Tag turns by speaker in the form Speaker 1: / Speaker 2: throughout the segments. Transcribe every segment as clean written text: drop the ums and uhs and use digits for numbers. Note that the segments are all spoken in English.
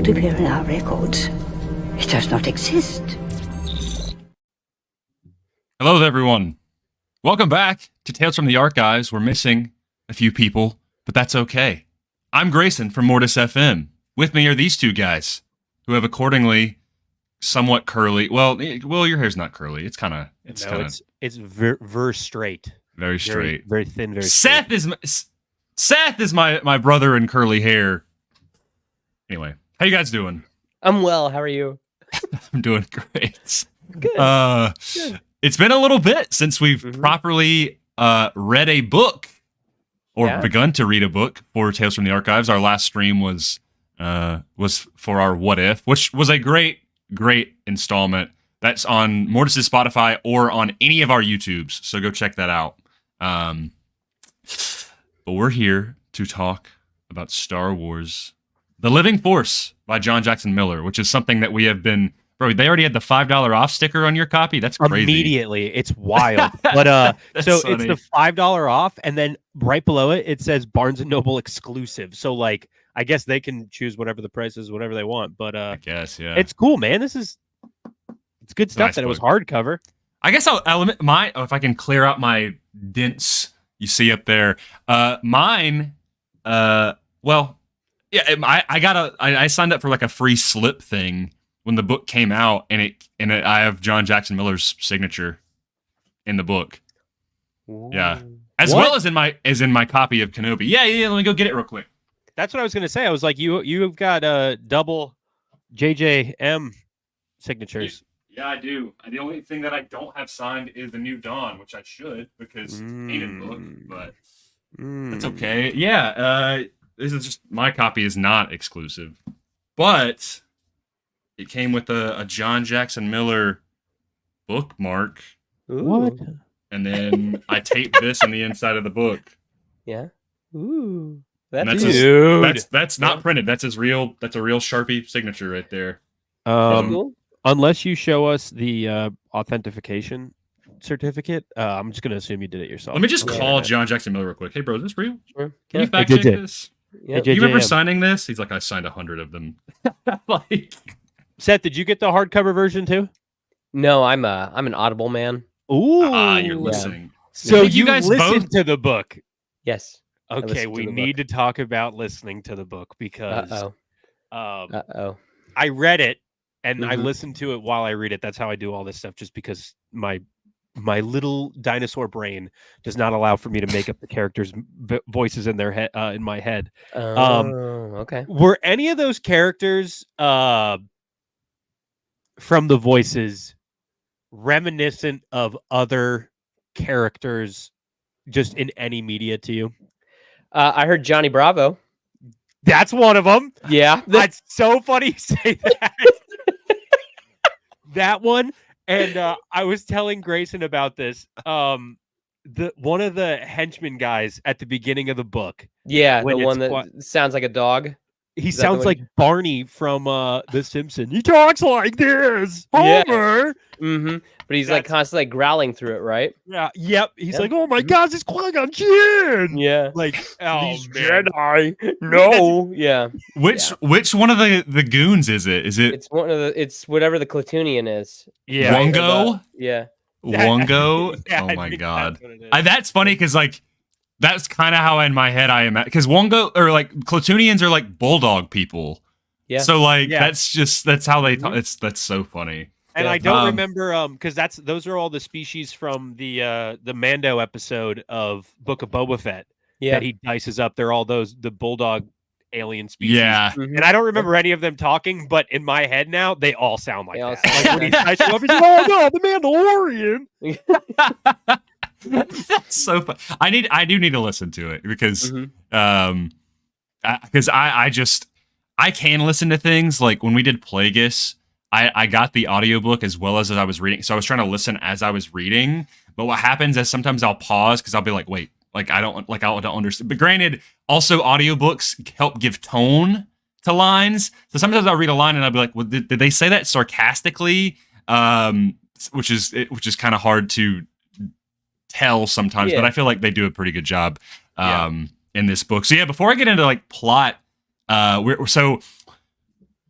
Speaker 1: not appear in our records. It does not exist.
Speaker 2: Hello, everyone. Welcome back to Tales from the Archives. We're missing a few people, but that's okay. I'm Grayson from Mortis FM. With me are these two guys who have accordingly somewhat curly. Well, your hair's not curly. It's kind of. It's
Speaker 3: very straight.
Speaker 2: Very straight.
Speaker 3: Very thin. Very.
Speaker 2: Seth is my brother in curly hair. Anyway, how you guys doing?
Speaker 4: I'm well. How are you?
Speaker 2: I'm doing great.
Speaker 4: Good.
Speaker 2: Good. It's been a little bit since we've properly read a book or begun to read a book for Tales from the Archives. Our last stream was for our What If, which was a great installment. That's on Mortis' Spotify or on any of our YouTubes. So go check that out. But we're here to talk about Star Wars: The Living Force by John Jackson Miller, which is something that we have been. Bro, they already had the $5 off sticker on your copy. That's crazy.
Speaker 3: Immediately, it's wild. But so
Speaker 2: funny.
Speaker 3: It's the $5 off, and then right below it, it says Barnes and Noble exclusive. So like, I guess they can choose whatever the price is, whatever they want. But
Speaker 2: I guess, yeah,
Speaker 3: it's cool, man. It's good stuff.
Speaker 2: Nice
Speaker 3: that
Speaker 2: book.
Speaker 3: It was hardcover.
Speaker 2: I guess I'll limit if I can clear out my dents you see up there. Mine, well, yeah, I signed up for like a free slip thing when the book came out, and I have John Jackson Miller's signature in the book.
Speaker 3: Ooh.
Speaker 2: Yeah, as well as in my copy of Kenobi. Yeah. Let me go get it real quick.
Speaker 3: That's what I was gonna say. I was like, you've got double JJM signatures.
Speaker 2: Yeah, I do. The only thing that I don't have signed is the New Dawn, which I should because it's a painted book, but that's okay. Yeah, this is just my copy is not exclusive, but it came with a John Jackson Miller bookmark.
Speaker 4: Ooh.
Speaker 3: What?
Speaker 2: And then I taped this on the inside of the book.
Speaker 4: Yeah. Ooh.
Speaker 2: That's not printed. That's a real Sharpie signature right there.
Speaker 4: Cool.
Speaker 3: Unless you show us the authentication certificate, I'm just gonna assume you did it yourself.
Speaker 2: Let me just call John Jackson Miller real quick. Hey, bro, is this real?
Speaker 4: Sure.
Speaker 2: Can you fact check this?
Speaker 4: Yep.
Speaker 2: Do you remember signing this? He's like, I signed 100 of them. Like,
Speaker 3: Seth, did you get the hardcover version too?
Speaker 4: No, I'm an Audible man.
Speaker 3: Ooh,
Speaker 2: you're listening.
Speaker 3: So
Speaker 2: you
Speaker 3: you
Speaker 2: guys
Speaker 3: listened
Speaker 2: both
Speaker 3: to the book.
Speaker 4: Yes.
Speaker 3: Okay, we need to talk about listening to the book because I read it and I listened to it while I read it. That's how I do all this stuff, just because my little dinosaur brain does not allow for me to make up the characters' voices in their head in my head.
Speaker 4: Okay.
Speaker 3: Were any of those characters from the voices reminiscent of other characters just in any media to you?
Speaker 4: I heard Johnny Bravo.
Speaker 3: That's one of them.
Speaker 4: Yeah.
Speaker 3: That's so funny you say that. That one. And I was telling Grayson about this. One of the henchman guys at the beginning of the book.
Speaker 4: Yeah, the one that sounds like a dog.
Speaker 3: He sounds like Barney from The Simpsons. He talks like this, Homer.
Speaker 4: Yeah. But he's like constantly growling through it, right?
Speaker 3: Yeah. Yep. He's like, "Oh my gosh, it's Qui-Gon Jinn."
Speaker 4: Yeah.
Speaker 3: Like,
Speaker 4: these Jedi. No. Yeah.
Speaker 2: Which one of the goons is it? Is it?
Speaker 4: It's whatever the Clatoonian is.
Speaker 3: Yeah.
Speaker 2: Wongo.
Speaker 4: Yeah.
Speaker 2: Wongo.
Speaker 3: Yeah,
Speaker 2: oh my god.
Speaker 3: That's
Speaker 2: that's funny because like. That's kind of how in my head I am at, because Wongo or like Clatoonians are like bulldog people. Yeah. So like that's how they talk. That's so funny.
Speaker 3: And I don't remember because those are all the species from the Mando episode of Book of Boba Fett that he dices up. They're all the bulldog alien species.
Speaker 2: Yeah.
Speaker 3: And I don't remember any of them talking, but in my head now they all sound like that.
Speaker 4: Sound
Speaker 3: like when he's dicing up, he's like, "Oh no, the Mandalorian."
Speaker 2: That's so fun. I do need to listen to it because I can listen to things like when we did Plagueis. I got the audiobook as well as I was reading, so I was trying to listen as I was reading. But what happens is sometimes I'll pause because I'll be like, wait, like I don't understand. But granted, also audiobooks help give tone to lines. So sometimes I'll read a line and I'll be like, well, did they say that sarcastically? Which is kind of hard to tell sometimes, but I feel like they do a pretty good job in this book. So yeah, before I get into like plot,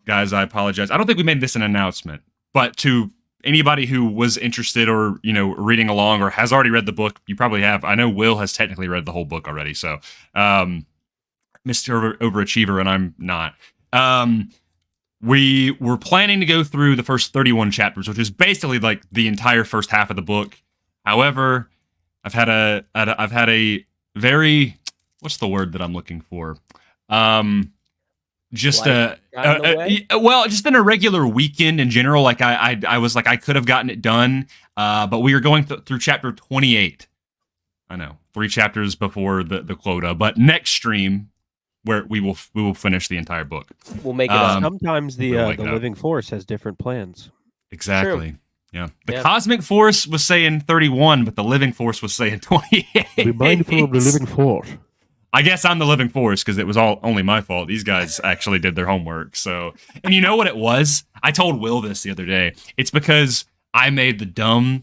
Speaker 2: guys, I apologize. I don't think we made this an announcement, but to anybody who was interested or, reading along or has already read the book, you probably have. I know Will has technically read the whole book already, so Mr. Overachiever, and I'm not. We were planning to go through the first 31 chapters, which is basically like the entire first half of the book. However, I've had a very, what's the word that I'm looking for? Just just an irregular weekend in general. Like I was like, I could have gotten it done, but we are going through chapter 28. I know, 3 chapters before the quota, but next stream where we will finish the entire book.
Speaker 4: We'll make it up.
Speaker 3: Sometimes the living force has different plans.
Speaker 2: Exactly. True. Yeah. The cosmic force was saying 31, but the living force was saying 28.
Speaker 3: Be mindful of the living force.
Speaker 2: I guess I'm the living force because it was only my fault. These guys actually did their homework. So, and you know what it was? I told Will this the other day. It's because I made the dumb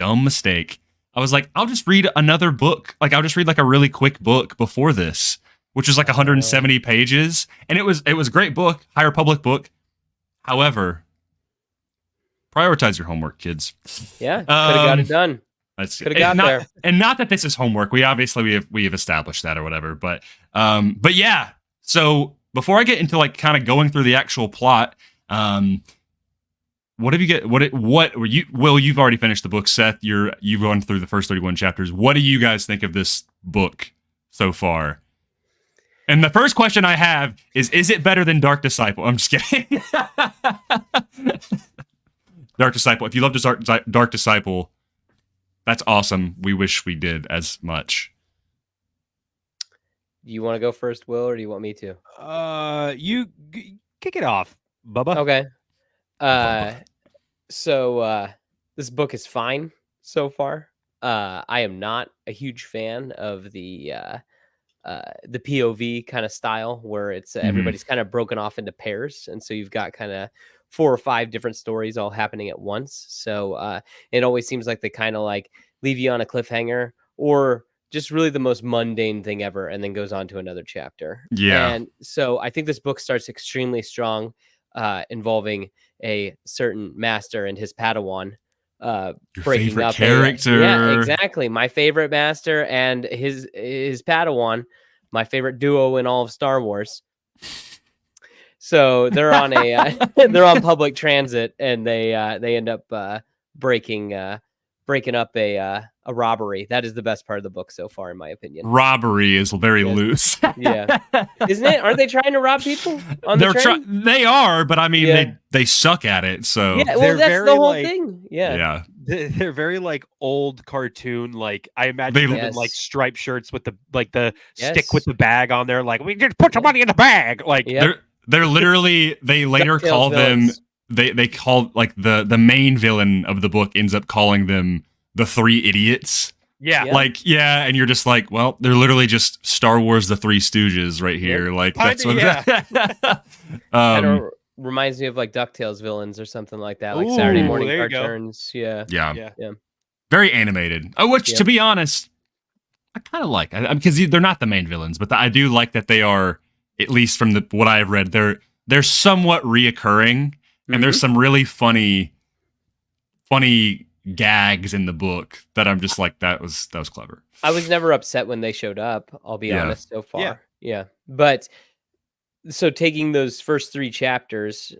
Speaker 2: mistake. I was like, I'll just read another book. Like, I'll just read like a really quick book before this, which is like 170 pages. And it was a great book, High Republic book. However, prioritize your homework, kids.
Speaker 4: Yeah, could have got it done.
Speaker 2: Could have got there. And not that this is homework. We have established that or whatever. But yeah. So before I get into like kind of going through the actual plot, what have you get? What were you? Will, you've already finished the book. Seth, you've gone through the first 31 chapters. What do you guys think of this book so far? And the first question I have is it better than Dark Disciple? I'm just kidding. Dark Disciple. If you love Dark Disciple, that's awesome. We wish we did as much.
Speaker 4: Do you want to go first, Will, or do you want me to?
Speaker 3: You kick it off, Bubba.
Speaker 4: Okay. So this book is fine so far. I am not a huge fan of the POV kind of style where it's everybody's kind of broken off into pairs, and so you've got kind of 4 or 5 different stories all happening at once. So it always seems like they kind of like leave you on a cliffhanger or just really the most mundane thing ever, and then goes on to another chapter.
Speaker 2: Yeah.
Speaker 4: And so I think this book starts extremely strong, involving a certain master and his Padawan.
Speaker 2: Your breaking up character.
Speaker 4: Yeah, exactly. My favorite master and his Padawan, my favorite duo in all of Star Wars. So they're on they're on public transit, and they end up breaking up a robbery. That is the best part of the book so far, in my opinion.
Speaker 2: Robbery is very loose.
Speaker 4: Yeah, isn't it? Aren't they trying to rob people on the train?
Speaker 2: They are, but I mean, they suck at it. So
Speaker 4: yeah, well, that's the whole thing.
Speaker 2: Yeah.
Speaker 3: They're very like old cartoon. Like I imagine them in like striped shirts with the stick with the bag on there. Like, we just put your money in the bag. Like
Speaker 2: they're literally, they later call them, they call like the main villain of the book ends up calling them the 3 idiots.
Speaker 3: Yeah.
Speaker 2: Like, yeah. And you're just like, well, they're literally just Star Wars, the 3 Stooges right here. Yep. Like that's what
Speaker 4: kind of reminds me of like DuckTales villains or something like that. Like Saturday morning cartoons. Yeah.
Speaker 2: Very animated. Which to be honest, I kind of like, because they're not the main villains, but I do like that they are, at least from what I've read, they're somewhat reoccurring, and there's some really funny gags in the book that I'm just like, that was clever.
Speaker 4: I was never upset when they showed up, I'll be honest, so far. Yeah. But so taking those first 3 chapters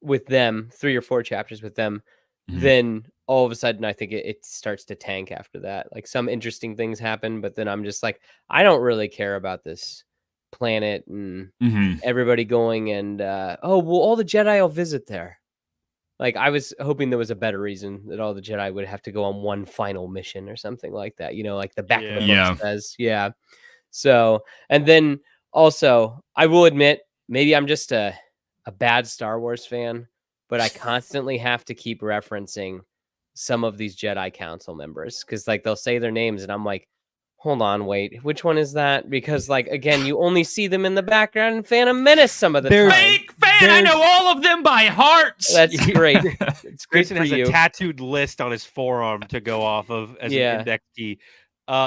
Speaker 4: with them, 3 or 4 chapters with them, then all of a sudden I think it starts to tank after that. Like some interesting things happen, but then I'm just like, I don't really care about this planet and everybody going and all the Jedi will visit there. Like I was hoping there was a better reason that all the Jedi would have to go on one final mission or something like that, like the back of the book says. So, and then also I will admit, maybe I'm just a bad Star Wars fan, but I constantly have to keep referencing some of these Jedi Council members because like they'll say their names and I'm like, hold on, wait, which one is that? Because, like, again, you only see them in the background in Phantom Menace some of the time.
Speaker 2: Fake fan! I know all of them by heart!
Speaker 4: That's great. It's great
Speaker 3: Grayson
Speaker 4: for
Speaker 3: has
Speaker 4: you.
Speaker 3: a tattooed list on his forearm to go off of as an index key.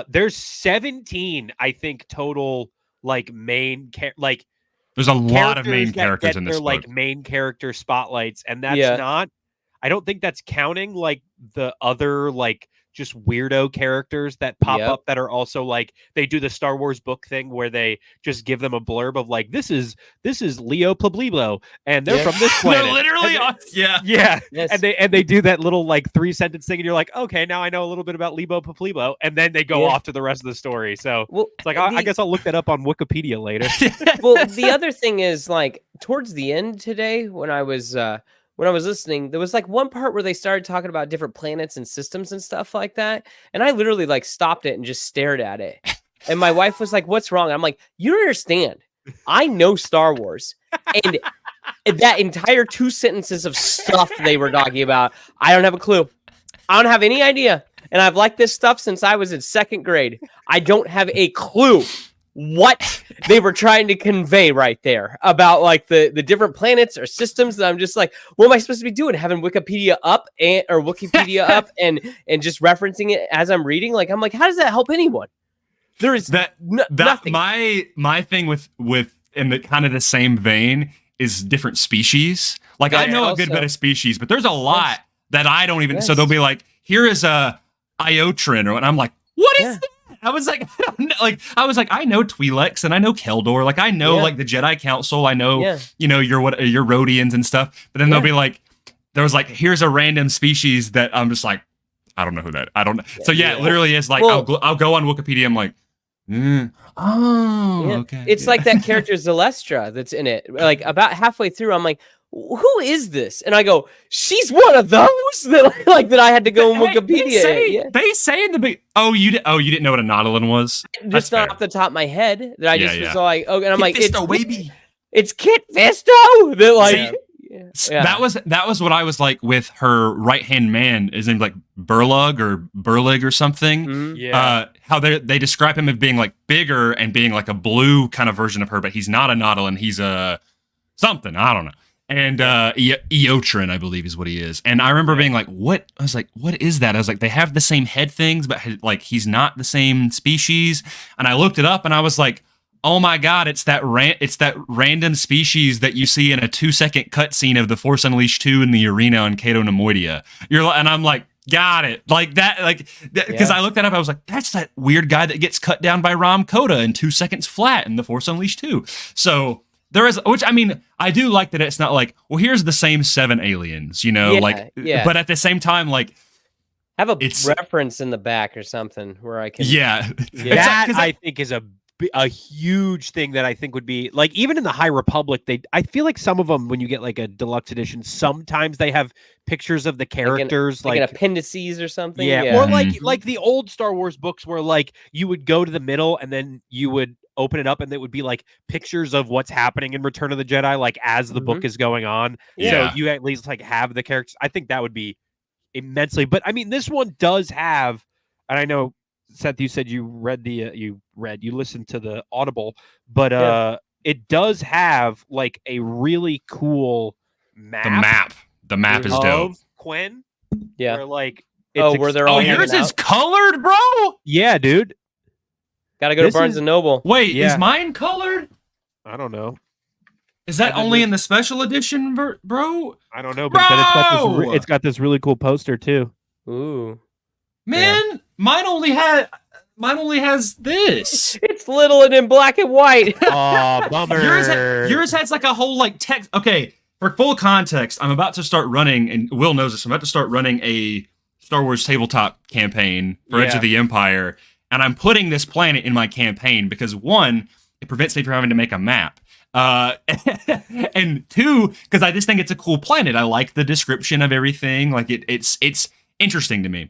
Speaker 3: There's 17, I think, total, like,
Speaker 2: There's a lot of main characters in this book.
Speaker 3: Like main character spotlights, and that's not. I don't think that's counting like the other like just weirdo characters that pop up that are also like they do the Star Wars book thing where they just give them a blurb of like this is Leo Pleblo and they're from this planet.
Speaker 2: Literally,
Speaker 3: yes. and they do that little like 3-sentence thing and you're like, okay, now I know a little bit about Leo Pleblo, and then they go off to the rest of the story. So it's like I guess I'll look that up on Wikipedia later.
Speaker 4: Well, the other thing is like towards the end today when I was listening, there was like one part where they started talking about different planets and systems and stuff like that. And I literally like stopped it and just stared at it. And my wife was like, what's wrong? I'm like, you don't understand. I know Star Wars. And that entire 2 sentences of stuff they were talking about, I don't have a clue. I don't have any idea. And I've liked this stuff since I was in 2nd grade. I don't have a clue what they were trying to convey right there about like the different planets or systems that I'm just like, what am I supposed to be doing? Having Wikipedia up and just referencing it as I'm reading? Like, I'm like, how does that help anyone? There is nothing.
Speaker 2: My thing with in the kind of the same vein is different species. Like I know a good bit of species, but there's a lot that I don't even. So they'll be like, here is a Iotrin, and I'm like, what is that? I was like, I don't know. I know Twi'leks and I know Keldor. Like I know like the Jedi Council. I know your Rhodians and stuff. But then they'll be like, there was like, here's a random species that I'm just like, I don't know who that. I don't know. So it literally is like I'll go on Wikipedia. I'm like, okay.
Speaker 4: It's like that character Zalestra that's in it. Like about halfway through, I'm like, who is this? And I go, she's one of those that I had to go on Wikipedia.
Speaker 2: They say in the big. You didn't know what a Nautilin was?
Speaker 4: Just not off the top of my head. That I just was like, and I'm like,
Speaker 2: Fisto, baby.
Speaker 4: It's Kit Fisto. That like.
Speaker 2: That was what I was like with her right-hand man. His name's like Burlug or something.
Speaker 4: Mm-hmm.
Speaker 2: How they describe him as being like bigger and being like a blue kind of version of her, but he's not a Nautilin. He's a something. I don't know. And Eotrin, I believe, is what he is. And I remember being like, "What?" I was like, "What is that?" I was like, "They have the same head things, but like he's not the same species." And I looked it up, and I was like, "Oh my god, it's that random species that you see in a 2-second cutscene of The Force Unleashed 2 in the arena on Cato Nemoidia." And I'm like, "Got it!" Like that, because I looked that up. I was like, "That's that weird guy that gets cut down by Rom Coda in 2 seconds flat in The Force Unleashed 2." So. There is, which I mean, I do like that it's not like, well, here's the same 7 aliens, but at the same time, like,
Speaker 4: have a reference in the back or something where I can.
Speaker 3: That I think is a huge thing that I think would be like, even in the High Republic, I feel like some of them, when you get like a deluxe edition, sometimes they have pictures of the characters,
Speaker 4: like an appendices or something.
Speaker 3: Or like the old Star Wars books where like you would go to the middle and then you would open it up and it would be like pictures of what's happening in Return of the Jedi, like as the book is going on. So you at least like have the characters. I think that would be immensely. But I mean, this one does have, and I know Seth, you said you read you listened to the Audible, but it does have like a really cool map.
Speaker 2: The map is dope.
Speaker 3: Quinn.
Speaker 4: Yeah.
Speaker 3: Where like
Speaker 4: where they're all
Speaker 2: yours is colored, bro.
Speaker 3: Yeah, dude.
Speaker 4: Gotta go to Barnes and Noble.
Speaker 2: Wait, is mine colored?
Speaker 3: I don't know.
Speaker 2: Is that only in the special edition, bro?
Speaker 3: I don't know, but then it's got this really cool poster too.
Speaker 4: Ooh,
Speaker 2: man, mine only has this.
Speaker 4: It's little and in black and white.
Speaker 3: Oh, bummer.
Speaker 2: Yours has like a whole like text. Okay, for full context, I'm about to start running, and Will knows this. I'm about to start running a Star Wars tabletop campaign for Edge of the Empire. And I'm putting this planet in my campaign because 1, it prevents me from having to make a map. And 2, because I just think it's a cool planet. I like the description of everything. Like it's interesting to me.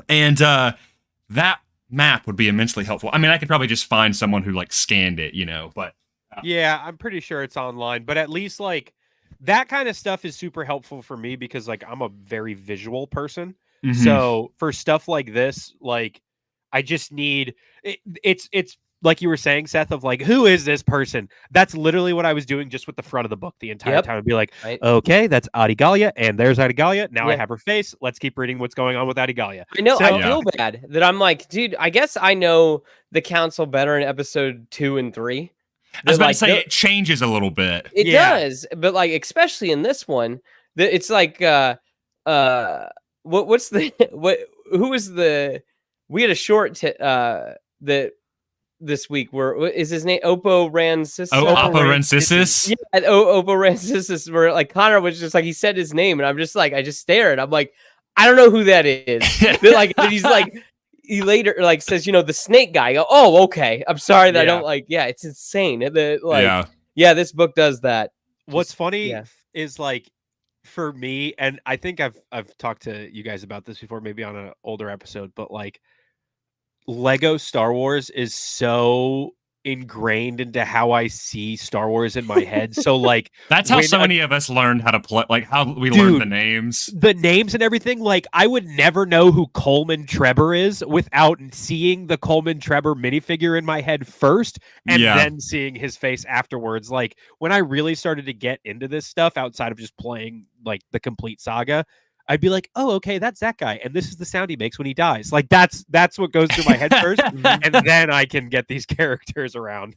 Speaker 2: And that map would be immensely helpful. I mean, I could probably just find someone who like scanned it, but.
Speaker 3: Yeah, I'm pretty sure it's online. But at least like that kind of stuff is super helpful for me because like I'm a very visual person. Mm-hmm. So for stuff like this, like, I just need it's like you were saying, Seth, of like, who is this person? That's literally what I was doing just with the front of the book the entire time. I'd be like, okay, that's Adigalia, and there's Adigalia. Now I have her face. Let's keep reading what's going on with Adigalia.
Speaker 4: I know. I feel bad that I'm like, dude, I guess I know the council better in episode 2 and 3.
Speaker 2: I was about to say it changes a little bit.
Speaker 4: It does, but like especially in this one, it's like what's the who was the we had a short that this week where is his name Oppo Rancisis?
Speaker 2: Oppo Rancisis.
Speaker 4: Yeah, Oppo Rancisis. Where like Connor was just like he said his name, and I'm just like I just stared. I'm like I don't know who that is. Like he's like. He later like says, the snake guy. I go, oh, okay. I'm sorry that I don't like. Yeah, it's insane. This book does that.
Speaker 3: What's funny is like for me, and I think I've talked to you guys about this before, maybe on an older episode, but like Lego Star Wars is so ingrained into how I see Star Wars in my head. So like
Speaker 2: that's how so many of us learned how to play, like how we learned the names
Speaker 3: and everything. Like I would never know who Coleman Trebor is without seeing the Coleman Trebor minifigure in my head first and then seeing his face afterwards. Like when I really started to get into this stuff outside of just playing like the complete saga, I'd be like, oh, okay, that's that guy. And this is the sound he makes when he dies. Like that's what goes through my head first. And then I can get these characters around.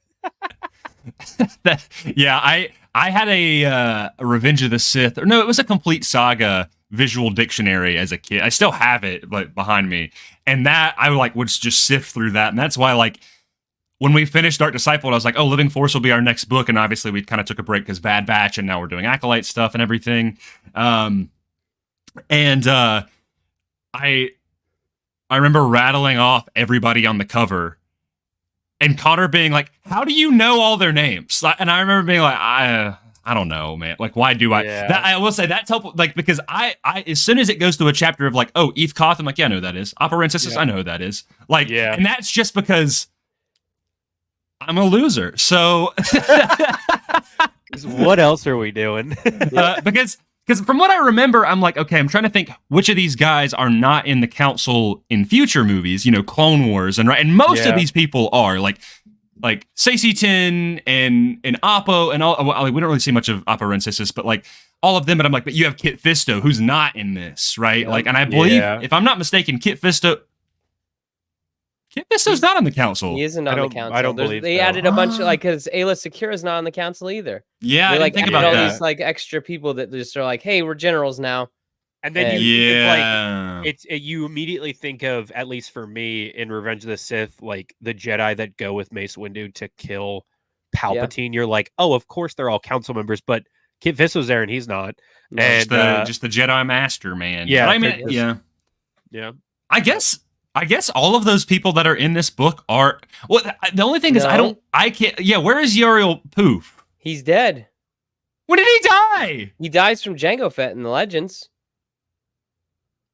Speaker 2: I had a Revenge of the Sith. Or no, it was a complete saga visual dictionary as a kid. I still have it like behind me. And that I would just sift through that. And that's why like when we finished Dark Disciple, I was like, oh, Living Force will be our next book. And obviously we kind of took a break because Bad Batch and now we're doing Acolyte stuff and everything. And I remember rattling off everybody on the cover and Connor being like, how do you know all their names? And I remember being like, I don't know, man. Like, why do I? Yeah. That, I will say that's helpful. Like, because I as soon as it goes to a chapter of like, oh, Eve Koth, I'm like, yeah, I know who that is. Opera Rancisis, I know who that is. Like, and that's just because I'm a loser. So
Speaker 3: what else are we doing?
Speaker 2: Because from what I remember, I'm like, okay, I'm trying to think which of these guys are not in the council in future movies, Clone Wars, and most of these people are like Sacitin and Oppo and all. Well, we don't really see much of Oppo Rancisis, but like all of them. But I'm like, but you have Kit Fisto, who's not in this, right? Like, and I believe, if I'm not mistaken, Kit Fisto's not on the council.
Speaker 4: He isn't on the council.
Speaker 3: I don't believe
Speaker 4: they added a bunch of because Ayla Secura's not on the council either.
Speaker 2: Yeah,
Speaker 4: they
Speaker 2: I didn't think about that.
Speaker 4: These like extra people that just are like, hey, we're generals now.
Speaker 3: And then you immediately think of, at least for me, in Revenge of the Sith, like the Jedi that go with Mace Windu to kill Palpatine. You're like, oh, of course they're all council members, but Kit Fisto's there and he's not.
Speaker 2: No, and just the Jedi Master, man.
Speaker 3: Yeah,
Speaker 2: but I mean, yeah. I guess all of those people that are in this book are. Well, the only thing is, I can't. Yeah, where is Uriel Poof?
Speaker 4: He's dead.
Speaker 2: When did he die?
Speaker 4: He dies from Jango Fett in the Legends.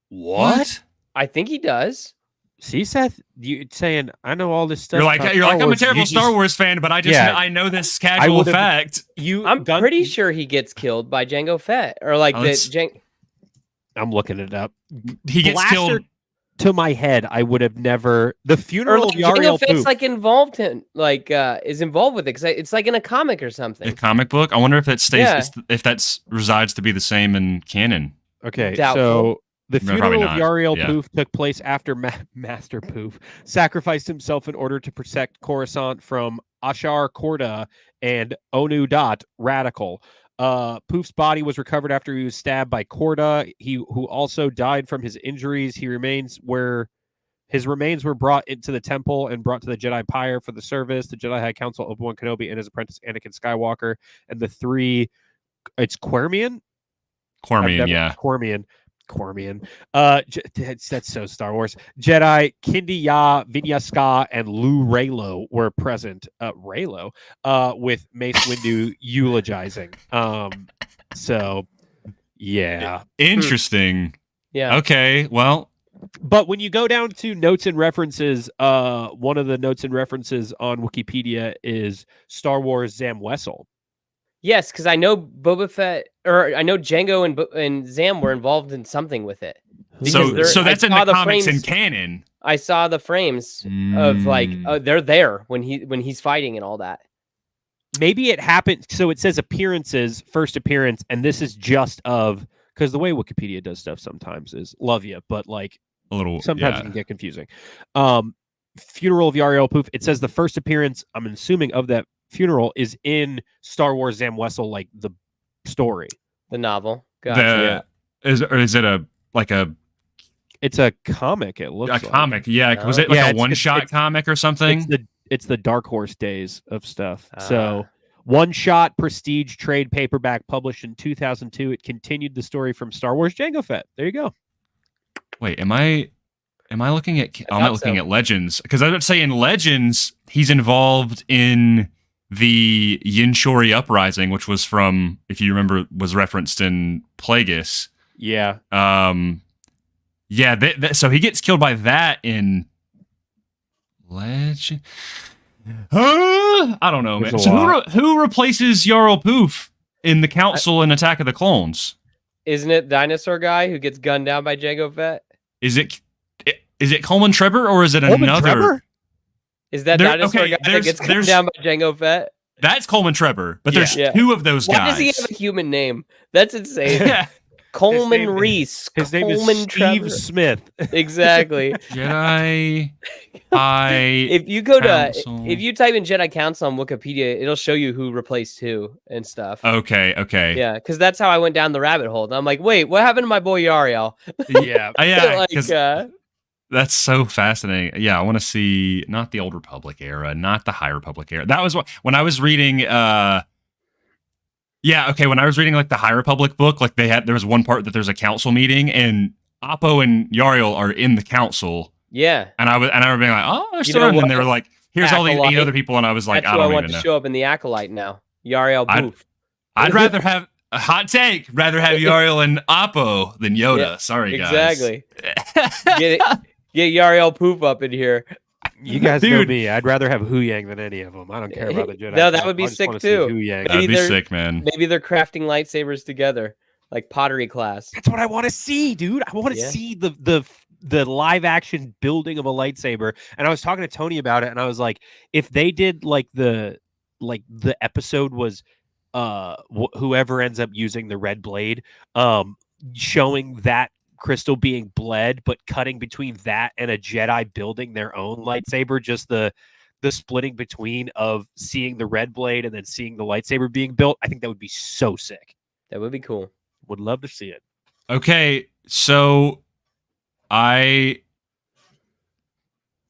Speaker 2: What?
Speaker 4: I think he does.
Speaker 3: See, Seth, you saying I know all this stuff.
Speaker 2: You're like I'm a terrible Star Wars fan, but I know this casual fact.
Speaker 4: I'm pretty sure he gets killed by Jango Fett, or like
Speaker 3: I'm looking it up.
Speaker 2: He gets killed.
Speaker 3: To my head, I would have never. The funeral of Yariel
Speaker 4: Fett's like involved in, is involved with it because it's like in a comic or something.
Speaker 2: A comic book. I wonder if that stays, if that resides to be the same in canon.
Speaker 3: Okay, so the funeral of Yariel Poof took place after Master Poof sacrificed himself in order to protect Coruscant from Ashar Korda and Onu Dot Radical. Poof's body was recovered after he was stabbed by Korda, who also died from his injuries. His remains were brought into the temple and brought to the Jedi Pyre for the service. The Jedi High Council, Obi-Wan Kenobi and his apprentice Anakin Skywalker, and the three. It's Quirmian. Cormian. That's so Star Wars. Jedi Kindi Ya, Vinyaska, and Lu Raylo were present. Raylo, with Mace Windu eulogizing. So, yeah.
Speaker 2: Interesting.
Speaker 4: Yeah.
Speaker 2: Okay. Well,
Speaker 3: but when you go down to notes and references, one of the notes and references on Wikipedia is Star Wars Zam Wessel.
Speaker 4: Yes, because I know Boba Fett, or I know Jango and Zam were involved in something with it.
Speaker 2: So that's in the comics and canon.
Speaker 4: I saw the frames of they're there when he's fighting and all that.
Speaker 3: Maybe it happened. So it says appearances, first appearance, and this is just of, because the way Wikipedia does stuff sometimes is love you, but like
Speaker 2: a little
Speaker 3: sometimes it can get confusing. Funeral of Yariel Poof. It says the first appearance, I'm assuming, of that funeral is in Star Wars Zam Wesell, like the story,
Speaker 4: the novel. Gotcha.
Speaker 2: Is it a
Speaker 3: It's a comic. It looks
Speaker 2: a comic. Yeah, was it like a one-shot comic or something?
Speaker 3: It's the Dark Horse days of stuff. So one-shot prestige trade paperback published in 2002. It continued the story from Star Wars Jango Fett. There you go.
Speaker 2: Wait, am I looking at? I'm not looking at Legends, because I would say in Legends he's involved in the Yin-Shori uprising, which was from, if you remember, was referenced in Plagueis.
Speaker 3: Yeah.
Speaker 2: Yeah. So he gets killed by that in Legend. I don't know, man. So who replaces Yarl Poof in the Council in Attack of the Clones?
Speaker 4: Isn't it Dinosaur Guy who gets gunned down by Jango Fett?
Speaker 2: Is it Coleman Trebor, or is it another?
Speaker 3: Trebor?
Speaker 4: Is that Dinosaur Guy that gets gunned down by Jango Fett?
Speaker 2: That's Coleman Trebor, but there's two of those guys.
Speaker 4: Why does he have a human name? That's insane. Coleman Reese.
Speaker 3: His name is Steve Smith.
Speaker 4: Exactly.
Speaker 2: Jedi High
Speaker 4: If you go
Speaker 2: Council.
Speaker 4: if you type in Jedi Council on Wikipedia, it'll show you who replaced who and stuff.
Speaker 2: Okay.
Speaker 4: Yeah, because that's how I went down the rabbit hole. And I'm like, wait, what happened to my boy Yariel?
Speaker 2: Yeah.
Speaker 4: Like,
Speaker 2: that's so fascinating. Yeah, I want to see not the Old Republic era, not the High Republic era. That was when I was reading when I was reading like the High Republic book, like there was one part that there's a council meeting and Oppo and Yariel are in the council.
Speaker 4: Yeah.
Speaker 2: And I remember being like, oh, sure. And then they were like, here's
Speaker 4: Acolyte.
Speaker 2: all the 8 other people, and I was like,
Speaker 4: That's
Speaker 2: I don't
Speaker 4: who I want
Speaker 2: even
Speaker 4: to
Speaker 2: know.
Speaker 4: show up in the Acolyte now. Yariel Poof.
Speaker 2: I'd rather have a hot take, rather have Yariel and Oppo than Yoda. Yeah, sorry, guys.
Speaker 4: Exactly. Get Yariel Poof up in here.
Speaker 3: You guys know me. I'd rather have Hu Yang than any of them. I don't care about the Jedi.
Speaker 4: No, that would be sick too.
Speaker 2: That'd be sick, man.
Speaker 4: Maybe they're crafting lightsabers together, like pottery class.
Speaker 3: That's what I want to see, dude. I want to see the live action building of a lightsaber. And I was talking to Tony about it, and I was like, if they did like the episode was whoever ends up using the red blade, showing that crystal being bled, but cutting between that and a Jedi building their own lightsaber, just the splitting between of seeing the red blade and then seeing the lightsaber being built. I think that would be so sick.
Speaker 4: That would be cool.
Speaker 3: Would love to see it.
Speaker 2: Okay, so I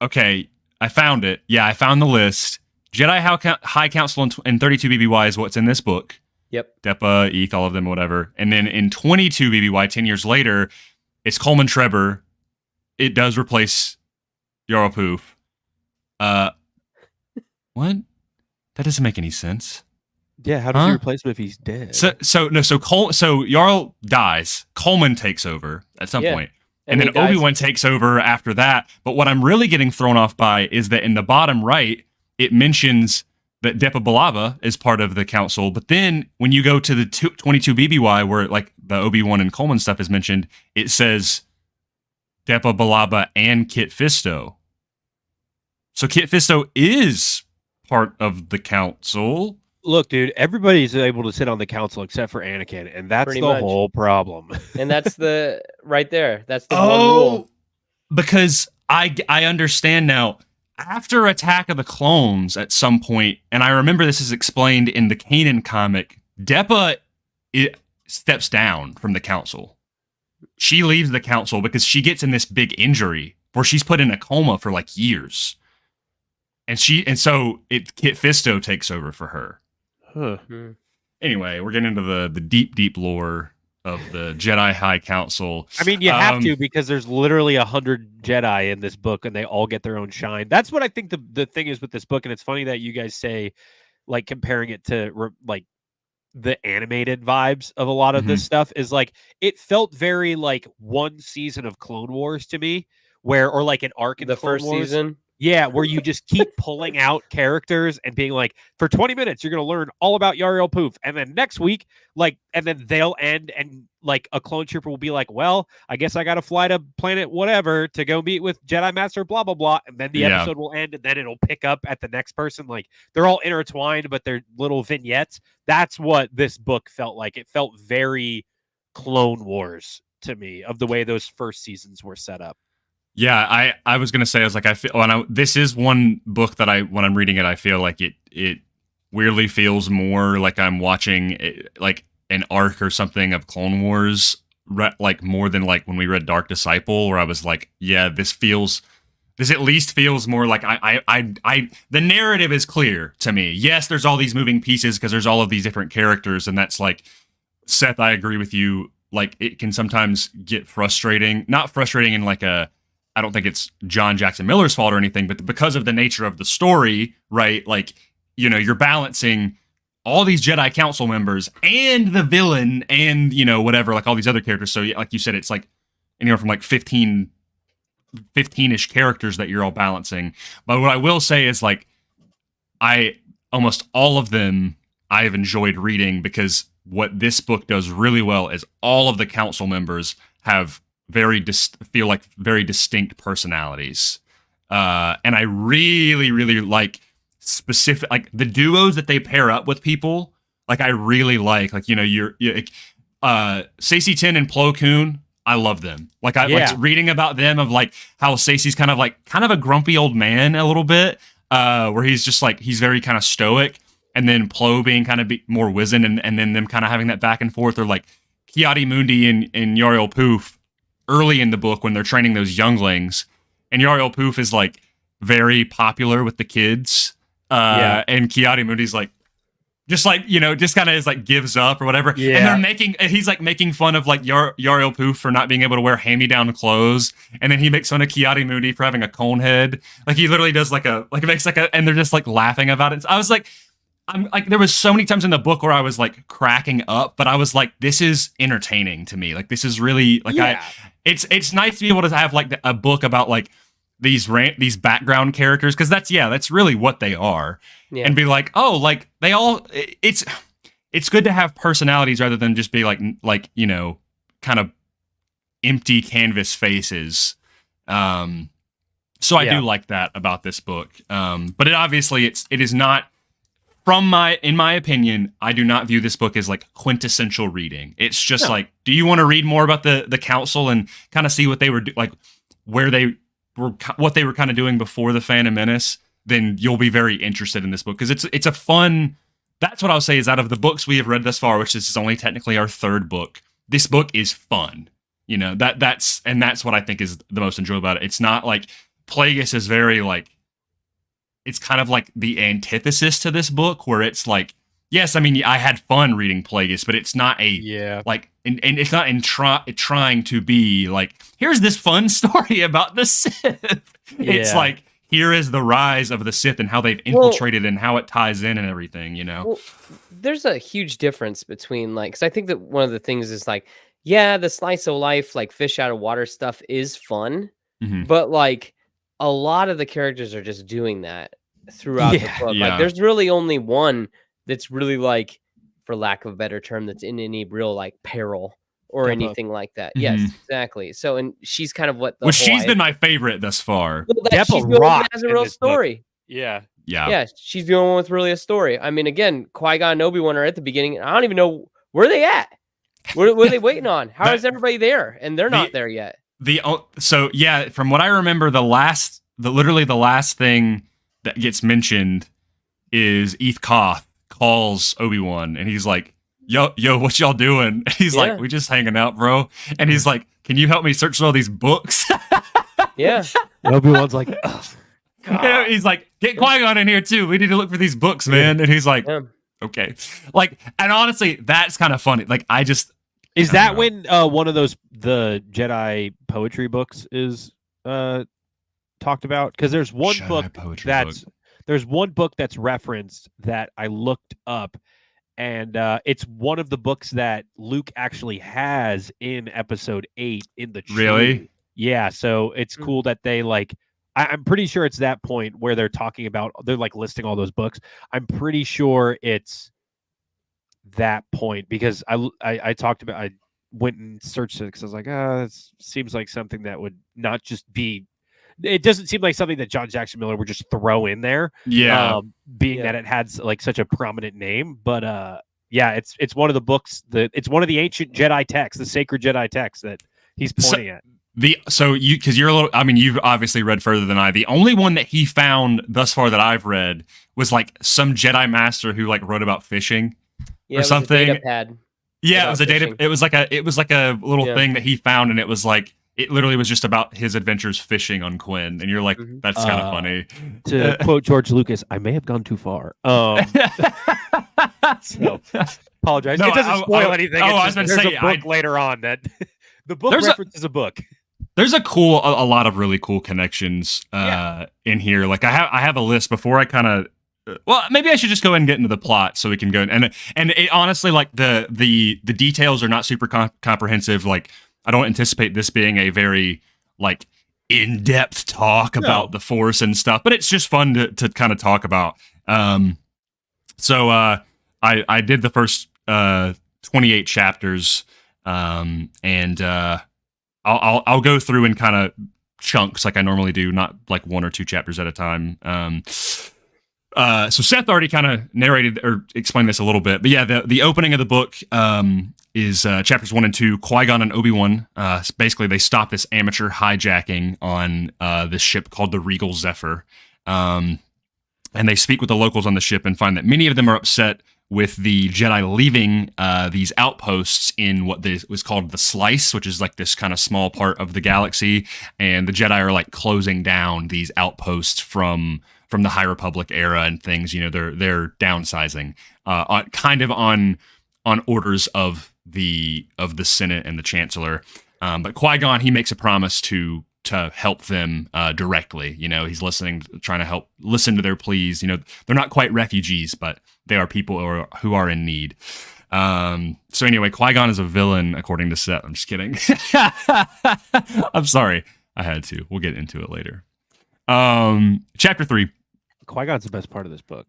Speaker 2: found it. Yeah, I found the list. Jedi High Council and 32 BBY is what's in this book.
Speaker 4: Yep.
Speaker 2: Depa, Eth, all of them, whatever. And then in 22 BBY, 10 years later, it's Coleman Trebor. It does replace Yarl Poof. What? That doesn't make any sense.
Speaker 3: Yeah, how does he replace him if he's dead?
Speaker 2: So Yarl dies. Coleman takes over at some point. And then Obi-Wan takes over after that. But what I'm really getting thrown off by is that in the bottom right, it mentions that Depa Billaba is part of the council. But then when you go to the 22 BBY, where like the Obi-Wan and Coleman stuff is mentioned, it says Depa Billaba and Kit Fisto. So Kit Fisto is part of the council.
Speaker 3: Look, dude, everybody's able to sit on the council except for Anakin, and that's the whole problem.
Speaker 4: And that's right there. That's the one rule.
Speaker 2: Because I understand now. After Attack of the Clones at some point, and I remember this is explained in the Kanan comic, Depa steps down from the council. She leaves the council because she gets in this big injury where she's put in a coma for like years. And so Kit Fisto takes over for her.
Speaker 3: Huh.
Speaker 2: Anyway, we're getting into the deep, deep lore of the Jedi High Council.
Speaker 3: I mean, you have to, because there's literally 100 Jedi in this book, and they all get their own shine. That's what I think the thing is with this book, and it's funny that you guys say, like, comparing it to like the animated vibes of a lot of this stuff is like it felt very like one season of Clone Wars to me, or like an arc in
Speaker 4: the
Speaker 3: Clone
Speaker 4: first
Speaker 3: Wars.
Speaker 4: season.
Speaker 3: Yeah, where you just keep pulling out characters and being like, for 20 minutes, you're going to learn all about Yariel Poof. And then next week, and then they'll end and like a clone trooper will be like, well, I guess I got to fly to planet whatever to go meet with Jedi Master, blah, blah, blah. And then the episode will end and then it'll pick up at the next person. Like they're all intertwined, but they're little vignettes. That's what this book felt like. It felt very Clone Wars to me of the way those first seasons were set up.
Speaker 2: Yeah, I was gonna say, I was like, I feel this is one book that when I'm reading it, I feel like it weirdly feels more like I'm watching like an arc or something of Clone Wars, like more than like when we read Dark Disciple, where I was like, yeah, this at least feels more like the narrative is clear to me. Yes, there's all these moving pieces because there's all of these different characters, and that's like, Seth, I agree with you. Like, it can sometimes get frustrating. Not frustrating in like I don't think it's John Jackson Miller's fault or anything, but because of the nature of the story, right? Like, you know, you're balancing all these Jedi Council members and the villain and, you know, whatever, like all these other characters. So like you said, it's like anywhere from like 15-ish characters that you're all balancing. But what I will say is like, almost all of them I've enjoyed reading, because what this book does really well is all of the council members have feel like very distinct personalities. And I really, really like specific, like the duos that they pair up with people. Like I really like, you know, Stacey Tin and Plo Koon. I love them. Like like reading about them, of like how Stacey's kind of a grumpy old man a little bit, where he's just like, he's very kind of stoic. And then Plo being kind of more wizened, and then them kind of having that back and forth. Or like Ki-Adi-Mundi and Yarael Poof early in the book when they're training those younglings. And Yarael Poof is like very popular with the kids. And Ki-Adi-Mundi's like, just like, you know, just kind of is like gives up or whatever. Yeah. And he's like making fun of like Yarael Poof for not being able to wear hand-me-down clothes. And then he makes fun of Ki-Adi-Mundi for having a cone head. Like he literally does and they're just like laughing about it. So I was like, there was so many times in the book where I was like cracking up, but I was like, this is entertaining to me. Like, this is really like, it's nice to be able to have like a book about like these background characters. Cause that's really what they are. Yeah. And be like, oh, like it's good to have personalities rather than just be like, you know, kind of empty canvas faces. So I do like that about this book. But it is not, in my opinion, I do not view this book as like quintessential reading. It's just like, do you want to read more about the council and kind of see what they were like, what they were kind of doing before the Phantom Menace? Then you'll be very interested in this book, because it's a fun. That's what I'll say is, out of the books we have read thus far, which is only technically our third book, this book is fun. You know, that's what I think is the most enjoyable about it. It's not like Plagueis is very like. It's kind of like the antithesis to this book, where it's like, yes, I mean, I had fun reading Plagueis, but it's not like, and it's not trying to be like, here's this fun story about the Sith. It's like, here is the rise of the Sith and how they've infiltrated and how it ties in and everything, you know?
Speaker 4: Well, there's a huge difference between like, because I think that one of the things is like, yeah, the slice of life, like fish out of water stuff is fun, but like, a lot of the characters are just doing that throughout the book. Like, there's really only one that's really like, for lack of a better term, that's in any real like peril or anything like that. Yes, exactly. So, and she's kind of what
Speaker 2: she's been my favorite thus far.
Speaker 4: She's the only one that has a real story.
Speaker 3: Yeah.
Speaker 4: She's the only one with really a story. I mean, again, Qui-Gon and Obi-Wan are at the beginning. I don't even know where they at. What are they waiting on? How is everybody there? And they're not there yet.
Speaker 2: From what I remember, literally the last thing that gets mentioned is Eth Koth calls Obi-Wan, and he's like, yo, what y'all doing? And he's like, we just hanging out, bro. And he's like, can you help me search all these books?
Speaker 3: And Obi-Wan's like, oh,
Speaker 2: God. He's like, get Qui-Gon in here too. We need to look for these books, man. And he's like, okay. Like, and honestly, that's kind of funny. Like,
Speaker 3: is that when one of the Jedi poetry books is talked about? Because there's one book that's referenced that I looked up, and it's one of the books that Luke actually has in Episode 8 in the tree.
Speaker 2: Really?
Speaker 3: Yeah. So it's cool that they like. I'm pretty sure it's that point where they're talking about, they're like listing all those books. I'm pretty sure it's that point, because I went and searched it because I was like, it seems like something that would not just be. It doesn't seem like something that John Jackson Miller would just throw in there. Yeah. That it had like such a prominent name, but it's one of the books it's one of the ancient Jedi texts, the sacred Jedi texts that he's pointing at.
Speaker 2: Because you're a little, I mean, you've obviously read further than I. The only one that he found thus far that I've read was like some Jedi master who like wrote about fishing or something.
Speaker 4: A data pad.
Speaker 2: Yeah, it was a data. It was like a little thing that he found, and it was like it literally was just about his adventures fishing on Quinn. And you're like, that's kind of funny.
Speaker 3: To quote George Lucas, I may have gone too far. So apologize.
Speaker 2: No,
Speaker 3: it doesn't spoil anything.
Speaker 2: I was going to say
Speaker 3: a book later on that the book references a book.
Speaker 2: There's a lot of really cool connections in here. Like I have a list before I kind of. Well, maybe I should just go ahead and get into the plot so we can go and it, honestly, like the details are not super comprehensive. Like I don't anticipate this being a very like in-depth talk about the Force and stuff, but it's just fun to kind of talk about. So I did the first 28 chapters, and I'll go through in kind of chunks like I normally do, not like 1 or 2 chapters at a time. So Seth already kind of narrated or explained this a little bit, but yeah, the opening of the book is chapters 1 and 2. Qui-Gon and Obi-Wan, basically they stop this amateur hijacking on this ship called the Regal Zephyr, and they speak with the locals on the ship and find that many of them are upset with the Jedi leaving these outposts in what was called the Slice, which is like this kind of small part of the galaxy, and the Jedi are like closing down these outposts from the High Republic era and things. You know, they're downsizing, kind of on orders of the Senate and the Chancellor. But Qui-Gon, he makes a promise to help them directly. You know, he's trying to listen to their pleas. You know, they're not quite refugees, but they are people who are in need. So anyway, Qui-Gon is a villain, according to Seth. I'm just kidding. I'm sorry. I had to. We'll get into it later. Chapter 3.
Speaker 3: Qui-Gon's the best part of this book.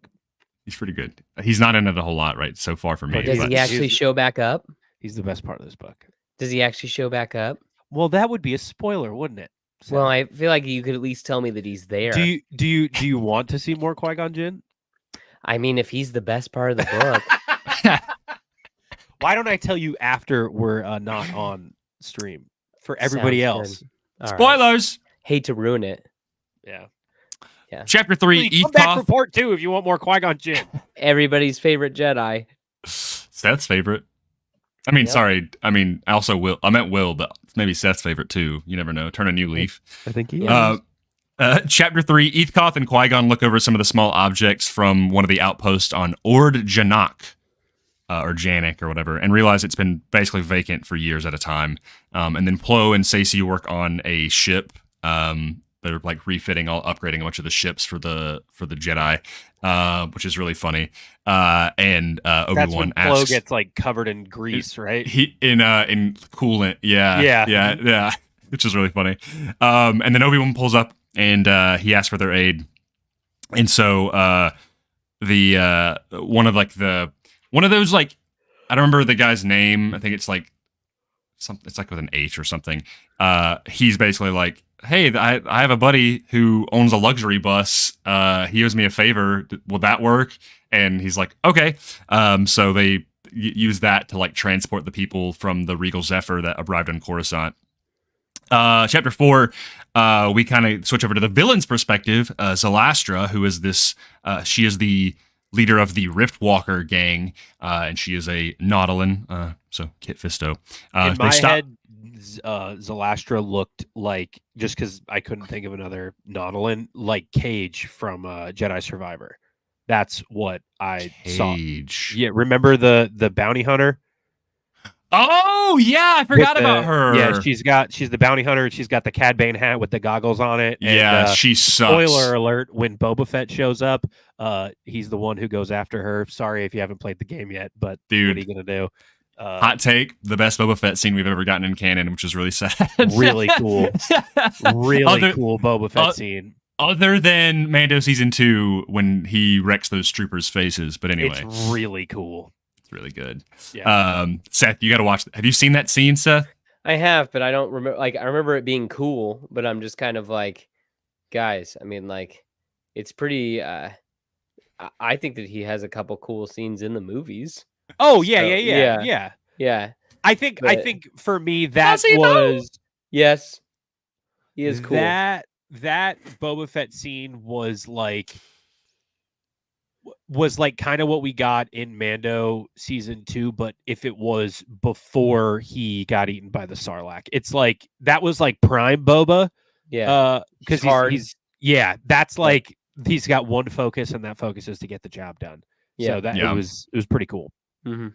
Speaker 2: He's pretty good. He's not in it a whole lot, right? So far for me.
Speaker 4: Does he actually show back up?
Speaker 3: He's the best part of this book.
Speaker 4: Does he actually show back up?
Speaker 3: Well, that would be a spoiler, wouldn't it? So,
Speaker 4: well, I feel like you could at least tell me that he's there.
Speaker 3: Do you want to see more Qui-Gon Jinn?
Speaker 4: I mean, if he's the best part of the book.
Speaker 3: Why don't I tell you after we're not on stream for everybody else?
Speaker 2: Spoilers.
Speaker 4: Right. Hate to ruin it.
Speaker 3: Yeah.
Speaker 2: Chapter 3.
Speaker 3: Come back for part 2 if you want more Qui-Gon Jinn.
Speaker 4: Everybody's favorite Jedi.
Speaker 2: Seth's favorite. I mean, sorry. I mean, also Will. I meant Will, but maybe Seth's favorite too. You never know. Turn a new leaf.
Speaker 3: I think he is.
Speaker 2: Chapter 3. Ethkoth and Qui-Gon look over some of the small objects from one of the outposts on Ord Janak, or Janik or whatever, and realize it's been basically vacant for years at a time. And then Plo and Saci work on a ship. They're like upgrading a bunch of the ships for the Jedi, which is really funny. And Obi-Wan asks,
Speaker 3: Plo gets like covered in grease, right?
Speaker 2: He in coolant, yeah, which is really funny. And then Obi-Wan pulls up and he asks for their aid, and so one of those, like, I don't remember the guy's name. I think it's like something. It's like with an H or something. He's basically like, hey, I have a buddy who owns a luxury bus. He owes me a favor. Will that work? And he's like, okay. So they use that to like transport the people from the Regal Zephyr that arrived on Coruscant. Chapter 4, we kind of switch over to the villain's perspective. Zalastra, who is this, she is the leader of the Riftwalker gang, and she is a Nautolan, so Kit Fisto.
Speaker 3: In my head, Zalastra looked like, just because I couldn't think of another Nautolan, like Cage from Jedi Survivor. That's what I saw. Yeah, remember the bounty hunter?
Speaker 2: Oh yeah, I forgot about her.
Speaker 3: Yeah, she's the bounty hunter. She's got the Cad Bane hat with the goggles on it.
Speaker 2: And, she sucks.
Speaker 3: Spoiler alert: when Boba Fett shows up, he's the one who goes after her. Sorry if you haven't played the game yet, but
Speaker 2: dude,
Speaker 3: what are you gonna do?
Speaker 2: Hot take: the best Boba Fett scene we've ever gotten in canon, which is really sad.
Speaker 3: Really cool, cool Boba Fett scene.
Speaker 2: Other than Mando season 2 when he wrecks those troopers' faces, but anyway,
Speaker 3: it's really cool.
Speaker 2: It's really good.
Speaker 3: Yeah.
Speaker 2: Seth, you got to watch. Have you seen that scene, Seth?
Speaker 4: I have, but I don't remember. Like, I remember it being cool, but I'm just kind of like, guys. I mean, like, it's pretty. I think that he has a couple cool scenes in the movies.
Speaker 3: Oh yeah. I think for me that was
Speaker 4: yes. He is cool.
Speaker 3: That Boba Fett scene was like kind of what we got in Mando season 2, but if it was before he got eaten by the Sarlacc. It's like that was like prime Boba.
Speaker 4: Yeah.
Speaker 3: Because he's that's like he's got one focus, and that focus is to get the job done.
Speaker 4: Yeah.
Speaker 3: So that it was pretty cool.
Speaker 4: Mm-hmm.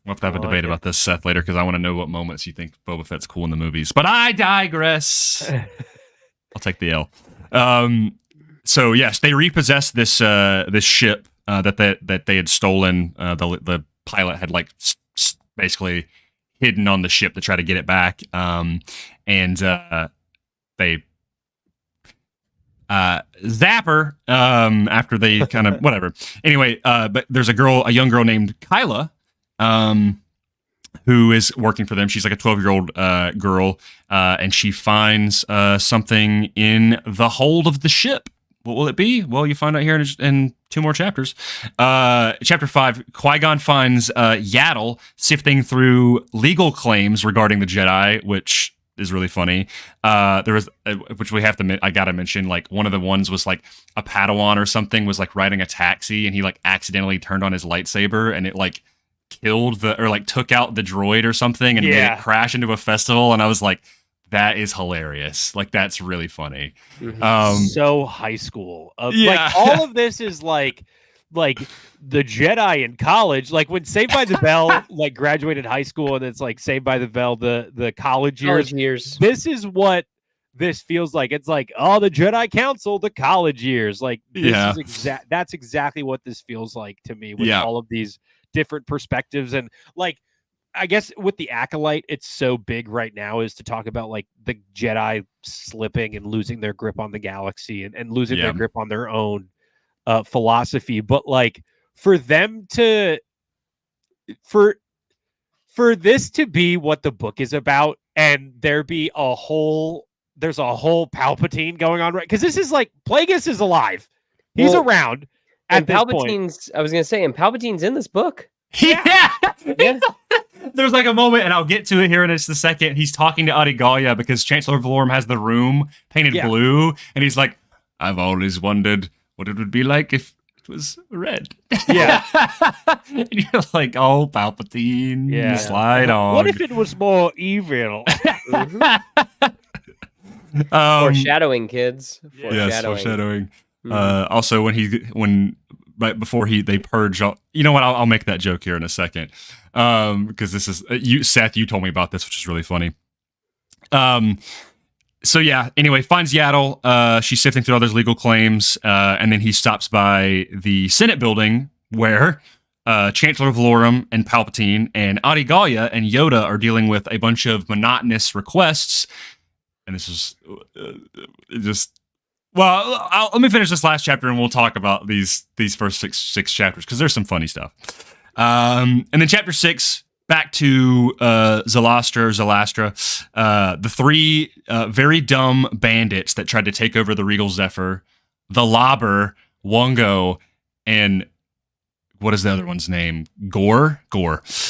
Speaker 2: We'll have to have a debate about this, Seth, later, because I want to know what moments you think Boba Fett's cool in the movies. But I digress. I'll take the L. So yes, they repossessed this ship that they had stolen. The pilot had like basically hidden on the ship to try to get it back. And they zap her after they kind of whatever. Anyway, but there's a young girl named Kyla. Who is working for them. She's like a 12-year-old girl, and she finds something in the hold of the ship. What will it be? Well, you find out here in 2 more chapters. Chapter 5, Qui-Gon finds Yaddle sifting through legal claims regarding the Jedi, which is really funny. There was, which I gotta mention, like one of the ones was like a Padawan or something was like riding a taxi, and he like accidentally turned on his lightsaber, and it like killed took out the droid or something and made it crash into a festival. And I was like, that is hilarious. Like, that's really funny.
Speaker 4: Mm-hmm.
Speaker 3: So high school. Like all of this is like the Jedi in college. Like when Saved by the Bell like graduated high school, and it's like Saved by the Bell the college years. This is what this feels like. It's like, oh, the Jedi Council, the college years. Like this is that's exactly what this feels like to me, with all of these different perspectives. And like, I guess with the Acolyte, it's so big right now is to talk about like the Jedi slipping and losing their grip on the galaxy and losing their grip on their own philosophy. But like for them to for this to be what the book is about, and there's a whole Palpatine going on, right? Because this is like Plagueis is alive. He's around.
Speaker 4: And Palpatine's, I was going to say, and Palpatine's in this book.
Speaker 2: Yeah. There's like a moment, and I'll get to it here in just a second. He's talking to Adigalia because Chancellor Valorum has the room painted blue, and he's like, I've always wondered what it would be like if it was red.
Speaker 3: Yeah.
Speaker 2: And you're like, oh, Palpatine, slide on.
Speaker 3: What if it was more evil?
Speaker 4: Foreshadowing, kids.
Speaker 2: Yes, foreshadowing. Also, when right before they purge, you know what? I'll make that joke here in a second, because this is Seth. You told me about this, which is really funny. So yeah. Anyway, finds Yaddle. She's sifting through all those legal claims, and then he stops by the Senate building where Chancellor Valorum and Palpatine and Adigalia and Yoda are dealing with a bunch of monotonous requests. And this is just. Well, let me finish this last chapter, and we'll talk about these first six chapters, because there's some funny stuff. And then chapter 6, back to Zalastra, the 3 very dumb bandits that tried to take over the Regal Zephyr, the Lobber, Wongo, and what is the other one's name? Gore.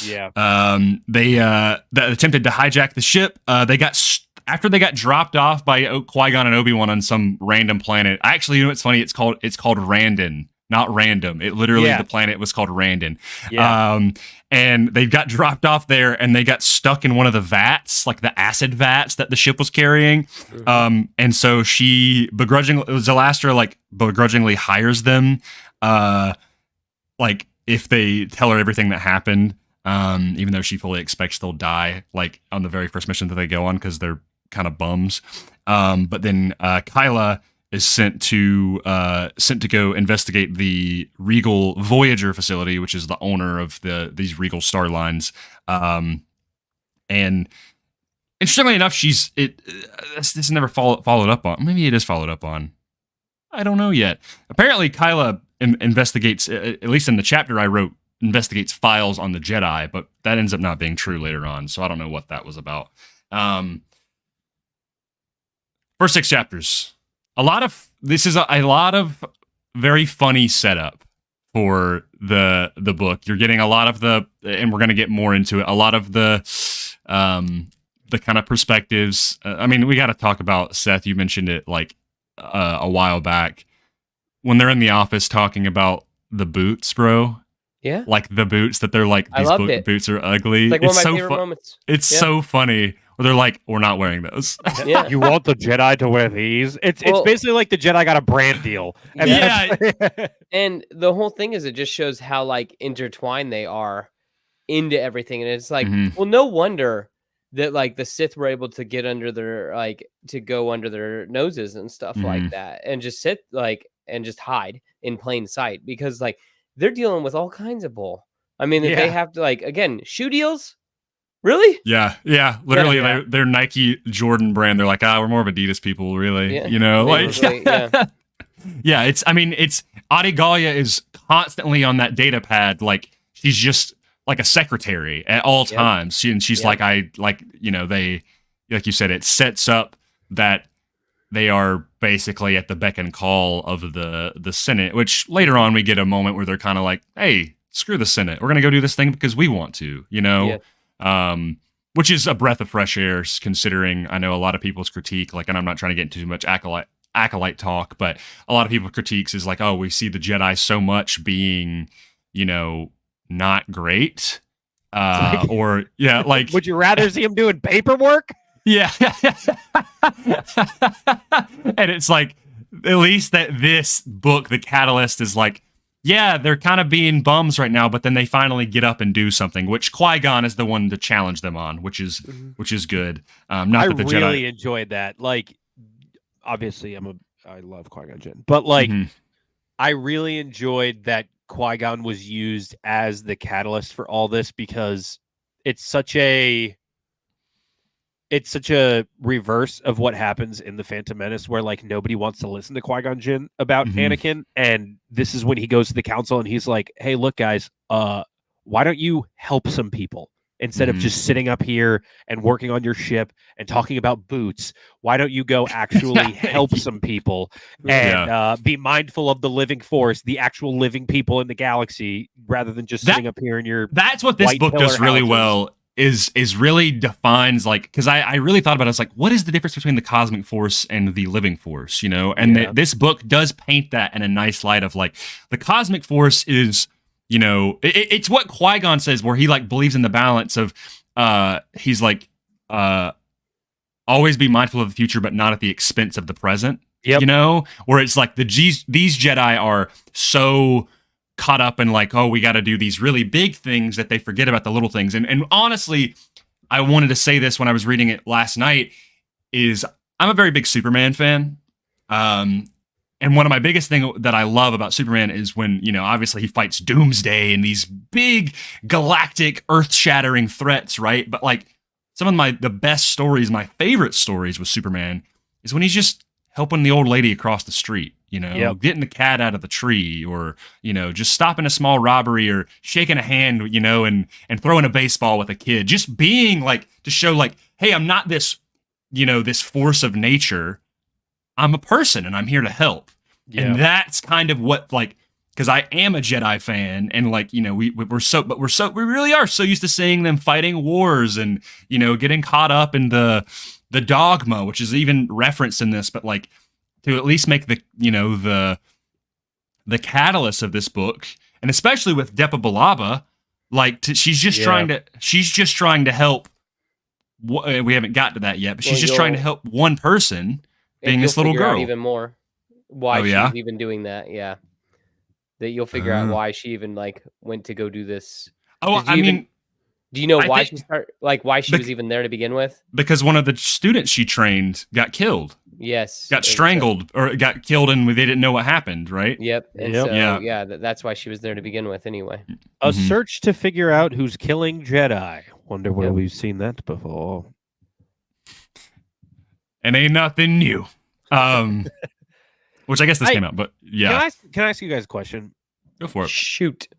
Speaker 3: Yeah.
Speaker 2: They attempted to hijack the ship. After they got dropped off by Qui-Gon and Obi-Wan on some random planet. Actually, you know what's funny? It's called Randon, not random. It literally, the planet was called Randon. Yeah. And they got dropped off there, and they got stuck in one of the vats, like the acid vats that the ship was carrying. Mm-hmm. And so Zalastra begrudgingly hires them, like if they tell her everything that happened, even though she fully expects they'll die, like on the very first mission that they go on, because they're kind of bums. But then Kyla is sent to go investigate the Regal Voyager facility, which is the owner of these Regal Star Lines. And interestingly enough, this is never followed up on. Maybe it is followed up on. I don't know yet. Apparently, Kyla investigates, at least in the chapter I wrote, investigates files on the Jedi, but that ends up not being true later on. So I don't know what that was about. First 6 chapters. This is a lot of very funny setup for the book. You're getting a lot of and we're going to get more into it, a lot of the kind of perspectives. I mean, we got to talk about Seth. You mentioned it like a while back when they're in the office talking about the boots, bro.
Speaker 4: Yeah,
Speaker 2: like the boots that they're like these boots are ugly.
Speaker 4: It's like one of my favorite moments.
Speaker 2: It's so funny. Where they're like, we're not wearing those.
Speaker 3: Yeah. You want the Jedi to wear these? It's basically like the Jedi got a brand deal.
Speaker 4: And and the whole thing is it just shows how like intertwined they are into everything. And it's like, well, no wonder that like the Sith were able to get under their to go under their noses and stuff like that, and just sit like and just hide in plain sight, because like they're dealing with all kinds of bull. I mean, they have to like, again, shoe deals. Really?
Speaker 2: Yeah. Literally, they're Nike Jordan brand. They're like, we're more of Adidas people, really.
Speaker 4: Yeah.
Speaker 2: You know, it's. I mean, it's Adi Gallia is constantly on that data pad, like she's just like a secretary at all times. She's like, they, like you said, it sets up that they are basically at the beck and call of the Senate. Which later on we get a moment where they're kind of like, hey, screw the Senate. We're gonna go do this thing because we want to. You know. Yeah. Which is a breath of fresh air, considering I know a lot of people's critique, like, and I'm not trying to get into too much acolyte talk, but a lot of people's critiques is like, oh, we see the Jedi so much being, you know, not great. Or like
Speaker 3: would you rather see him doing paperwork?
Speaker 2: Yeah. And it's like, at least that this book, The Catalyst, is like, yeah, they're kind of being bums right now, but then they finally get up and do something, which Qui-Gon is the one to challenge them on, which is good. I
Speaker 3: really enjoyed that. Like, obviously, I love Qui-Gon Jinn, but like, I really enjoyed that Qui-Gon was used as the catalyst for all this, because it's such a reverse of what happens in The Phantom Menace, where like nobody wants to listen to Qui-Gon Jinn about Anakin, and this is when he goes to the council and he's like, hey, look guys, why don't you help some people instead of just sitting up here and working on your ship and talking about boots? Why don't you go actually help some people and be mindful of the living force, the actual living people in the galaxy, rather than just sitting up here in your
Speaker 2: That's what this book does really well. Is really defines, like, because I really thought about it. It's like, what is the difference between the cosmic force and the living force, you know? And this book does paint that in a nice light of like, the cosmic force is, you know, it's what Qui-Gon says, where he like believes in the balance of he's like always be mindful of the future but not at the expense of the present. You know, where it's like these Jedi are so caught up in like, oh, we got to do these really big things that they forget about the little things. And honestly, I wanted to say this when I was reading it last night, is I'm a very big Superman fan. And one of my biggest thing that I love about Superman is when, you know, obviously he fights Doomsday and these big galactic earth-shattering threats, right? But like some of the best stories, my favorite stories with Superman is when he's just helping the old lady across the street. You know, getting the cat out of the tree, or, you know, just stopping a small robbery, or shaking a hand, you know, and throwing a baseball with a kid. Just being like, to show like, hey, I'm not this, you know, this force of nature. I'm a person and I'm here to help. Yeah. And that's kind of what, like, because I am a Jedi fan, and like, you know, we really are so used to seeing them fighting wars and, you know, getting caught up in the dogma, which is even referenced in this, but like, to at least make the, you know, the catalyst of this book, and especially with Depa Billaba, like she's just trying to help. We haven't got to that yet, but she's just trying to help one person, being this little girl.
Speaker 4: Even more why she's even doing that. Yeah, that you'll figure out why she even like went to go do this. Do you know why she was even there to begin with? Because
Speaker 2: one of the students she trained got killed.
Speaker 4: Yes.
Speaker 2: Got strangled or got killed, and they didn't know what happened, right?
Speaker 4: Yep. And so, that's why she was there to begin with anyway.
Speaker 3: A search to figure out who's killing Jedi. Wonder where we've seen that before.
Speaker 2: And ain't nothing new. Which I guess this came out, but yeah.
Speaker 3: Can I ask you guys a question?
Speaker 2: Go for it.
Speaker 4: Shoot.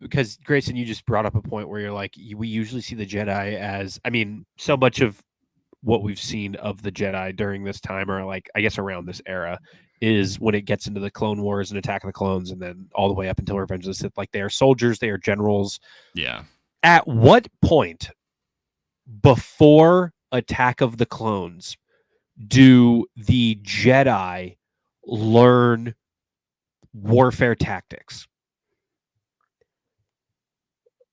Speaker 3: Because Grayson, you just brought up a point where you're like, we usually see the Jedi as, I mean, so much of what we've seen of the Jedi during this time, or like, I guess around this era, is when it gets into the Clone Wars and Attack of the Clones, and then all the way up until Revenge of the Sith. Like, they are soldiers, they are generals.
Speaker 2: Yeah.
Speaker 3: At what point before Attack of the Clones do the Jedi learn warfare tactics?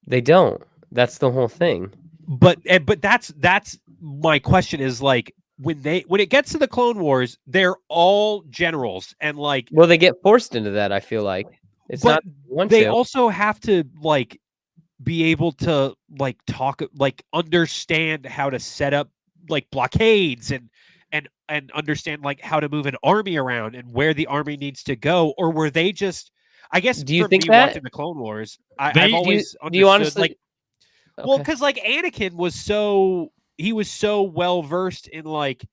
Speaker 4: They don't. That's the whole thing.
Speaker 3: But that's my question is like when it gets to the Clone Wars, they're all generals and like
Speaker 4: well they get forced into that. I feel like it's not
Speaker 3: they also have to like be able to like talk like understand how to set up like blockades and understand like how to move an army around and where the army needs to go, or were they just I guess
Speaker 4: do you
Speaker 3: for
Speaker 4: think
Speaker 3: me
Speaker 4: that
Speaker 3: watching the Clone Wars I've always
Speaker 4: do you honestly
Speaker 3: like well because like Anakin was so well versed in like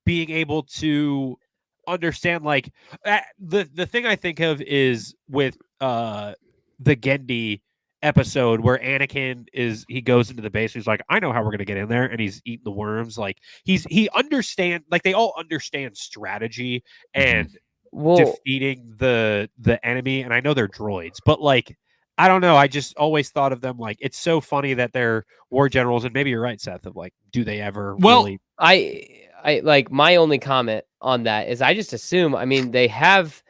Speaker 3: being able to understand like the thing I think of is with the Gendy episode where Anakin he goes into the base. He's like, I know how we're gonna get in there, and he's eating the worms. Like he understands. Like they all understand strategy and defeating the enemy. And I know they're droids, but like I don't know. I just always thought of them like it's so funny that they're war generals. And maybe you're right, Seth. Of like, do they ever? Really...
Speaker 4: I like my only comment on that is I just assume. I mean, they have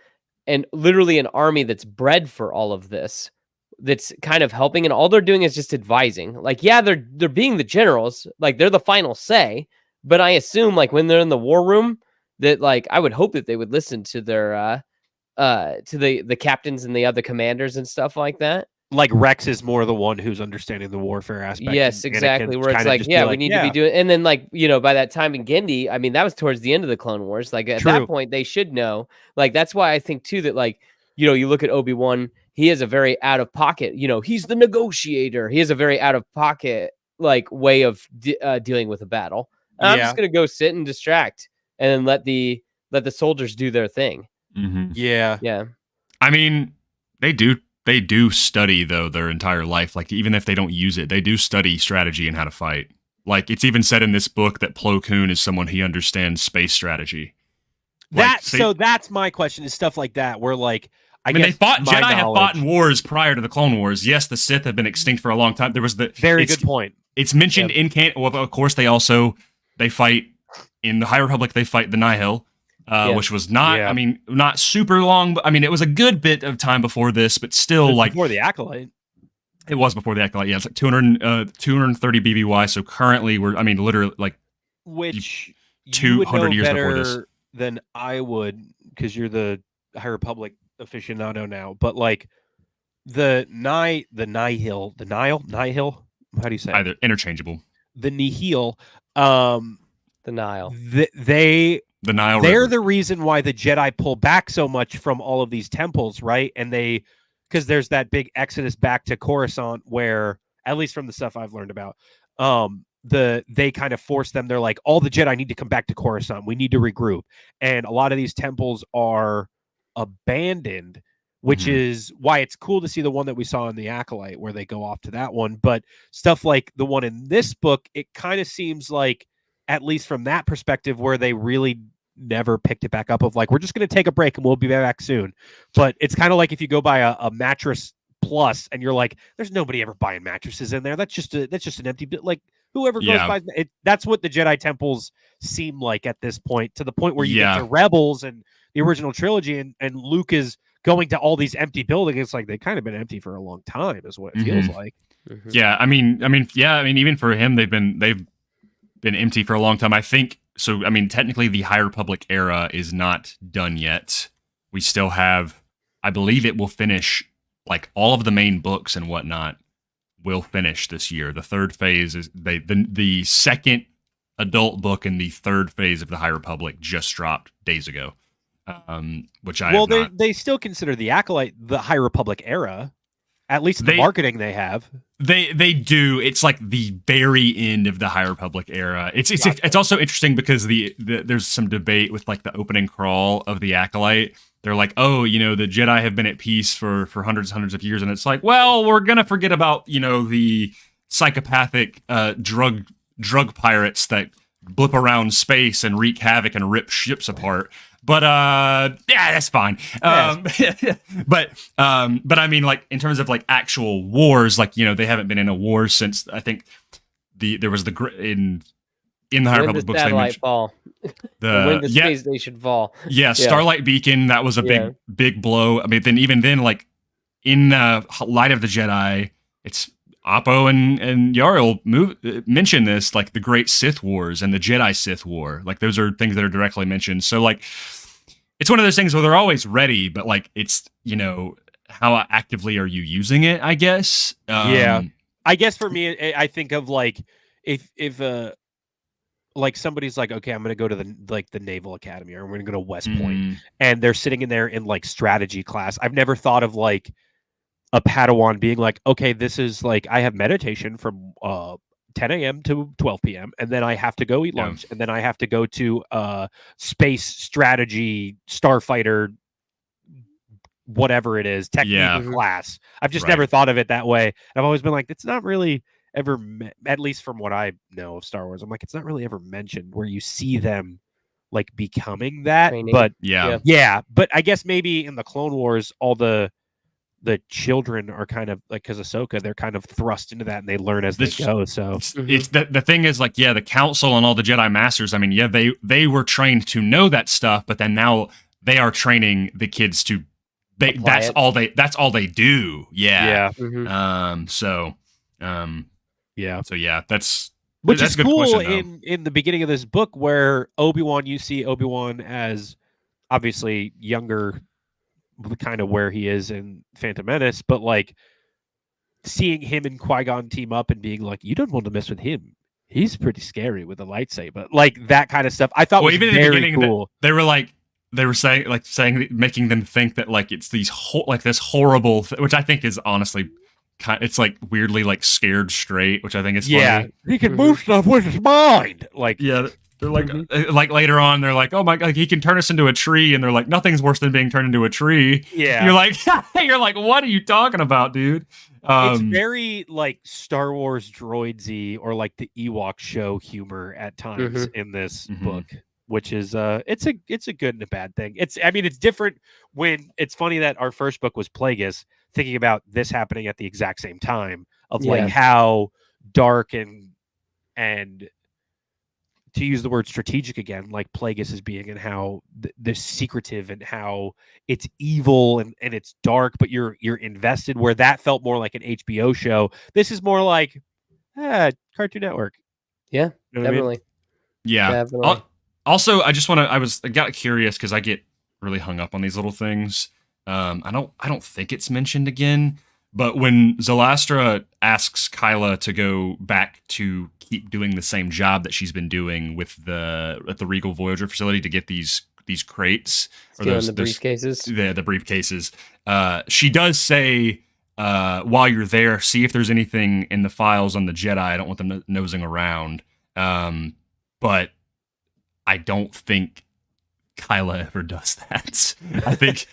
Speaker 4: literally an army that's bred for all of this. That's kind of helping, and all they're doing is just advising. Like, yeah, they're being the generals, like they're the final say. But I assume, like when they're in the war room, that like I would hope that they would listen to their to the captains and the other commanders and stuff like that.
Speaker 3: Like Rex is more the one who's understanding the warfare aspect.
Speaker 4: Yes, exactly. Where it's like, yeah, we need to be doing. And then like by that time in Gendy, I mean, that was towards the end of the Clone Wars. Like at that point, they should know. Like that's why I think too that like you look at Obi-Wan. He is a very out of pocket, he's the negotiator. He has a very out of pocket like way of dealing with a battle. I'm just going to go sit and distract and then let the soldiers do their thing.
Speaker 2: Mm-hmm.
Speaker 3: Yeah.
Speaker 4: Yeah.
Speaker 2: I mean, they do study though their entire life. Like even if they don't use it, they do study strategy and how to fight. Like it's even said in this book that Plo Koon is someone he understands space strategy.
Speaker 3: So that's my question is stuff like that where like,
Speaker 2: I mean, Jedi have fought in wars prior to the Clone Wars. Yes, the Sith have been extinct for a long time. There was the
Speaker 3: very good point.
Speaker 2: It's mentioned in canon. Well, of course, they fight in the High Republic. They fight the Nihil, which was not. I mean, not super long, but I mean, it was a good bit of time before this, but still like
Speaker 3: before the Acolyte.
Speaker 2: It was before the Acolyte. Yeah, it's like 230 BBY. So currently, literally like
Speaker 3: which
Speaker 2: 200 years before this.
Speaker 3: Than I would, because you're the High Republic aficionado now, but like the Nihil, how do you say
Speaker 2: either it? Interchangeable,
Speaker 3: the Nihil,
Speaker 4: the Nile,
Speaker 3: the
Speaker 2: Nile
Speaker 3: they're
Speaker 2: River.
Speaker 3: The reason why the Jedi pull back so much from all of these temples, right? And because there's that big exodus back to Coruscant where, at least from the stuff I've learned about, they kind of force them. They're like, all the Jedi need to come back to Coruscant. We need to regroup. And a lot of these temples are abandoned, which is why it's cool to see the one that we saw in the Acolyte where they go off to that one. But stuff like the one in this book, it kind of seems like, at least from that perspective, where they really never picked it back up of like, we're just going to take a break and we'll be back soon. But it's kind of like if you go buy a mattress plus and you're like, there's nobody ever buying mattresses in there. That's just an empty bit. Like whoever goes by it, that's what the Jedi temples seem like at this point, to the point where you get to Rebels and the original trilogy and Luke is going to all these empty buildings. It's like they've kind of been empty for a long time is what it feels like.
Speaker 2: Yeah. I mean, even for him, they've been empty for a long time. I think so. I mean, technically the High Republic era is not done yet. We still have, I believe it will finish like all of the main books and whatnot will finish this year. The third phase is the second adult book in the third phase of the High Republic just dropped days ago. Which
Speaker 3: they still consider the Acolyte the High Republic era, at least the marketing they have.
Speaker 2: They do. It's like the very end of the High Republic era. It's also interesting because there's some debate with like the opening crawl of the Acolyte. They're like, oh, the Jedi have been at peace for hundreds of years, and it's like, well, we're gonna forget about the psychopathic drug pirates that blip around space and wreak havoc and rip ships apart. But that's fine. But I mean, like in terms of like actual wars, like they haven't been in a war since I think there was in in the High
Speaker 4: when
Speaker 2: Republic
Speaker 4: the
Speaker 2: books they mentioned
Speaker 4: fall. When the space station fall.
Speaker 2: Yeah, Starlight Beacon, that was a big blow. I mean, even then, like in Light of the Jedi, it's Oppo and Yarl mention this, like the Great Sith Wars and the Jedi Sith War. Like those are things that are directly mentioned. So like, it's one of those things where they're always ready, but like it's, you know, how actively are you using it? I guess.
Speaker 3: I guess for me, I think of like if like somebody's like, okay, I'm going to go to the Naval Academy, or I'm going to go to West Point, and they're sitting in there in like strategy class. I've never thought of like a Padawan being like, okay, this is like, I have meditation from 10 a.m. to 12 p.m. and then I have to go eat lunch, and then I have to go to space strategy starfighter, whatever it is, technique class. I've just never thought of it that way. I've always been like, it's not really ever, at least from what I know of Star Wars, I'm like, it's not really ever mentioned where you see them like becoming that. Training. But but I guess maybe in the Clone Wars, all the children are kind of like, because Ahsoka, they're kind of thrust into that and they learn as they go. So
Speaker 2: it's the thing is like, the Council and all the Jedi Masters, I mean, they were trained to know that stuff, but then now they are training the kids to that's all they do.
Speaker 3: Which is
Speaker 2: a good
Speaker 3: cool
Speaker 2: question,
Speaker 3: in the beginning of this book, where Obi-Wan, you see Obi-Wan as obviously younger, kind of where he is in Phantom Menace, but like seeing him and Qui-Gon team up and being like, you don't want to mess with him. He's pretty scary with a lightsaber. Like that kind of stuff. I thought was even very cool.
Speaker 2: They were saying making them think that like it's these this horrible which I think is honestly it's like weirdly like scared straight, which I think is funny.
Speaker 3: He can move stuff with his mind. Like
Speaker 2: they're like like later on they're like, oh my god, he can turn us into a tree, and they're like, nothing's worse than being turned into a tree. You're like what are you talking about, dude?
Speaker 3: It's very like Star Wars droidsy, or like the Ewok show humor at times in this book, which is it's a good and a bad thing. It's different when it's funny that our first book was Plagueis, thinking about this happening at the exact same time of like how dark and to use the word strategic again, like Plagueis is being, and how the secretive and how it's evil and it's dark, but you're invested, where that felt more like an HBO show. This is more like Cartoon Network.
Speaker 4: Yeah,
Speaker 3: you know
Speaker 4: definitely.
Speaker 3: I mean?
Speaker 2: Yeah.
Speaker 4: Definitely.
Speaker 2: Also, I got curious because I get really hung up on these little things. I don't think it's mentioned again, but when Zalastra asks Kyla to go back to keep doing the same job that she's been doing at the Regal Voyager facility to get these crates,
Speaker 4: or the briefcases,
Speaker 2: the briefcases, she does say, while you're there, see if there's anything in the files on the Jedi. I don't want them nosing around, but I don't think Kyla ever does that. I think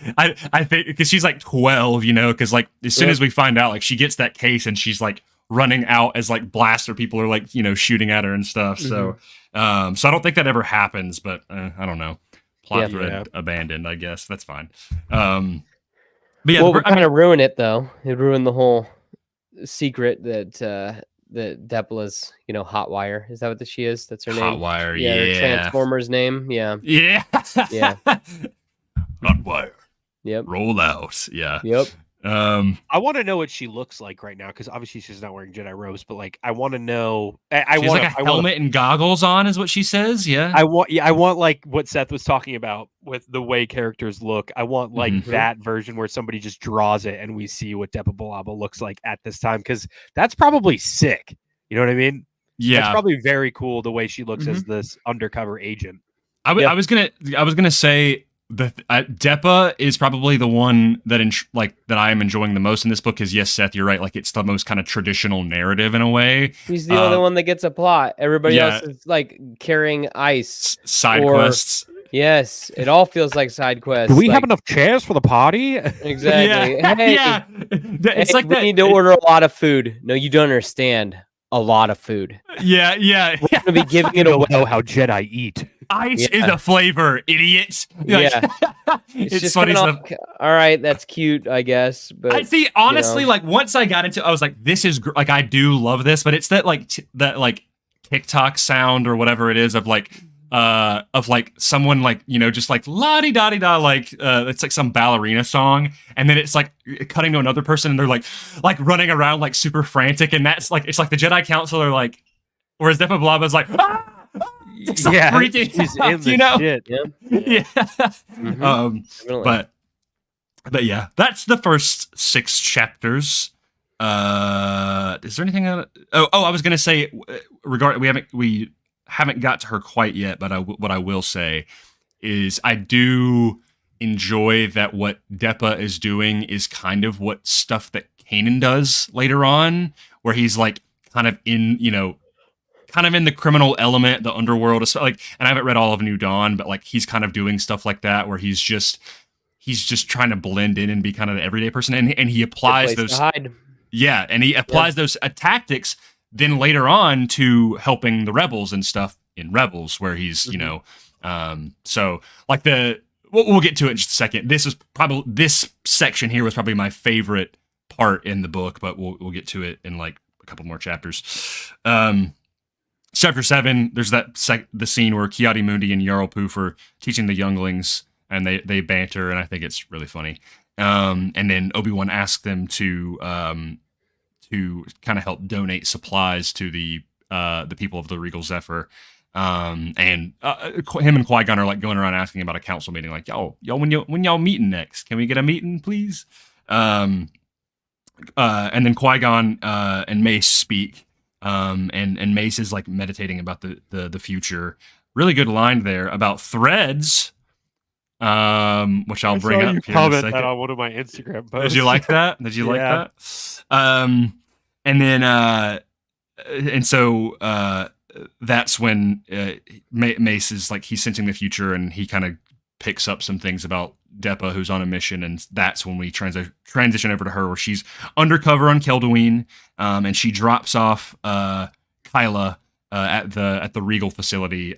Speaker 2: because she's like 12, because like as soon as we find out, like she gets that case and she's like running out as like blaster people are like shooting at her and stuff. So so I don't think that ever happens, but I don't know. Plot thread abandoned, I guess. That's fine. But yeah,
Speaker 4: well, kind of ruin it though. It ruined the whole secret that Depla's, Hotwire. Is that what she is? That's her name.
Speaker 2: Hotwire,
Speaker 4: her Transformer's name. Yeah.
Speaker 2: Hotwire.
Speaker 4: Yep.
Speaker 2: Roll out. Yeah.
Speaker 4: Yep.
Speaker 3: I want to know what she looks like right now, because obviously she's not wearing Jedi robes, but like I want to know.
Speaker 2: She's like a helmet and goggles on, is what she says. Yeah.
Speaker 3: I want like what Seth was talking about with the way characters look. I want like that version where somebody just draws it and we see what Depa Billaba looks like at this time, because that's probably sick. You know what I mean?
Speaker 2: Yeah.
Speaker 3: That's probably very cool the way she looks as this undercover agent.
Speaker 2: I was gonna say. Depa is probably the one that that I am enjoying the most in this book, because yes, Seth, you're right. Like it's the most kind of traditional narrative in a way.
Speaker 4: He's the only one that gets a plot. Everybody else is like carrying ice,
Speaker 2: side quests.
Speaker 4: Yes, it all feels like side quests.
Speaker 3: Do we have enough chairs for the party?
Speaker 4: Exactly.
Speaker 2: It's like
Speaker 4: we need to order a lot of food. No, you don't understand. A lot of food.
Speaker 2: Yeah.
Speaker 4: We're gonna be giving it away.
Speaker 3: Know how Jedi eat.
Speaker 2: Ice is a flavor, idiots.
Speaker 4: Yeah, it's just funny stuff. All right, that's cute, I guess. But
Speaker 2: I see. Honestly, like once I got into, I was like, "This is like I do love this," but it's that like TikTok sound or whatever it is of like someone like, just like la-di-da-di-da, like it's like some ballerina song, and then it's like cutting to another person and they're like running around like super frantic, and that's like, it's like the Jedi Council are like, whereas Depa Blabba's like, it's like freaking out,
Speaker 3: shit.
Speaker 2: Yeah. But yeah, that's the first 6 chapters. Is there anything I was gonna say we haven't got to her quite yet, but what I will say is I do enjoy that what Depa is doing is kind of what stuff that Kanan does later on, where he's like kind of in the criminal element, the underworld, like, and I haven't read all of New Dawn, but like he's kind of doing stuff like that where he's just trying to blend in and be kind of the everyday person, and he applies those those tactics then later on to helping the rebels and stuff in Rebels, where he's, so like we'll get to it in just a second. This section here was probably my favorite part in the book, but we'll get to it in like a couple more chapters. Chapter 7, there's the scene where Ki-Adi-Mundi and Jarl Poof are teaching the younglings, and they banter, and I think it's really funny. And then Obi-Wan asks them to kind of help donate supplies to the people of the Regal Zephyr. And him and Qui-Gon are like going around asking about a council meeting, like, yo, when y'all meeting next? Can we get a meeting, please? And then Qui-Gon and Mace speak. And Mace is like meditating about the future. Really good line there about threads. Which I'll bring up here in a second.
Speaker 3: That on one of my Instagram posts.
Speaker 2: Did you like that? Did you like that? And then and so that's when Mace is like, he's sensing the future, and he kind of picks up some things about Depa, who's on a mission, and that's when we transition over to her, where she's undercover on Keldween, and she drops off Kyla at the Regal facility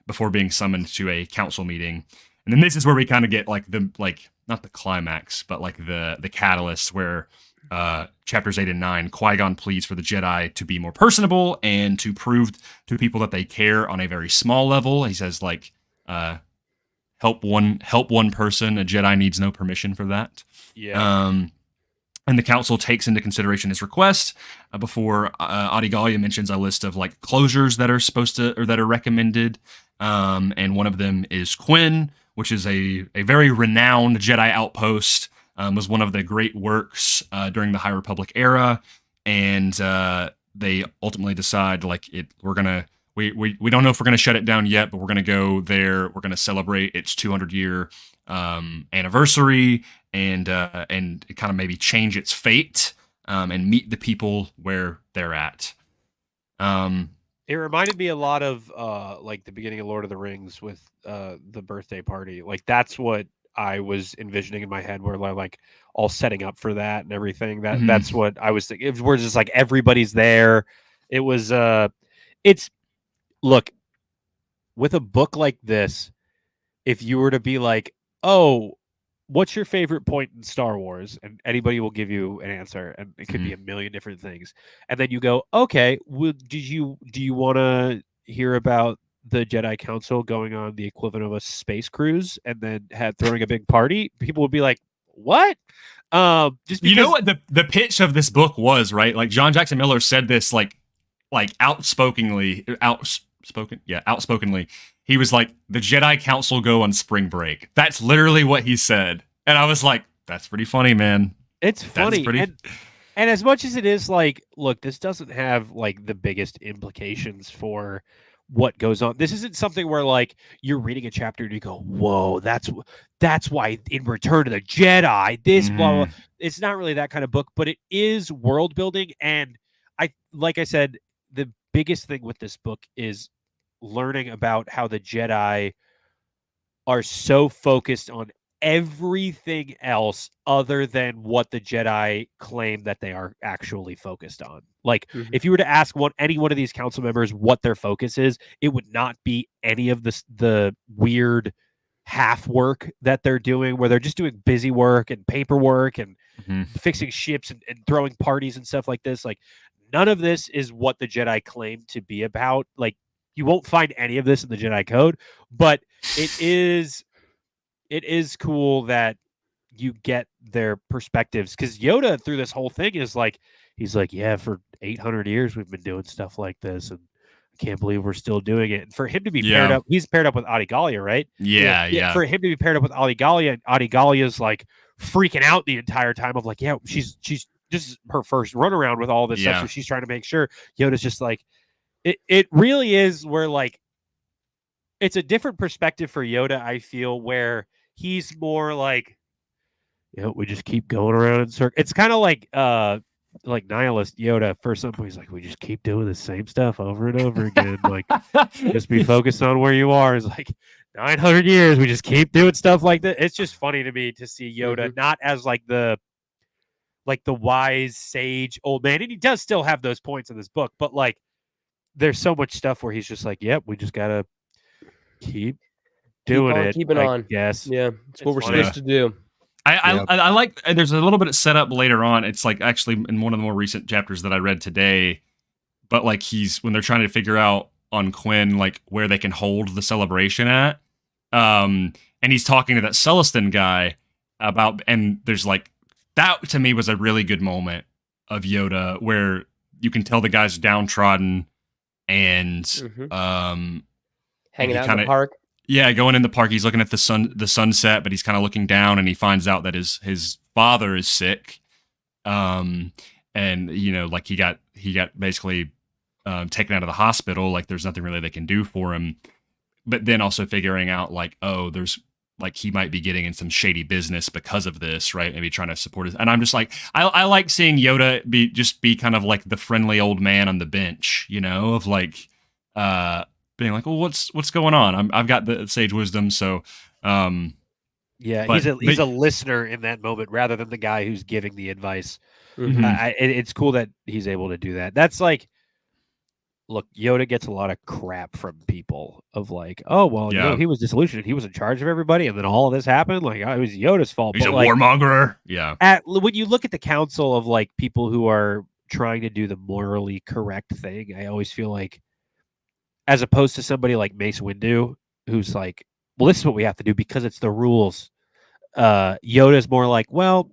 Speaker 2: before being summoned to a council meeting. And then this is where we kind of get like not the climax, but like the catalyst, where chapters 8 and 9, Qui-Gon pleads for the Jedi to be more personable and to prove to people that they care on a very small level. He says like, help one person. A Jedi needs no permission for that.
Speaker 3: Yeah.
Speaker 2: And the council takes into consideration his request before Adigalia mentions a list of like closures that are recommended. And one of them is Quinn, which is a very renowned Jedi outpost. Was one of the great works during the High Republic era, and they ultimately decide like we don't know if we're gonna shut it down yet, but we're gonna go there. We're gonna celebrate its 200-year anniversary, and kind of maybe change its fate, and meet the people where they're at.
Speaker 3: It reminded me a lot of like the beginning of Lord of the Rings with the birthday party. Like that's what I was envisioning in my head, where like all setting up for that and everything. That's what I was thinking. We're just like everybody's there. It was look, with a book like this, if you were to be like, oh, what's your favorite point in Star Wars? And anybody will give you an answer, and it could be a million different things. And then you go, okay, well, do you want to hear about the Jedi Council going on the equivalent of a space cruise and then throwing a big party? People would be like, what? Just because...
Speaker 2: You know what the pitch of this book was, right? Like John Jackson Miller said this like outspokenly. He was like, the Jedi Council go on spring break. That's literally what he said. And I was like, that's pretty funny, man.
Speaker 3: It's funny. And as much as it is like, look, this doesn't have like the biggest implications for what goes on. This isn't something where like you're reading a chapter and you go, whoa, that's why in Return of the Jedi, this blah, blah. It's not really that kind of book, but it is world building. And like I said, the biggest thing with this book is learning about how the Jedi are so focused on everything else other than what the Jedi claim that they are actually focused on. Like, if you were to ask any one of these council members what their focus is, it would not be any of the weird half work that they're doing, where they're just doing busy work and paperwork and fixing ships and throwing parties and stuff like this. Like, none of this is what the Jedi claim to be about. Like, you won't find any of this in the Jedi Code, but it is cool that you get their perspectives, because Yoda through this whole thing is like, he's like, yeah, for 800 years we've been doing stuff like this, and I can't believe we're still doing it. And for him to be paired up, he's paired up with Adigalia, right?
Speaker 2: Yeah.
Speaker 3: For him to be paired up with Adigalia's like freaking out the entire time of like, yeah, she's this is her first run around with all this stuff, so she's trying to make sure. Yoda's just like, it really is where like, it's a different perspective for Yoda, I feel, where he's more like, we just keep going around in circles. It's kind of like nihilist Yoda. For some point, he's like, we just keep doing the same stuff over and over again. Like, just be focused on where you are. It's like 900 years, we just keep doing stuff like that. It's just funny to me to see Yoda not as like the wise sage old man, and he does still have those points in this book, but like, there's so much stuff where he's just like, yep, we just gotta keep doing it.
Speaker 4: Keep it on.
Speaker 3: Yes.
Speaker 4: Yeah. It's what we're supposed to do.
Speaker 2: I like, there's a little bit of setup later on. It's like actually in one of the more recent chapters that I read today, but like when they're trying to figure out on Quinn, like where they can hold the celebration at. And he's talking to that Celestin guy about, and there's like, that to me was a really good moment of Yoda where you can tell the guy's downtrodden and,
Speaker 4: hanging out in the park.
Speaker 2: Yeah, going in the park, he's looking at the sunset, but he's kind of looking down, and he finds out that his father is sick, and like he got basically taken out of the hospital. Like, there's nothing really they can do for him. But then also figuring out like, oh, there's like he might be getting in some shady business because of this, right? Maybe trying to support it. And I'm just like, I like seeing Yoda be kind of like the friendly old man on the bench, of like. Being like, well, what's going on? I've got the sage wisdom, so
Speaker 3: he's a listener in that moment rather than the guy who's giving the advice. It's cool that he's able to do that. That's like, look, Yoda gets a lot of crap from people of like, oh well, he was disillusioned, he was in charge of everybody, and then all of this happened. Like, it was Yoda's fault.
Speaker 2: He's
Speaker 3: but
Speaker 2: a
Speaker 3: like,
Speaker 2: warmonger. Yeah.
Speaker 3: When you look at the council of like people who are trying to do the morally correct thing, I always feel like, as opposed to somebody like Mace Windu, who's like, well, this is what we have to do because it's the rules. Yoda's more like, well,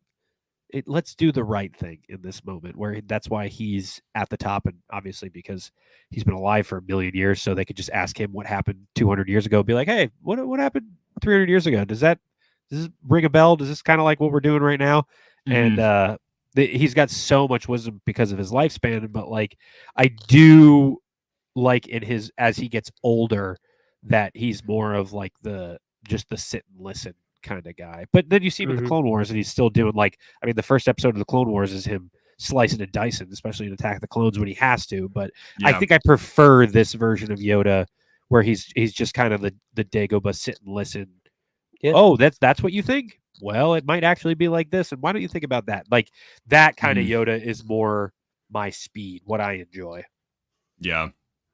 Speaker 3: let's do the right thing in this moment, where that's why he's at the top. And obviously because he's been alive for 1 million years, so they could just ask him what happened 200 years ago. Be like, hey, what happened 300 years ago? Does this ring a bell? Does this kind of like what we're doing right now? And he's got so much wisdom because of his lifespan. But like, I do like as he gets older, that he's more of like the sit and listen kind of guy. But then you see him in the Clone Wars, and he's still doing like, I mean, the first episode of the Clone Wars is him slicing and dicing, especially in Attack of the Clones when he has to. But I think I prefer this version of Yoda where he's just kind of the Dagobah sit and listen. Yeah. Oh, that's what you think? Well, it might actually be like this, and why don't you think about that? Like, that kind of Yoda is more my speed, what I enjoy.
Speaker 2: Yeah.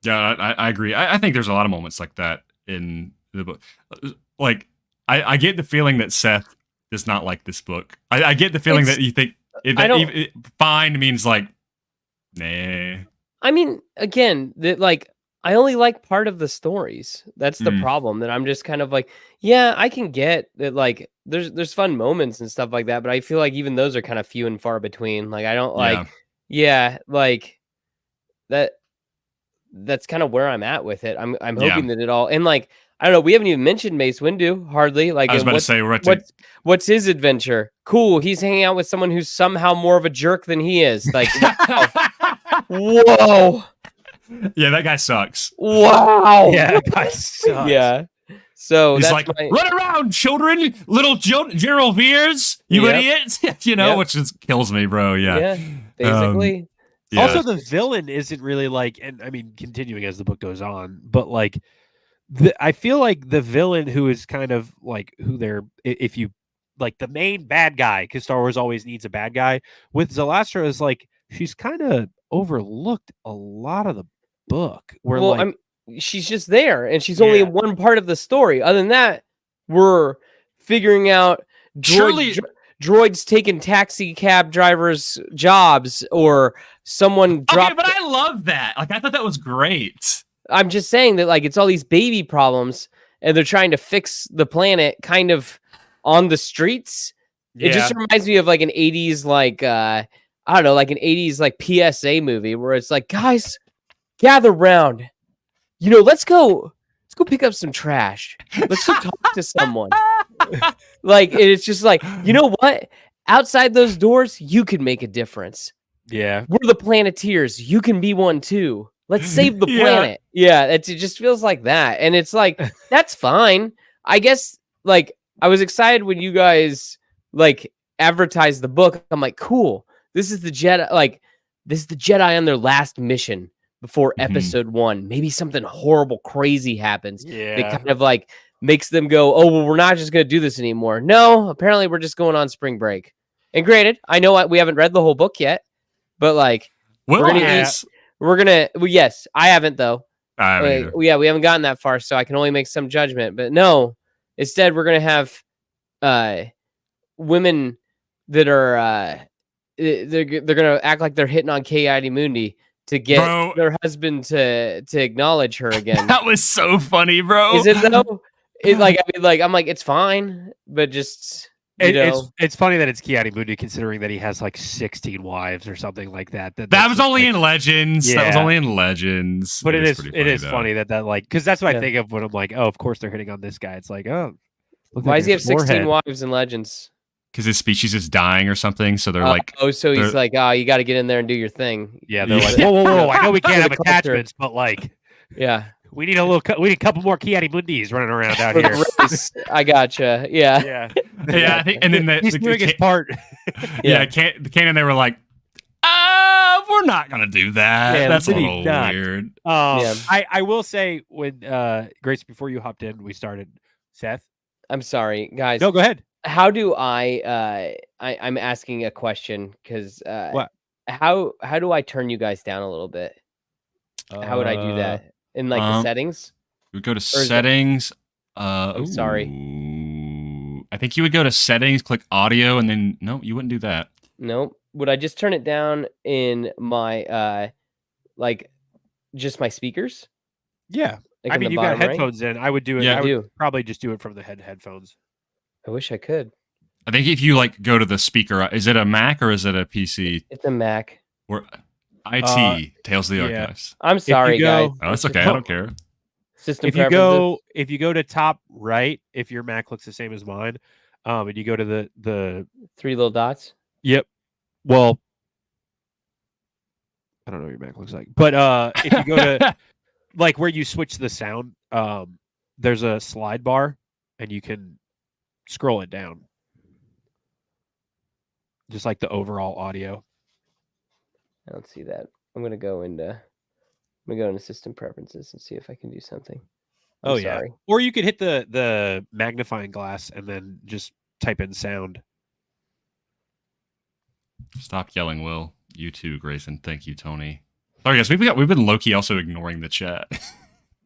Speaker 2: Yeah, I agree. I think there's a lot of moments like that in the book. Like, I get the feeling that Seth does not like this book. I get the feeling that you think fine means like, nah.
Speaker 4: I mean, again, like, I only like part of the stories. That's the problem. That I'm just kind of like, yeah, I can get that. Like, there's fun moments and stuff like that, but I feel like even those are kind of few and far between. Like, I don't like, like that. That's kind of where I'm at with it. I'm hoping that it all, and like, I don't know, we haven't even mentioned Mace Windu hardly. Like,
Speaker 2: I was about to say,
Speaker 4: what's his adventure? Cool, he's hanging out with someone who's somehow more of a jerk than he is. Like, whoa.
Speaker 2: Yeah, that guy sucks.
Speaker 4: Wow.
Speaker 3: Yeah, that guy sucks.
Speaker 4: Yeah. So
Speaker 2: he's like, run around, children, little General Veers, you idiots. Which just kills me, bro. Yeah.
Speaker 4: Basically.
Speaker 3: Yeah. Also, the villain isn't really like, and I mean, continuing as the book goes on, but like, I feel like the villain who is kind of like who they're, if you like the main bad guy, because Star Wars always needs a bad guy, with Zalastra is like, she's kind of overlooked a lot of the book. Where
Speaker 4: she's just there, and she's only in one part of the story. Other than that, we're figuring out droid droids taking taxi cab drivers' jobs or someone dropped.
Speaker 2: Okay, but I love that. Like, I thought that was great.
Speaker 4: I'm just saying that, like, it's all these baby problems and they're trying to fix the planet kind of on the streets. Yeah. It just reminds me of like an 80s, like, I don't know, like an 80s, like PSA movie where it's like, guys, gather round. You know, let's go pick up some trash. Let's go talk to someone. Like, it's just like, you know what? Outside those doors, you can make a difference.
Speaker 3: Yeah.
Speaker 4: We're the Planeteers. You can be one too. Let's save the planet. Yeah, it just feels like that. And it's like, that's fine. I guess, like, I was excited when you guys, like, advertised the book. I'm like, cool. This is the Jedi, like, this is the Jedi on their last mission before episode 1. Maybe something horrible, crazy happens. Yeah. It kind of, like, makes them go, oh, well, we're not just going to do this anymore. No, apparently we're just going on spring break. And granted, I know we haven't read the whole book yet, but, like, yes, I haven't though.
Speaker 2: I haven't
Speaker 4: yeah, we haven't gotten that far, so I can only make some judgment. But no, instead we're gonna have women that are they're gonna act like they're hitting on Ki-Adi-Mundi to get their husband to acknowledge her again.
Speaker 2: That was so funny, bro.
Speaker 4: Is it though? It's like, I mean, like, I'm like, it's fine, but just.
Speaker 3: It's funny that it's Ki-Adi-Mundi, considering that he has like 16 wives or something like that.
Speaker 2: That was only in Legends. Yeah. That was only in Legends.
Speaker 3: But it is funny that like, because that's what I think of when I'm like, oh, of course they're hitting on this guy. It's like, oh,
Speaker 4: why does he have 16 wives in Legends?
Speaker 2: Because his species is dying or something. So they're like,
Speaker 4: so he's like, oh, you got to get in there and do your thing.
Speaker 3: Yeah, they're like, whoa. I know we can't have attachments, but like,
Speaker 4: yeah.
Speaker 3: We need a couple more Ki-Adi-Mundis running around out here.
Speaker 4: I gotcha. Yeah.
Speaker 2: I think, and then
Speaker 3: he's doing his part.
Speaker 2: The canon, they were like, we're not gonna do that. Yeah, that's a little weird.
Speaker 3: I will say, when Grace, before you hopped in, we started. Seth,
Speaker 4: I'm sorry, guys.
Speaker 3: No, go ahead.
Speaker 4: How do I'm asking a question because
Speaker 3: what?
Speaker 4: How do I turn you guys down a little bit? How would I do that? In like the settings?
Speaker 2: You would go to settings.
Speaker 4: I'm sorry.
Speaker 2: I think you would go to settings, click audio, and then no, you wouldn't do that.
Speaker 4: Nope. Would I just turn it down in my like just my speakers?
Speaker 3: Yeah. Like I mean, you got headphones in. I would do it.
Speaker 2: Yeah.
Speaker 3: I would probably just do it from the headphones.
Speaker 4: I wish I could.
Speaker 2: I think if you like go to the speaker, is it a Mac or is it a PC?
Speaker 4: It's a Mac.
Speaker 2: Or IT Tales of the Archives.
Speaker 4: I'm sorry, guys.
Speaker 2: Oh, that's okay. I don't care.
Speaker 4: System
Speaker 3: if you go to top right, if your Mac looks the same as mine, and you go to the
Speaker 4: 3 little dots.
Speaker 3: Yep. Well, I don't know what your Mac looks like, but if you go to like where you switch the sound, there's a slide bar, and you can scroll it down, just like the overall audio.
Speaker 4: I don't see that. I'm gonna go into system preferences and see if I can do something. I'm sorry.
Speaker 3: Or you could hit the magnifying glass and then just type in sound.
Speaker 2: Stop yelling, Will. You too, Grayson. Thank you, Tony. Sorry, guys. We've been low-key also ignoring the chat.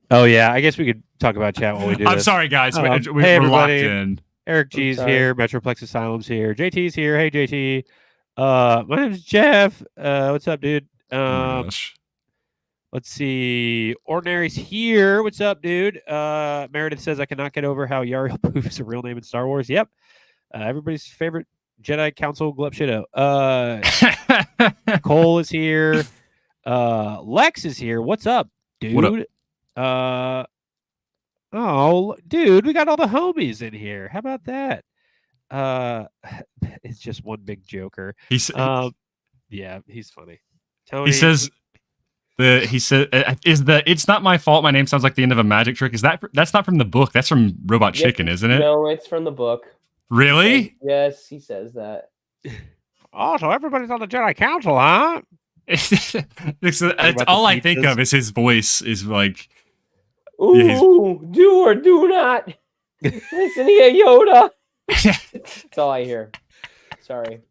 Speaker 3: Oh yeah, I guess we could talk about chat while we do.
Speaker 2: I'm sorry, guys.
Speaker 3: Hey,
Speaker 2: we're locked in.
Speaker 3: Eric G's here. Metroplex Asylum's here. JT's here. Hey, JT. My name's Jeff. What's up, dude? Let's see. Ordinary's here. What's up, dude? Meredith says I cannot get over how Yariel Poof is a real name in Star Wars. Yep. Everybody's favorite Jedi Council Glup Shido. Cole is here. Lex is here. What's up, dude?
Speaker 2: What up?
Speaker 3: Oh, dude, we got all the homies in here. How about that? It's just one big joker. Yeah, he's funny. Tony,
Speaker 2: he said it's not my fault. My name sounds like the end of a magic trick. That's not from the book. That's from Robot Chicken, isn't it?
Speaker 4: No, it's from the book.
Speaker 2: Really?
Speaker 4: Yes, he says that.
Speaker 3: Oh, so everybody's on the Jedi Council, huh?
Speaker 2: It's all I think of is his voice is like,
Speaker 4: ooh, do or do not listen here, Yoda. That's all I hear. Sorry.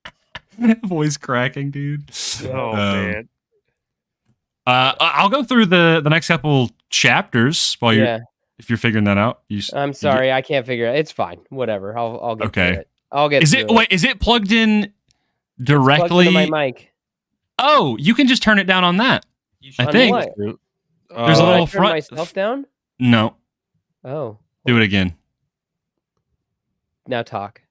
Speaker 2: Voice cracking, dude.
Speaker 3: Oh man.
Speaker 2: I'll go through the next couple chapters while if you're figuring that out.
Speaker 4: I'm sorry, I can't figure it. It's fine. Whatever. I'll get to it. I'll get.
Speaker 2: Is it plugged in directly?
Speaker 4: Plugged into my mic.
Speaker 2: Oh, you can just turn it down on that. I think there's a little front.
Speaker 4: Myself down?
Speaker 2: No.
Speaker 4: Oh.
Speaker 2: Do it again.
Speaker 4: Now talk.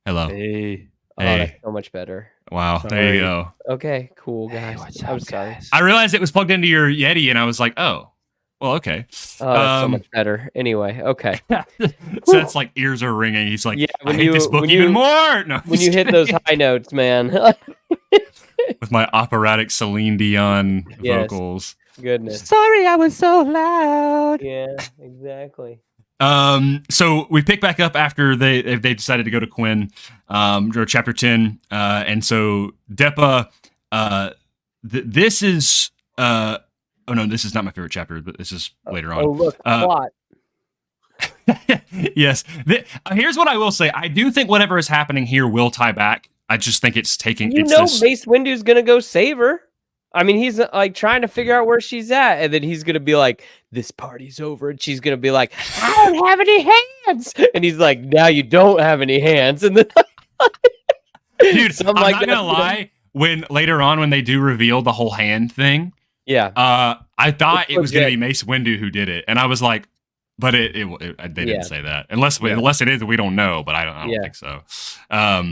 Speaker 2: Hello.
Speaker 3: Hey.
Speaker 4: Oh, that's so much better.
Speaker 2: Wow.
Speaker 3: Sorry.
Speaker 2: There you go.
Speaker 4: Okay, cool, guys. I'm sorry.
Speaker 2: I realized it was plugged into your Yeti, and I was like, oh. Well, okay.
Speaker 4: Oh, that's so much better. Anyway, okay.
Speaker 2: So that's like ears are ringing. He's like, I hate this book even more. No,
Speaker 4: when you hit those high notes, man.
Speaker 2: With my operatic Celine Dion vocals.
Speaker 4: Goodness.
Speaker 3: Sorry, I was so loud.
Speaker 4: Yeah, exactly.
Speaker 2: So we pick back up after they decided to go to Quinn, or chapter 10. And so Depa, this is, oh no, this is not my favorite chapter, but this is later on.
Speaker 4: Oh, look, plot.
Speaker 2: Yes. Here's what I will say. I do think whatever is happening here will tie back. I just think it's taking.
Speaker 4: Mace Windu's gonna go save her. I mean, he's like trying to figure out where she's at, and then he's gonna be like, "This party's over," and she's gonna be like, "I don't have any hands," and he's like, "Now you don't have any hands," and then,
Speaker 2: dude, I'm not gonna lie. When later on, when they do reveal the whole hand thing, I thought it was gonna be Mace Windu who did it, and I was like, but they didn't say that. Unless it is, we don't know. But I don't think so. But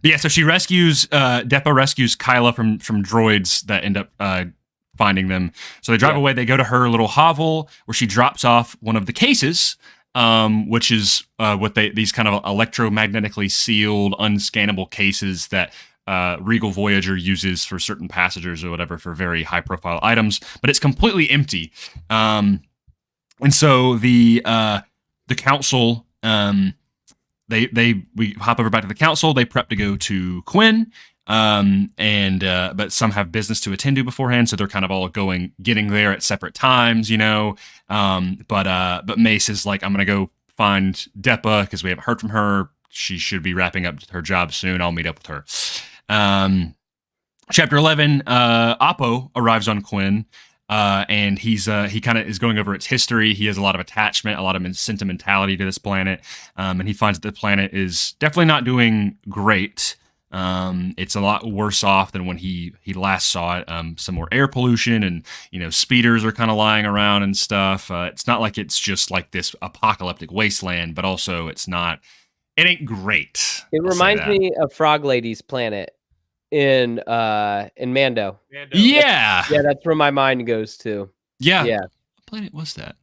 Speaker 2: yeah, so she rescues Depa rescues Kyla from droids that end up finding them. So they drive away. They go to her little hovel where she drops off one of the cases, which is what these kind of electromagnetically sealed, unscannable cases that Regal Voyager uses for certain passengers or whatever for very high profile items. But it's completely empty. And so the council, we hop over back to the council. They prep to go to Quinn, but some have business to attend to beforehand, so they're kind of all getting there at separate times, you know. But Mace is like, I'm gonna go find Depa because we haven't heard from her. She should be wrapping up her job soon. I'll meet up with her. Chapter 11, Oppo arrives on Quinn. And he kind of is going over its history. He has a lot of attachment, a lot of sentimentality to this planet. And he finds that the planet is definitely not doing great. It's a lot worse off than when he last saw it. Some more air pollution and, speeders are kind of lying around and stuff. It's not like it's just like this apocalyptic wasteland, but also it ain't great.
Speaker 4: It reminds me of Frog Lady's planet. In Mando.
Speaker 2: Yeah.
Speaker 4: That's where my mind goes to.
Speaker 2: Yeah. What planet was that?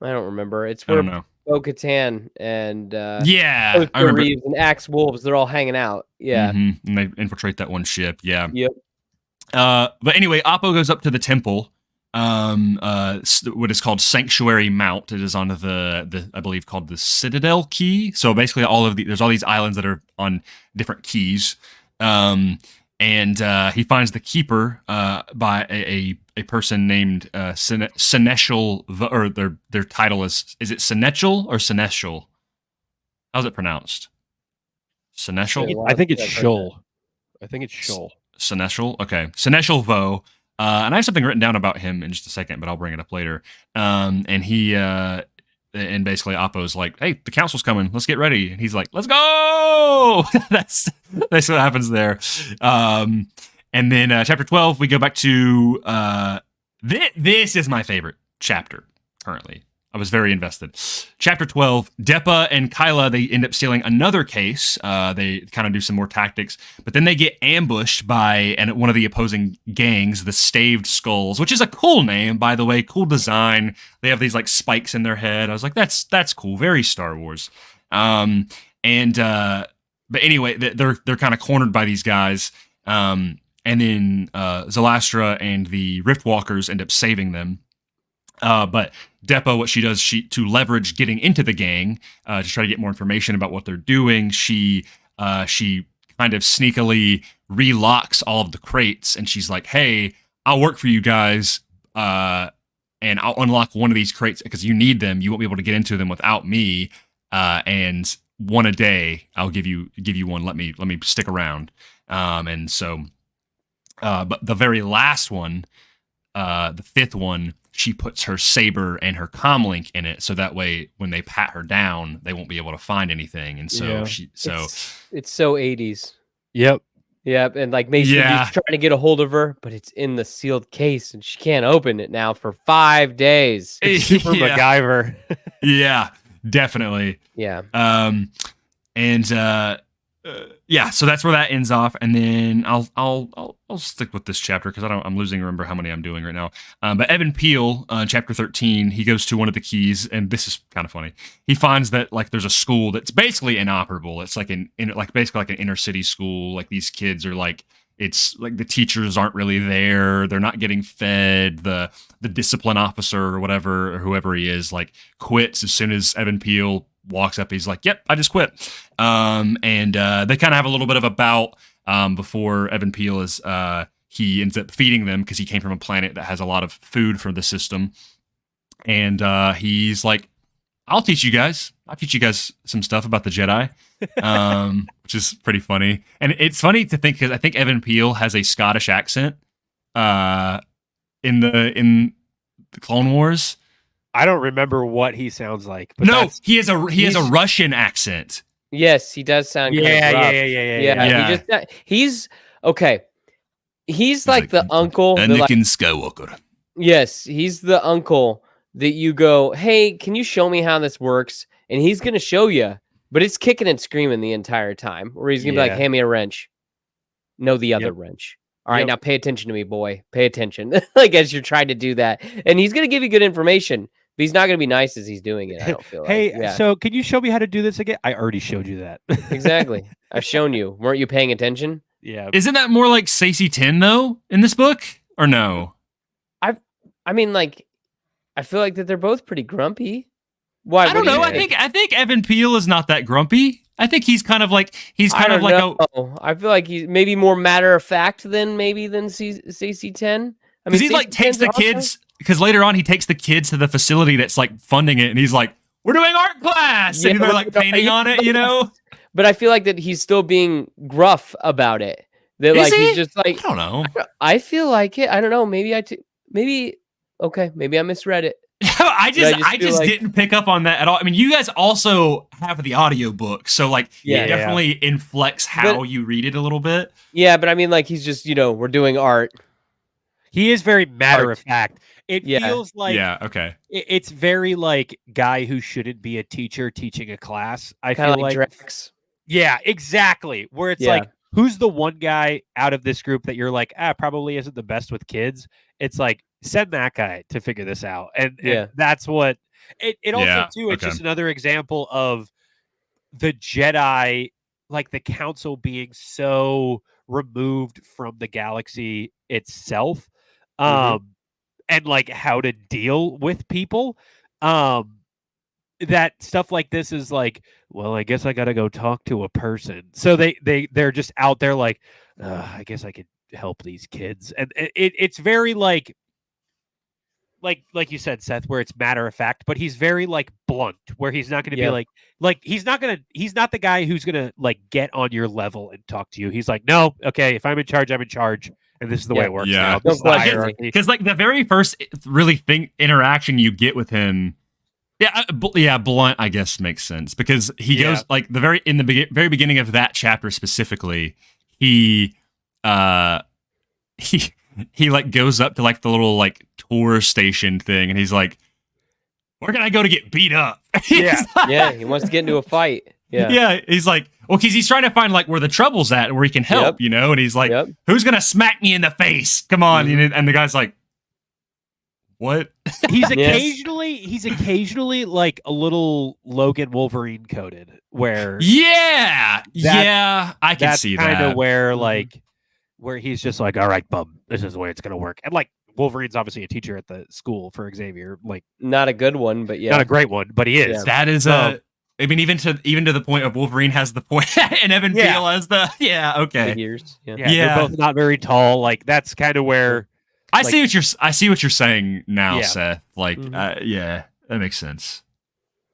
Speaker 4: I don't remember. It's where Bo-Katan and
Speaker 2: I remember.
Speaker 4: Reeves and Axe Wolves, they're all hanging out. Yeah.
Speaker 2: Mm-hmm. And they infiltrate that one ship. Yeah.
Speaker 4: Yep.
Speaker 2: But anyway, Oppo goes up to the temple. What is called Sanctuary Mount. It is on the I believe called the Citadel Key. So basically there's all these islands that are on different keys. And he finds the keeper by a person named Seneschal, or their title is it Seneschal or Seneschal? How's it pronounced? Seneschal?
Speaker 3: I think it's Shoal.
Speaker 2: Seneschal? Okay. Seneschal Vo. And I have something written down about him in just a second, but I'll bring it up later. And he and basically Oppo's like, hey, the council's coming. Let's get ready. And he's like, let's go. That's what happens there. And then chapter 12, we go back to this is my favorite chapter currently. I was very invested. Chapter 12, Depa and Kyla, they end up stealing another case. They kind of do some more tactics, but then they get ambushed by one of the opposing gangs, the Staved Skulls, which is a cool name, by the way, cool design. They have these like spikes in their head. I was like, that's cool, very Star Wars. But anyway, they're kind of cornered by these guys. And then Zalastra and the Riftwalkers end up saving them. But Depa, what she does, to leverage getting into the gang, to try to get more information about what they're doing, she kind of sneakily relocks all of the crates, and she's like, hey, I'll work for you guys, and I'll unlock one of these crates because you need them. You won't be able to get into them without me, and one a day, I'll give you one. Let me stick around. And so, but the very last one, the fifth one, she puts her saber and her comlink in it, so that way when they pat her down, they won't be able to find anything. And so
Speaker 4: it's so 80s.
Speaker 3: Yep.
Speaker 4: Yep, and like Mason D's trying to get a hold of her, but it's in the sealed case, and she can't open it now for 5 days.
Speaker 3: It's super MacGyver.
Speaker 2: Yeah, definitely.
Speaker 4: Yeah.
Speaker 2: So that's where that ends off, and then I'll stick with this chapter because I'm losing remember how many I'm doing right now. But Evan Peel, chapter 13, he goes to one of the keys, and this is kind of funny. He finds that like there's a school that's basically inoperable. It's like basically like an inner city school. Like these kids are like, it's like the teachers aren't really there. They're not getting fed. The discipline officer or whatever or whoever he is like quits as soon as Evan Peel walks up. He's like, yep, I just quit. They kind of have a little bit of a bout before Evan Peel he ends up feeding them because he came from a planet that has a lot of food for the system. And he's like, I'll teach you guys some stuff about the Jedi, which is pretty funny. And it's funny to think because I think Evan Peel has a Scottish accent in the Clone Wars.
Speaker 4: I don't remember what he sounds like. But
Speaker 2: no, he has a Russian accent.
Speaker 4: Yes, he does sound.
Speaker 3: Yeah.
Speaker 4: He's okay. He's like the uncle.
Speaker 2: Anakin Skywalker.
Speaker 4: Yes, he's the uncle that you go, hey, can you show me how this works? And he's gonna show you, but it's kicking and screaming the entire time. Or he's gonna be like, hand me a wrench. No, the other wrench. All right, now pay attention to me, boy. Pay attention. Like as you're trying to do that, and he's gonna give you good information. But he's not going to be nice as he's doing it, I don't feel like.
Speaker 3: Hey, so can you show me how to do this again? I already showed you that.
Speaker 4: Exactly. I've shown you. Weren't you paying attention?
Speaker 3: Yeah.
Speaker 2: Isn't that more like Stacey 10, though, in this book? Or no?
Speaker 4: I mean, like, I feel like that they're both pretty grumpy. Why?
Speaker 2: I don't know. I think Evan Peel is not that grumpy. I think he's kind of like
Speaker 4: I feel like he's maybe more matter of fact than Stacey 10. I mean,
Speaker 2: he like takes the kids... Because later on, he takes the kids to the facility that's like funding it, and he's like, "We're doing art class," and they're like painting on it, you know.
Speaker 4: But I feel like that he's still being gruff about it. That
Speaker 2: Is
Speaker 4: like
Speaker 2: he?
Speaker 4: He's just like,
Speaker 2: I don't know.
Speaker 4: I feel like it. I don't know. Maybe I misread it.
Speaker 2: I just didn't pick up on that at all. I mean, you guys also have the audiobook, so like it definitely inflects how you read it a little bit.
Speaker 4: Yeah, but I mean, like he's just we're doing art.
Speaker 3: He is very matter of fact. It feels like it's very like guy who shouldn't be a teacher teaching a class. I
Speaker 4: Kinda
Speaker 3: feel like
Speaker 4: Drex.
Speaker 3: Yeah, exactly. Where it's like, who's the one guy out of this group that you're like, probably isn't the best with kids? It's like, send that guy to figure this out. And that's what it also too. It's just another example of the Jedi, like the Council being so removed from the galaxy itself. And like how to deal with people, that stuff like this is like, well, I guess I got to go talk to a person. So they're just out there like, I guess I could help these kids. And it's very like you said, Seth, where it's matter of fact, but he's very like blunt, where he's not going to be like he's not the guy who's going to like get on your level and talk to you. He's like, no, okay, if I'm in charge, I'm in charge. And this is the way it works now.
Speaker 2: Because like the very first really interaction you get with him, blunt, I guess makes sense because he goes like very beginning of that chapter specifically, he like goes up to like the little like tour station thing, and he's like, "Where can I go to get beat up?"
Speaker 4: He wants to get into a fight.
Speaker 2: Yeah, he's like, well, because he's trying to find like where the trouble's at, where he can help, you know. And he's like, "Who's gonna smack me in the face? Come on!" And the guy's like, "What?"
Speaker 3: He's occasionally like a little Logan Wolverine coded, where
Speaker 2: I can see that
Speaker 3: kind of where like where he's just like, "All right, bub, this is the way it's gonna work," and like. Wolverine's obviously a teacher at the school for Xavier, like
Speaker 4: not a good one, but
Speaker 3: not a great one, but he is.
Speaker 2: That is I mean, even to the point of Wolverine has the point, and Evan Peel has the
Speaker 4: years.
Speaker 3: They're both not very tall. Like that's kind of where
Speaker 2: I see what you're saying now, Seth. Like, that makes sense.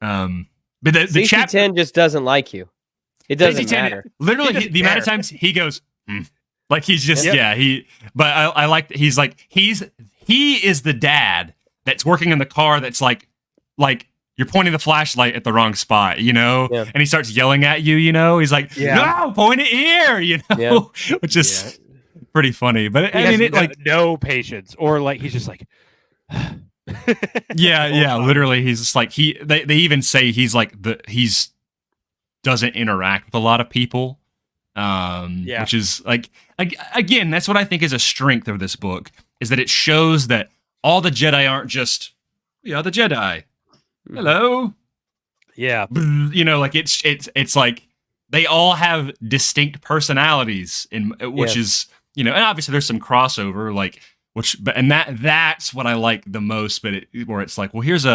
Speaker 2: But the chapter
Speaker 4: 10 just doesn't like you. It doesn't matter.
Speaker 2: Literally, the amount of times he goes. Like he's just but I like he's like he is the dad that's working in the car that's like you're pointing the flashlight at the wrong spot, and he starts yelling at you, he's like, no, point it here, which is pretty funny. But I mean,
Speaker 3: no patience, or like he's just like,
Speaker 2: literally, he's just like they even say he's like he's doesn't interact with a lot of people, which is like again, that's what I think is a strength of this book, is that it shows that all the Jedi aren't just the Jedi. Hello.
Speaker 3: Yeah.
Speaker 2: Like it's like they all have distinct personalities which is, and obviously there's some crossover, like that's what I like the most, but where it's like, well, here's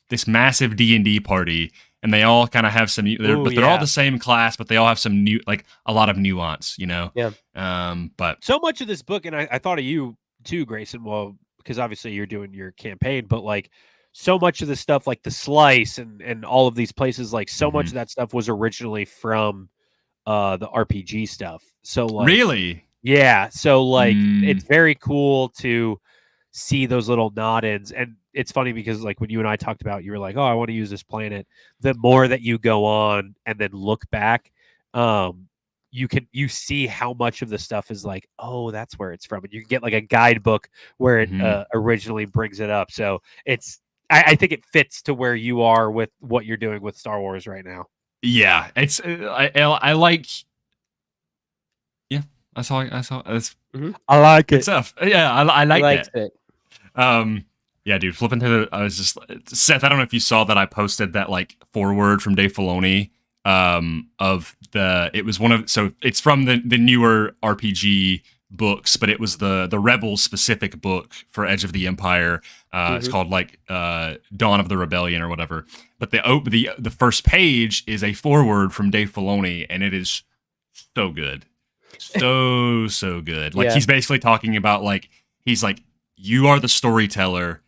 Speaker 2: this massive D&D party and they all kind of have some, they're all the same class, but they all have some a lot of nuance,
Speaker 4: Yeah.
Speaker 2: But
Speaker 3: so much of this book, and I thought of you too, Grayson, well, because obviously you're doing your campaign, but like, so much of the stuff, like the Slice and all of these places, like so much of that stuff was originally from the RPG stuff. So like,
Speaker 2: really,
Speaker 3: yeah. So like, it's very cool to see those little nod-ins, and it's funny because like when you and I talked about, you were like, "Oh, I want to use this planet." The more that you go on and then look back, you see how much of the stuff is like, oh, that's where it's from, and you can get like a guidebook where it originally brings it up. So I think it fits to where you are with what you're doing with Star Wars right now.
Speaker 2: Yeah, it's I like. Yeah, that's all.
Speaker 3: I like it.
Speaker 2: Stuff. Yeah, I like that.
Speaker 4: It.
Speaker 2: Yeah, dude. Flipping through I was just Seth. I don't know if you saw that I posted that like foreword from Dave Filoni. It's from the newer RPG books, but it was the Rebels specific book for Edge of the Empire. It's called like Dawn of the Rebellion or whatever. But the first page is a foreword from Dave Filoni, and it is so good, so good. Like he's basically talking about like he's like, you are the storyteller.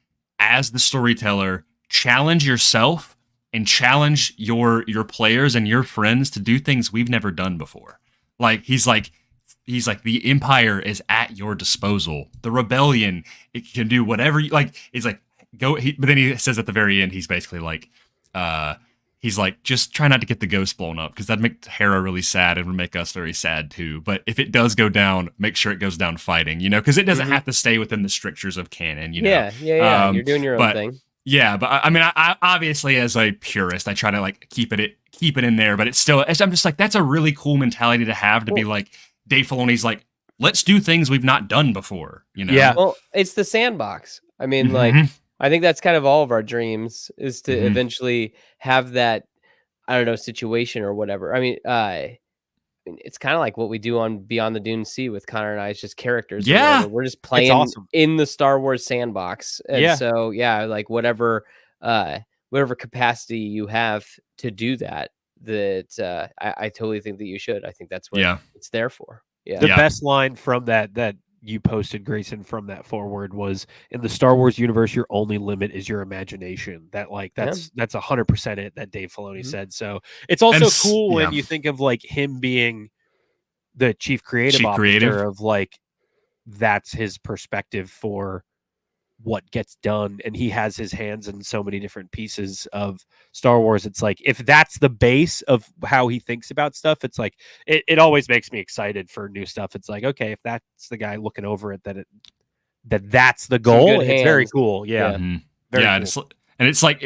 Speaker 2: As the storyteller, challenge yourself and challenge your players and your friends to do things we've never done before. Like he's like the Empire is at your disposal. The Rebellion, it can do whatever you like. He's like, go. But then he says at the very end, he's basically like, he's like, just try not to get the ghost blown up, because that'd make Hera really sad and would make us very sad too. But if it does go down, make sure it goes down fighting, because it doesn't have to stay within the strictures of canon,
Speaker 4: Yeah. You're doing your own thing.
Speaker 2: Yeah, but I mean, I obviously as a purist, I try to like keep it in there, but I'm just like, that's a really cool mentality to have, to be like, Dave Filoni's like, let's do things we've not done before,
Speaker 3: Yeah.
Speaker 4: Well, it's the sandbox. I mean, like, I think that's kind of all of our dreams, is to eventually have that, I don't know, situation or whatever. I mean, it's kind of like what we do on Beyond the Dune Sea with Connor and I. It's just characters.
Speaker 2: Yeah.
Speaker 4: We're just playing in the Star Wars sandbox. And so, like whatever capacity you have to do that, I totally think that you should. I think that's what it's there for. Yeah.
Speaker 3: The best line from that you posted, Grayson, from that forward was, in the Star Wars universe, your only limit is your imagination. That's 100% it that Dave Filoni said. So it's also cool when you think of like him being the chief creative officer of like, that's his perspective for what gets done, and he has his hands in so many different pieces of Star Wars. It's like, if that's the base of how he thinks about stuff, it's like it always makes me excited for new stuff. It's like, okay, if that's the guy looking over it, that's the goal. It's very cool. Yeah.
Speaker 2: Cool. It's like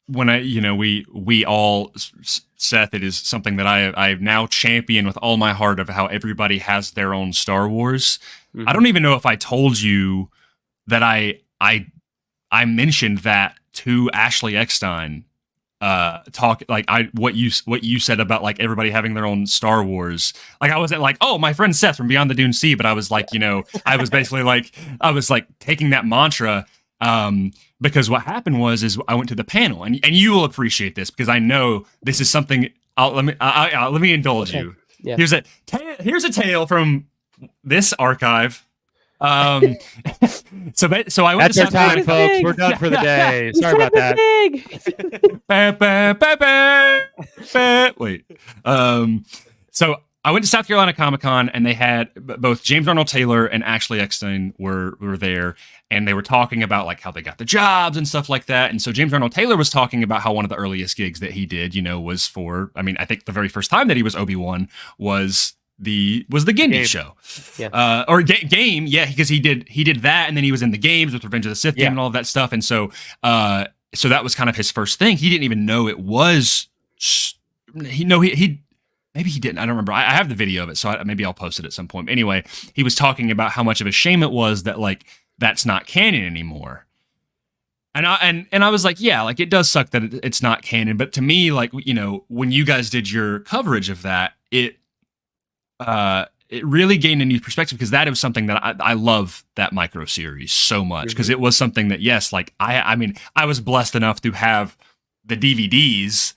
Speaker 2: when we all, Seth, it is something that I now champion with all my heart, of how everybody has their own Star Wars. I don't even know if I told you that I mentioned that to Ashley Eckstein, what you said about like everybody having their own Star Wars. Like, I wasn't like, oh, my friend Seth from Beyond the Dune Sea, but I was like, I was basically like, I was like taking that mantra, because what happened is I went to the panel, and you will appreciate this, because I know this is something. Let me indulge you.
Speaker 4: Yeah.
Speaker 2: Here's a tale from this archive. So I went
Speaker 3: to time, folks. We're done for the day. Sorry about that. Big.
Speaker 2: Wait. So I went to South Carolina Comic-Con, and they had both James Arnold Taylor and Ashley Eckstein were there, and they were talking about like how they got the jobs and stuff like that. And so James Arnold Taylor was talking about how one of the earliest gigs that he did, was for, I mean, I think the very first time that he was Obi-Wan was the Gimli show, or game, because he did that, and then he was in the games with Revenge of the Sith game and all of that stuff, and so that was kind of his first thing. He didn't even know it was. He maybe he didn't. I don't remember. I have the video of it, so maybe I'll post it at some point. Anyway, he was talking about how much of a shame it was that like that's not canon anymore. And I was like, yeah, like it does suck that it's not canon, but to me, like when you guys did your coverage of that, it really gained a new perspective, because that was something that I love that micro series so much, because it was something that, yes, like I mean, I was blessed enough to have the DVDs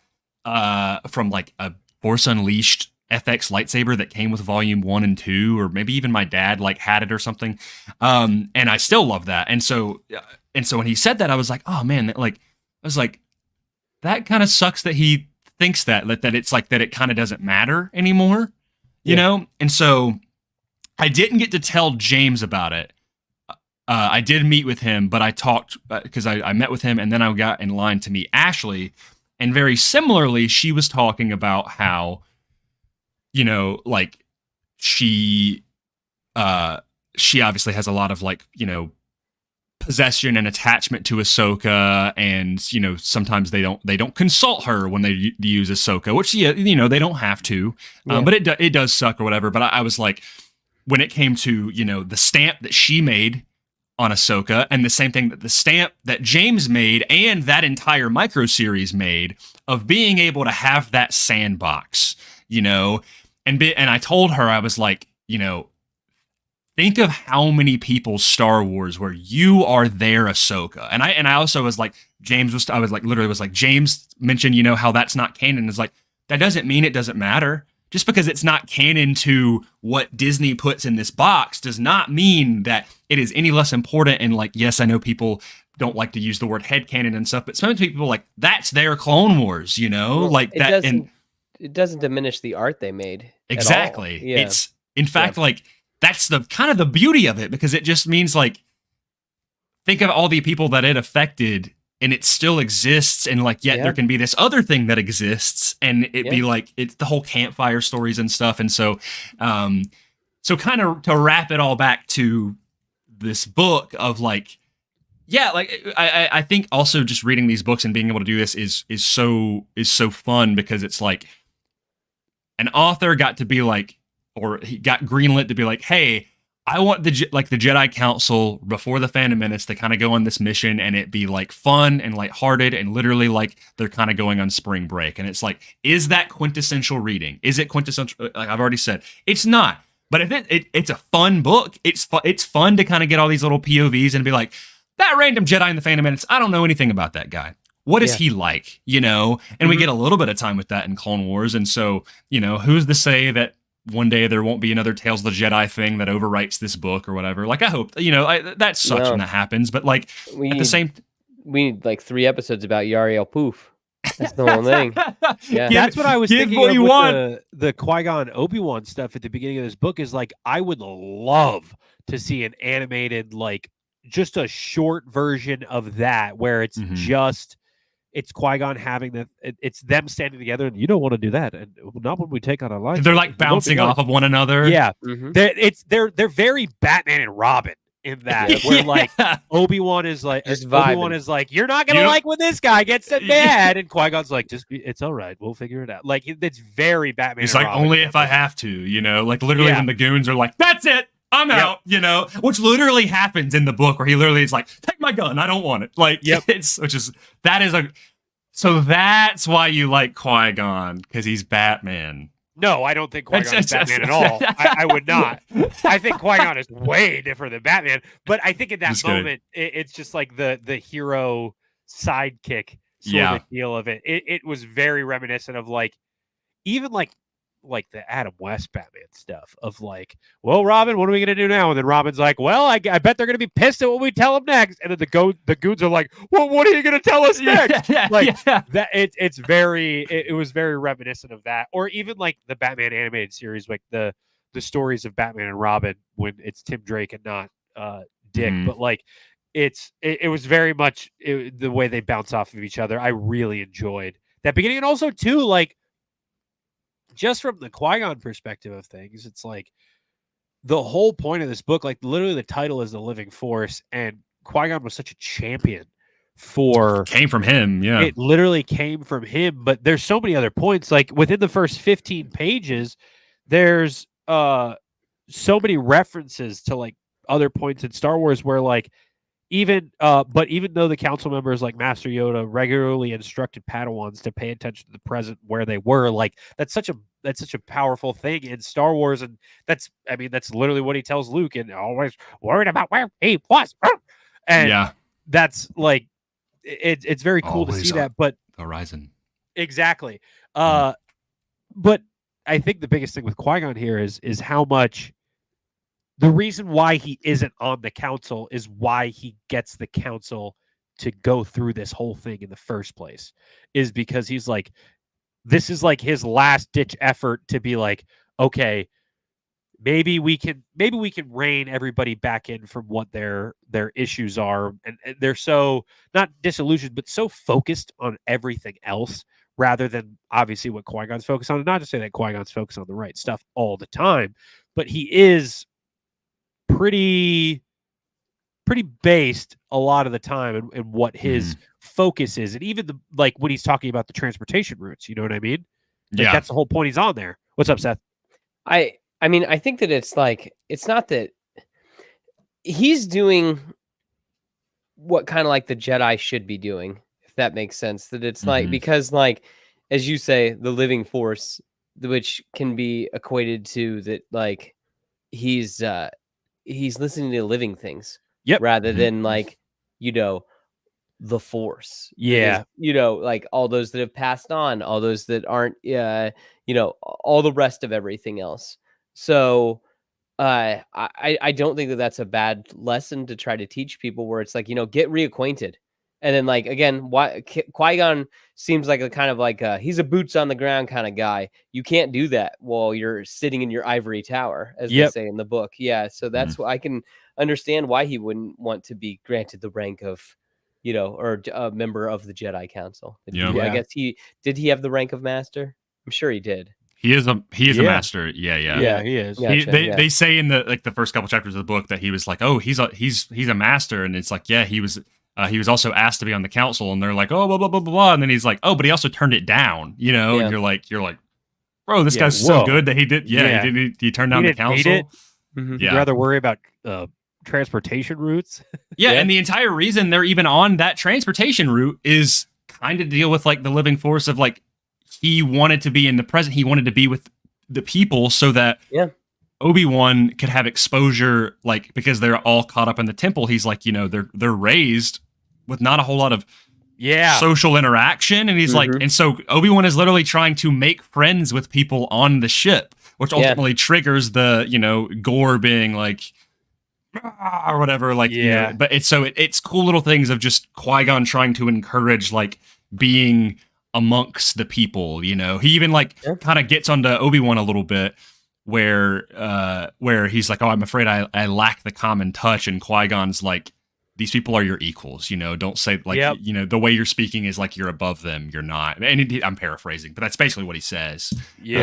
Speaker 2: from like a Force Unleashed FX lightsaber that came with volume 1 and 2, or maybe even my dad like had it or something. And I still love that. And so when he said that, I was like, oh man, that kind of sucks that he thinks that it's like that it kind of doesn't matter anymore. You know? And so I didn't get to tell James about it. I did meet with him, but I talked because I met with him, and then I got in line to meet Ashley. And very similarly, she was talking about how, like she obviously has a lot of like, possession and attachment to Ahsoka, and sometimes they don't consult her when they use Ahsoka, which they don't have to, but it does suck or whatever. But I was like, when it came to the stamp that she made on Ahsoka, and the same thing that the stamp that James made and that entire micro series made of being able to have that sandbox, and I told her, I was like, think of how many people's Star Wars where you are their Ahsoka. And I also was like, James mentioned, how that's not canon. Is like, that doesn't mean it doesn't matter. Just because it's not canon to what Disney puts in this box does not mean that it is any less important. And like, yes, I know people don't like to use the word headcanon and stuff, but some people like, that's their Clone Wars, like that.
Speaker 4: It doesn't diminish the art they made.
Speaker 2: Exactly. Yeah. It's in fact, like, that's the kind of the beauty of it, because it just means like, think of all the people that it affected, and it still exists, and like, yet there can be this other thing that exists, and it be like, it's the whole campfire stories and stuff. And so, so kind of to wrap it all back to this book of like, I think also just reading these books and being able to do this is so fun, because it's like an author got to be like, or he got greenlit to be like, hey, I want the Jedi Council before the Phantom Menace to kind of go on this mission, and it be like fun and lighthearted, and literally like they're kind of going on spring break. And it's like, is that quintessential reading? Is it quintessential? Like I've already said, it's not. But if it's a fun book, it's fun to kind of get all these little POVs and be like, that random Jedi in the Phantom Menace, I don't know anything about that guy. What is he like? And we get a little bit of time with that in Clone Wars. And so, who's to say that one day there won't be another Tales of the Jedi thing that overwrites this book or whatever. Like, I hope, that sucks when that happens, but like we
Speaker 4: need like 3 episodes about Yariel Poof. That's the whole thing. Yeah.
Speaker 3: That's what I was thinking of with the Qui-Gon Obi-Wan stuff at the beginning of this book, is like, I would love to see an animated, like just a short version of that, where it's it's Qui-Gon having it's them standing together, and you don't want to do that, and not when we take on a life.
Speaker 2: They're like bouncing off of one another.
Speaker 3: Yeah, they're very Batman and Robin in that, where like Obi-Wan is like, you're not gonna like when this guy gets so mad, and Qui-Gon's like, it's all right, we'll figure it out. Like, it's very Batman.
Speaker 2: It's like, Robin, only if I have to, like literally when the goons are like, that's it, I'm out, which literally happens in the book, where he literally is like, take my gun, I don't want it. Like, so that's why you like Qui-Gon, because he's Batman.
Speaker 3: No, I don't think Qui-Gon is Batman at all. I would not. I think Qui-Gon is way different than Batman. But I think at that moment, it's just like the hero sidekick sort of deal of it. It was very reminiscent of like, even like like the Adam West Batman stuff of like, well, Robin, what are we gonna do now? And then Robin's like, well, I bet they're gonna be pissed at what we tell them next. And then the goons are like, well, what are you gonna tell us next? That it was very reminiscent of that, or even like the Batman animated series, like the stories of Batman and Robin when it's Tim Drake and not Dick, but like it was very much the way they bounce off of each other. I really enjoyed that beginning, and also too, like, just from the Qui-Gon perspective of things, it's like the whole point of this book, like literally the title is The Living Force, and Qui-Gon was such a champion for...
Speaker 2: Came from him, yeah.
Speaker 3: It literally came from him, but there's so many other points. Like within the first 15 pages, there's so many references to like other points in Star Wars where like even though the council members like Master Yoda regularly instructed Padawans to pay attention to the present where they were, like that's such a powerful thing in Star Wars, and that's literally what he tells Luke, and always worried about where he was. And that's like it's very cool always to see that, but
Speaker 2: horizon.
Speaker 3: Exactly. But I think the biggest thing with Qui-Gon here is how much the reason why he isn't on the council is why he gets the council to go through this whole thing in the first place, is because he's like, this is like his last ditch effort to be like, okay, maybe we can rein everybody back in from what their issues are. And they're so not disillusioned, but so focused on everything else rather than obviously what Qui-Gon's focused on. And not to say that Qui-Gon's focused on the right stuff all the time, but he is pretty based a lot of the time in what his focus is. And even like when he's talking about the transportation routes, you know what I mean? Like, that's the whole point he's on there. What's up, Seth?
Speaker 4: I mean, I think that it's like, it's not that he's doing what kind of like the Jedi should be doing, if that makes sense. That it's like, because like, as you say, the living force, which can be equated to that, like he's listening to living things, rather than like, the force.
Speaker 3: Yeah.
Speaker 4: Because, like all those that have passed on, all those that aren't, all the rest of everything else. So I don't think that that's a bad lesson to try to teach people, where it's like, get reacquainted. And then like, again, why Qui-Gon seems like a kind of like he's a boots on the ground kind of guy. You can't do that while you're sitting in your ivory tower, as they say in the book. Yeah. So that's why I can understand why he wouldn't want to be granted the rank of, or a member of the Jedi Council. I guess he have the rank of master. I'm sure he did.
Speaker 2: He is a master. Yeah,
Speaker 3: he is.
Speaker 4: Gotcha,
Speaker 2: they say in the first couple chapters of the book that he was like, oh, he's a master, and it's like, yeah, he was also asked to be on the council, and they're like, oh, blah blah blah blah blah, and then he's like, oh, but he also turned it down, and you're like, bro, this guy's so good that he did. He turned down the council.
Speaker 3: You'd rather worry about transportation routes.
Speaker 2: And the entire reason they're even on that transportation route is kind of to deal with like the living force of like, he wanted to be in the present. He wanted to be with the people so that Obi-Wan could have exposure, like, because they're all caught up in the temple. He's like, they're raised with not a whole lot of social interaction. And he's like, and so Obi-Wan is literally trying to make friends with people on the ship, which ultimately triggers the, Gore being like, or whatever, like, but it's cool little things of just Qui-Gon trying to encourage like being amongst the people. He even like kind of gets onto Obi-Wan a little bit where he's like, oh, I'm afraid I lack the common touch, and Qui-Gon's like, these people are your equals, don't say like, the way you're speaking is like you're above them. You're not. And I'm paraphrasing, but that's basically what he says.
Speaker 3: You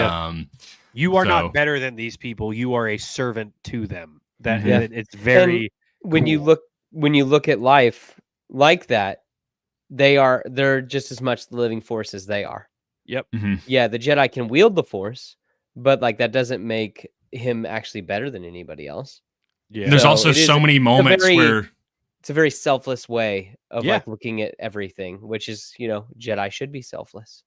Speaker 3: are not better than these people. You are a servant to them. It's very
Speaker 4: and when
Speaker 3: cool.
Speaker 4: you look at life like that, they're just as much the living force as they are.
Speaker 3: The
Speaker 4: Jedi can wield the force, but like that doesn't make him actually better than anybody else.
Speaker 2: There's also so many moments where
Speaker 4: it's a very selfless way of like looking at everything, which is, Jedi should be selfless.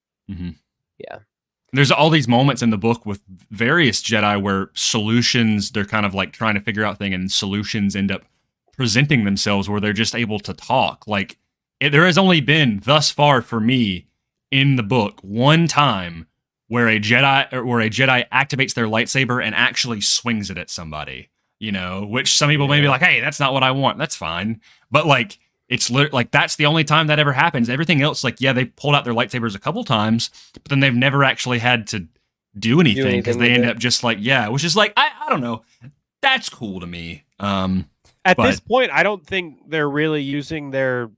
Speaker 2: There's all these moments in the book with various Jedi where solutions, they're kind of like trying to figure out things, and solutions end up presenting themselves where they're just able to talk. Like, there has only been thus far for me in the book one time where a Jedi activates their lightsaber and actually swings it at somebody, which some people may be like, hey, that's not what I want. That's fine. But like, it's like, that's the only time that ever happens. Everything else, like, yeah, they pulled out their lightsabers a couple times, but then they've never actually had to do anything because they end up just like, which is like, I don't know. That's cool to me.
Speaker 3: At this point, I don't think they're really using their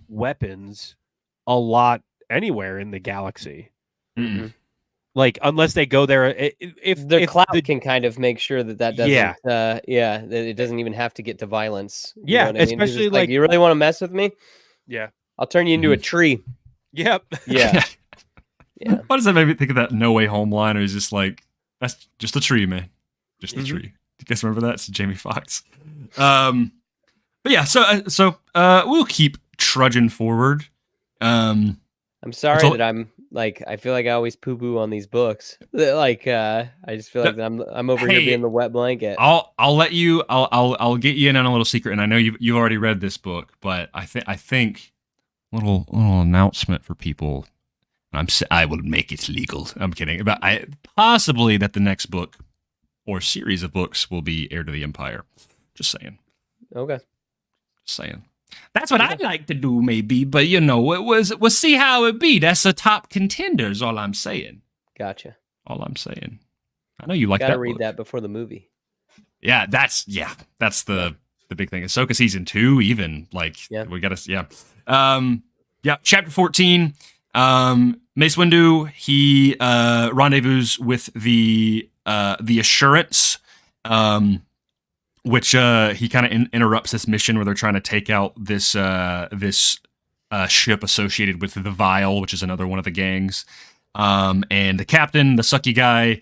Speaker 3: weapons a lot anywhere in the galaxy.
Speaker 2: Mm-hmm.
Speaker 3: Like, unless they go there, if
Speaker 4: their cloud can kind of make sure that doesn't, that it doesn't even have to get to violence.
Speaker 3: You know what especially
Speaker 4: I mean? Like, you really want to mess with me?
Speaker 3: Yeah,
Speaker 4: I'll turn you into a tree.
Speaker 3: Yep.
Speaker 4: Yeah. Yeah.
Speaker 2: Why does that make me think of that No Way Home line? Or is just like, that's just a tree, man, just a tree. You guys remember that? It's Jamie Foxx. But yeah, so we'll keep trudging forward. I'm
Speaker 4: sorry that I'm like, I feel like I always poo-poo on these books. Like, I just feel like I'm over here being the wet blanket.
Speaker 2: I'll let you. I'll get you in on a little secret, and I know you've already read this book, but I think little announcement for people. I will make it legal. I'm kidding. But possibly that the next book or series of books will be Heir to the Empire. Just saying.
Speaker 4: Okay.
Speaker 2: Just saying. That's what I'd like to do, maybe, but we'll see how it be. That's a top contender, is all I'm saying.
Speaker 4: Gotcha.
Speaker 2: All I'm saying. I know you like that.
Speaker 4: Gotta read
Speaker 2: book.
Speaker 4: that before the movie.
Speaker 2: Yeah, that's the big thing. Ahsoka season 2, even we gotta chapter 14. Mace Windu, he rendezvous with the Assurance, which he kind of interrupts this mission where they're trying to take out this ship associated with the Vial, which is another one of the gangs. And the captain, the sucky guy,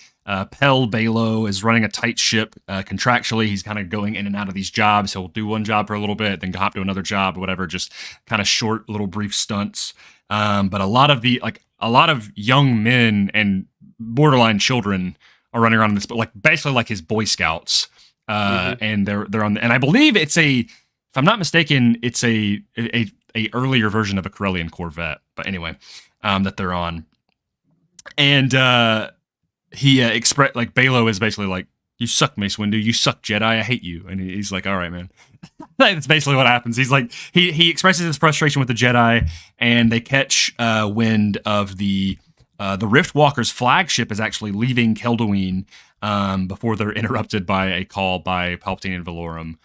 Speaker 2: Pel Balo, is running a tight ship contractually. He's kind of going in and out of these jobs. He'll do one job for a little bit, then hop to another job or whatever, just kind of short, little brief stunts. But a lot of young men and borderline children are running around in this, but basically like his Boy Scouts. And they're on, and I believe it's if I'm not mistaken, it's a earlier version of a Corellian Corvette. But anyway, that they're on, and he expressed Balo is basically like, "You suck, Mace Windu. You suck, Jedi. I hate you." And he's like, "All right, man." That's basically what happens. He's like, he expresses his frustration with the Jedi, and they catch wind of the Rift Walker's flagship is actually leaving Keldoween before they're interrupted by a call by Palpatine and Valorum,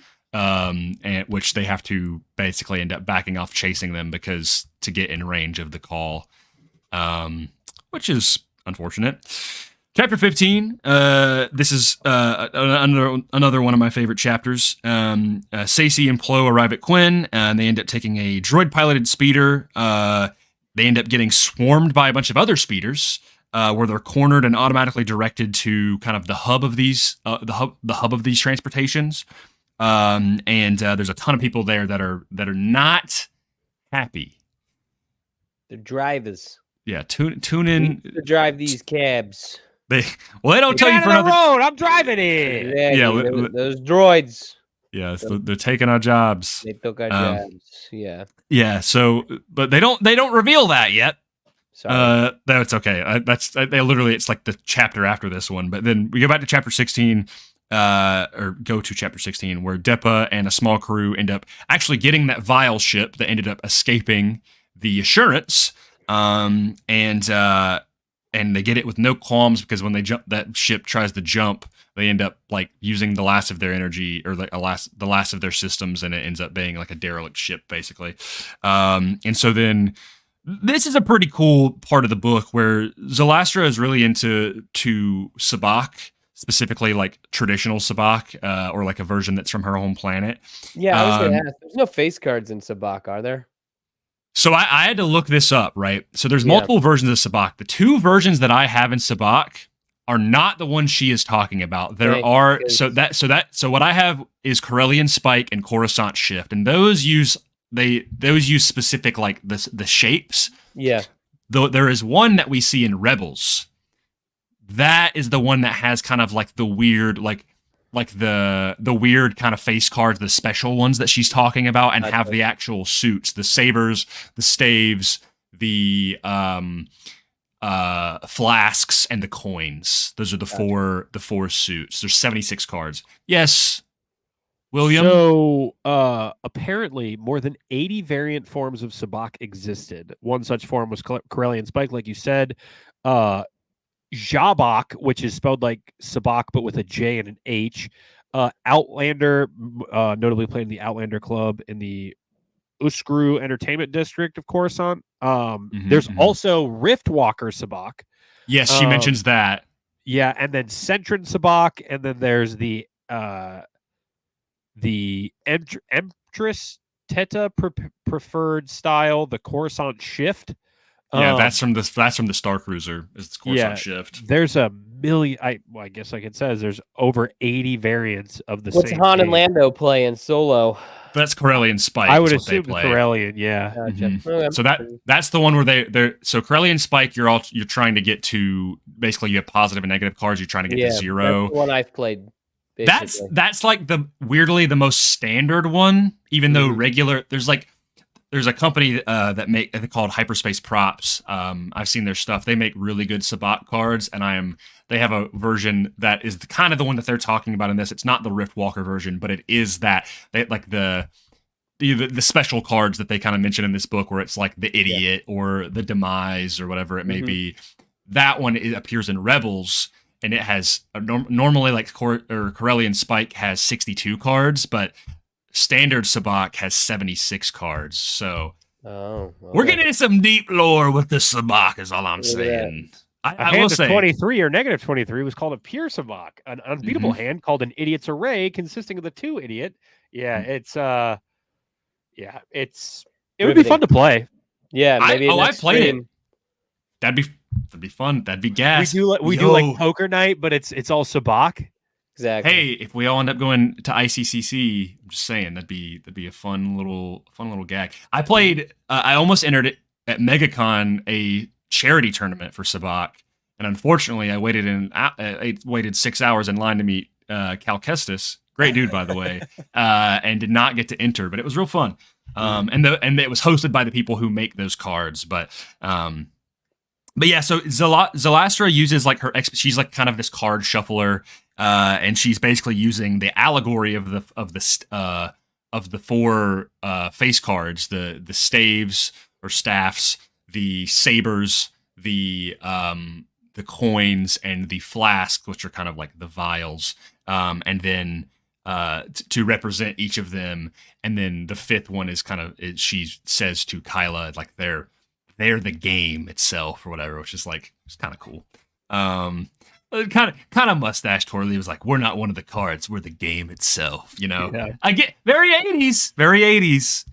Speaker 2: and which they have to basically end up backing off, chasing them to get in range of the call, which is unfortunate. Chapter 15. This is another one of my favorite chapters. Saci and Plo arrive at Quinn, and they end up taking a droid-piloted speeder. They end up getting swarmed by a bunch of other speeders, where they're cornered and automatically directed to kind of the hub of these transportations. And there's a ton of people there that are not happy.
Speaker 4: The drivers.
Speaker 2: Yeah, tune in
Speaker 4: to drive these cabs.
Speaker 2: They don't tell you for another
Speaker 3: road. I'm driving it.
Speaker 4: Exactly. Yeah, those droids.
Speaker 2: Yeah, they're taking our jobs.
Speaker 4: They took our jobs. Yeah.
Speaker 2: Yeah. So, but they don't reveal that yet.
Speaker 4: Sorry.
Speaker 2: That's okay. It's like the chapter after this one. But then we go back to chapter 16, or go to chapter 16, where Depa and a small crew end up actually getting that Vial ship that ended up escaping the Assurance, and they get it with no qualms, because when that ship tries to jump, they end up using the last of their energy, or the last of their systems, and it ends up being like a derelict ship basically. And so then this is a pretty cool part of the book where Zalastra is really into Sabacc, specifically traditional Sabacc, or a version that's from her home planet.
Speaker 4: Yeah, I was going to ask. There's no face cards in Sabacc, are there?
Speaker 2: So I had to look this up, right? So there's multiple versions of Sabacc. The two versions that I have in Sabacc are not the one she is talking about. There are so what I have is Corellian Spike and Coruscant Shift, and those use specific the shapes.
Speaker 4: Yeah.
Speaker 2: Though there is one that we see in Rebels. That is the one that has kind of the weird the weird kind of face cards, the special ones that she's talking about, and have the actual suits, the sabers, the staves, the flasks, and the coins. Those are the four suits. There's 76 cards. Yes, William.
Speaker 3: So apparently, more than 80 variant forms of Sabacc existed. One such form was Corellian Spike, like you said. Jabak, which is spelled like Sabacc but with a J and an H. Outlander, notably played in the Outlander Club in the Uskru Entertainment District of Coruscant. There's also Riftwalker Sabacc.
Speaker 2: Yes, she mentions that.
Speaker 3: Yeah, and then Centron Sabacc, and then there's the Empress Teta preferred style, the Coruscant Shift.
Speaker 2: Yeah, that's from the Star Cruiser. Is the Coruscant Shift.
Speaker 3: There's a million. I guess I can say there's over 80 variants of the
Speaker 4: What's
Speaker 3: same.
Speaker 4: What's Han
Speaker 3: game.
Speaker 4: and Lando playing solo?
Speaker 2: That's Corellian Spike.
Speaker 3: I would assume Corellian. Yeah.
Speaker 4: Gotcha.
Speaker 2: Okay. So that's the one where they're so Corellian Spike. You're trying to get to basically you have positive and negative cards. You're trying to get to 0.
Speaker 4: That's the one I've played. Basically.
Speaker 2: That's like the most standard one. Even though there's a company that they're called Hyperspace Props. I've seen their stuff. They make really good Sabacc cards, and they have a version that is kind of the one that they're talking about in this. It's not the Riftwalker version, but it is that they like the special cards that they kind of mention in this book, where it's like the Idiot or the Demise or whatever it may be. That one appears in Rebels, and it has normally like Corellian Spike has 62 cards, but standard Sabacc has 76 cards, so we're getting into some deep lore with the Sabacc, is all I'm saying. I will say
Speaker 3: 23 or negative 23 was called a pure Sabacc, an unbeatable hand called an Idiot's Array, consisting of the 2 Idiot. Yeah, it would be fun to play.
Speaker 4: Yeah, maybe.
Speaker 2: I played it. That'd be fun. That'd be gas.
Speaker 3: We do like poker night, but it's all Sabacc.
Speaker 4: Exactly.
Speaker 2: Hey, if we all end up going to ICCC, I'm just saying that'd be a fun little gag. I played. I almost entered it at MegaCon, a charity tournament for Sabacc, and unfortunately, I waited 6 hours in line to meet Cal Kestis, great dude by the way, and did not get to enter. But it was real fun. And it was hosted by the people who make those cards. But yeah, so Zalastra uses like she's like kind of this card shuffler. And she's basically using the allegory of the 4 face cards, the staves or staffs, the sabers, the coins, and the flask, which are kind of like the vials, and then to represent each of them. And then the 5th one is she says to Kyla like they're the game itself or whatever, which is like it's kind of cool. Kind of mustache twirly. It was like, we're not one of the cards, we're the game itself, you know. Yeah. I get very 80s.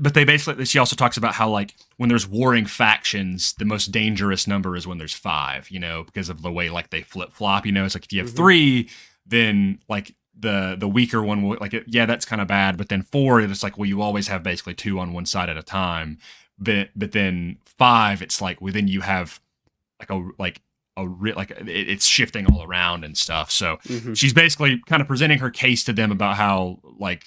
Speaker 2: But they basically, she also talks about how like when there's warring factions, the most dangerous number is when there's 5, you know, because of the way like they flip flop, you know. It's like if you have 3, then like the weaker one will like that's kind of bad. But then 4, it's like, well, you always have basically 2 on one side at a time. But then 5, it's like then you have it's shifting all around and stuff. So she's basically kind of presenting her case to them about how like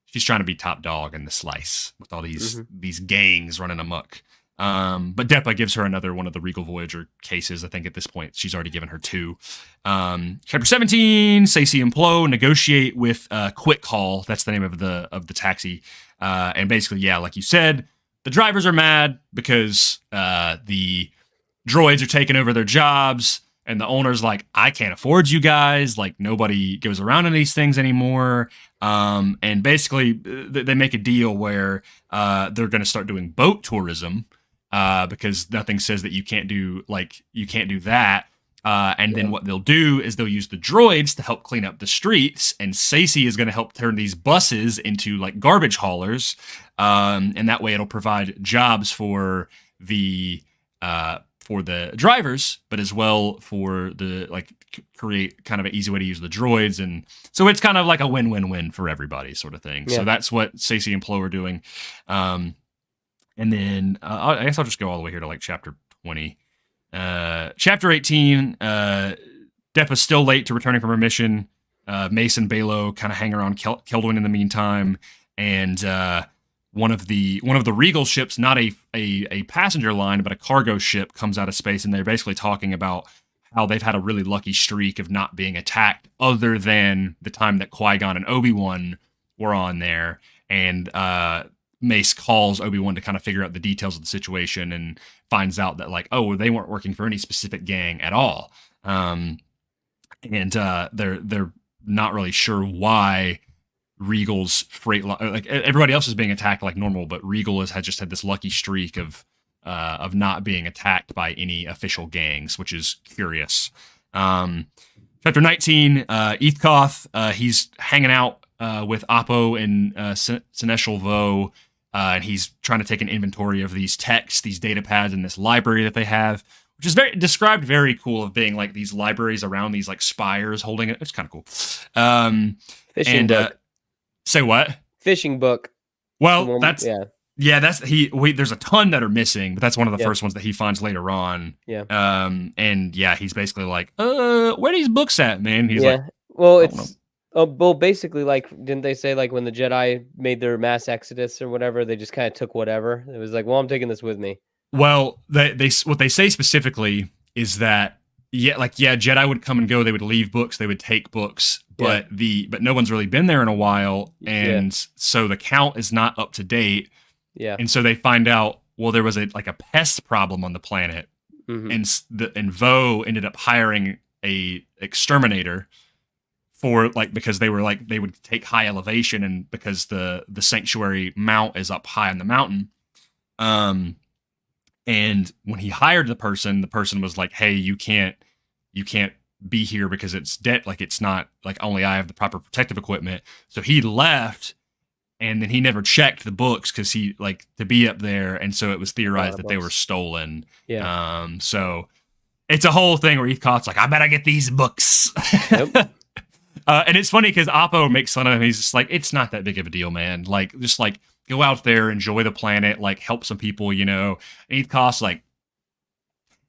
Speaker 2: she's trying to be top dog in the slice with all these gangs running amok. But Depa gives her another one of the Regal Voyager cases. I think at this point she's already given her 2. Chapter 17, Sacy and Plo negotiate with Quick Call. That's the name of the taxi. And basically, yeah, like you said, the drivers are mad because the droids are taking over their jobs, and the owner's like, I can't afford you guys. Like, nobody goes around in these things anymore. And basically, they make a deal where they're going to start doing boat tourism because nothing says that you can't do that. Then what they'll do is they'll use the droids to help clean up the streets, and Sacy is going to help turn these buses into like garbage haulers, and that way it'll provide jobs for the drivers, but as well for the create kind of an easy way to use the droids, and so it's kind of like a win-win-win for everybody sort of thing. Yeah. So that's what Sacy and Plo are doing, and then I guess I'll just go all the way here to like chapter 20. Chapter 18, Depa's still late to returning from her mission. Mace and Balo kind of hang around Keldwin in the meantime, and one of the Regal ships, not a passenger line, but a cargo ship, comes out of space, and they're basically talking about how they've had a really lucky streak of not being attacked, other than the time that Qui-Gon and Obi-Wan were on there, and Mace calls Obi-Wan to kind of figure out the details of the situation, and finds out that like, oh, they weren't working for any specific gang at all, and they're not really sure why Regal's freight line, like everybody else is being attacked like normal, but Regal has just had this lucky streak of not being attacked by any official gangs, which is curious. Chapter 19, Ethkoth, he's hanging out with Oppo and Seneschal Vo, and he's trying to take an inventory of these texts, these data pads, in this library that they have, which is described very cool, of being like these libraries around these like spires holding it. It's kind of cool.
Speaker 4: Fishing book.
Speaker 2: Say what?
Speaker 4: Fishing book.
Speaker 2: Well, that's there's a ton that are missing, but that's one of the first ones that he finds later on. Yeah. And yeah, he's basically like, where are these books at, man? He's like,
Speaker 4: well, it's basically, like, didn't they say like when the Jedi made their mass exodus or whatever, they just kind of took whatever? It was like, well, I'm taking this with me.
Speaker 2: Well, they what they say specifically is that Jedi would come and go, they would leave books, they would take books, but no one's really been there in a while, and so the count is not up to date. Yeah. And so they find out, well, there was a pest problem on the planet, and Vo ended up hiring a exterminator for because they would take high elevation, and because the sanctuary mount is up high on the mountain. And when he hired the person was like, hey, you can't be here because it's dead. Like, it's not like only I have the proper protective equipment. So he left, and then he never checked the books because he to be up there. And so it was theorized that they were stolen. Yeah. So it's a whole thing where Ethkoth's like, I better get these books. Yep. And it's funny because Oppo makes fun of him. He's just like, it's not that big of a deal, man. Like, just go out there, enjoy the planet, help some people, And Ethkoth's like,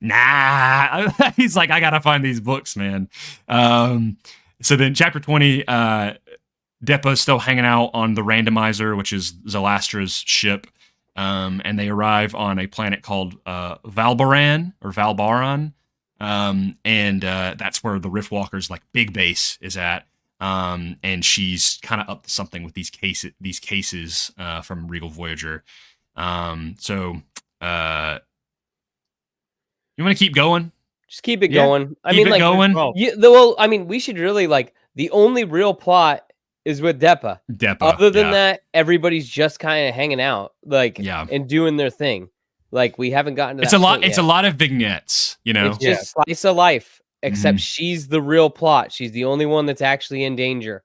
Speaker 2: nah. He's like, I gotta find these books, man. So then chapter 20, Depa's still hanging out on the randomizer, which is Zalastra's ship. And they arrive on a planet called Valbaran. And that's where the Riftwalker's big base is at. And she's kind of up to something with these cases from Regal Voyager. So you want to keep going?
Speaker 4: Just keep it going.
Speaker 2: Keep it going.
Speaker 4: We should really the only real plot is with Depa. Other than that, everybody's just kind of hanging out, and doing their thing. We haven't gotten to that.
Speaker 2: It's a lot of vignettes, It's
Speaker 4: just slice of life. Except she's the real plot. She's the only one that's actually in danger.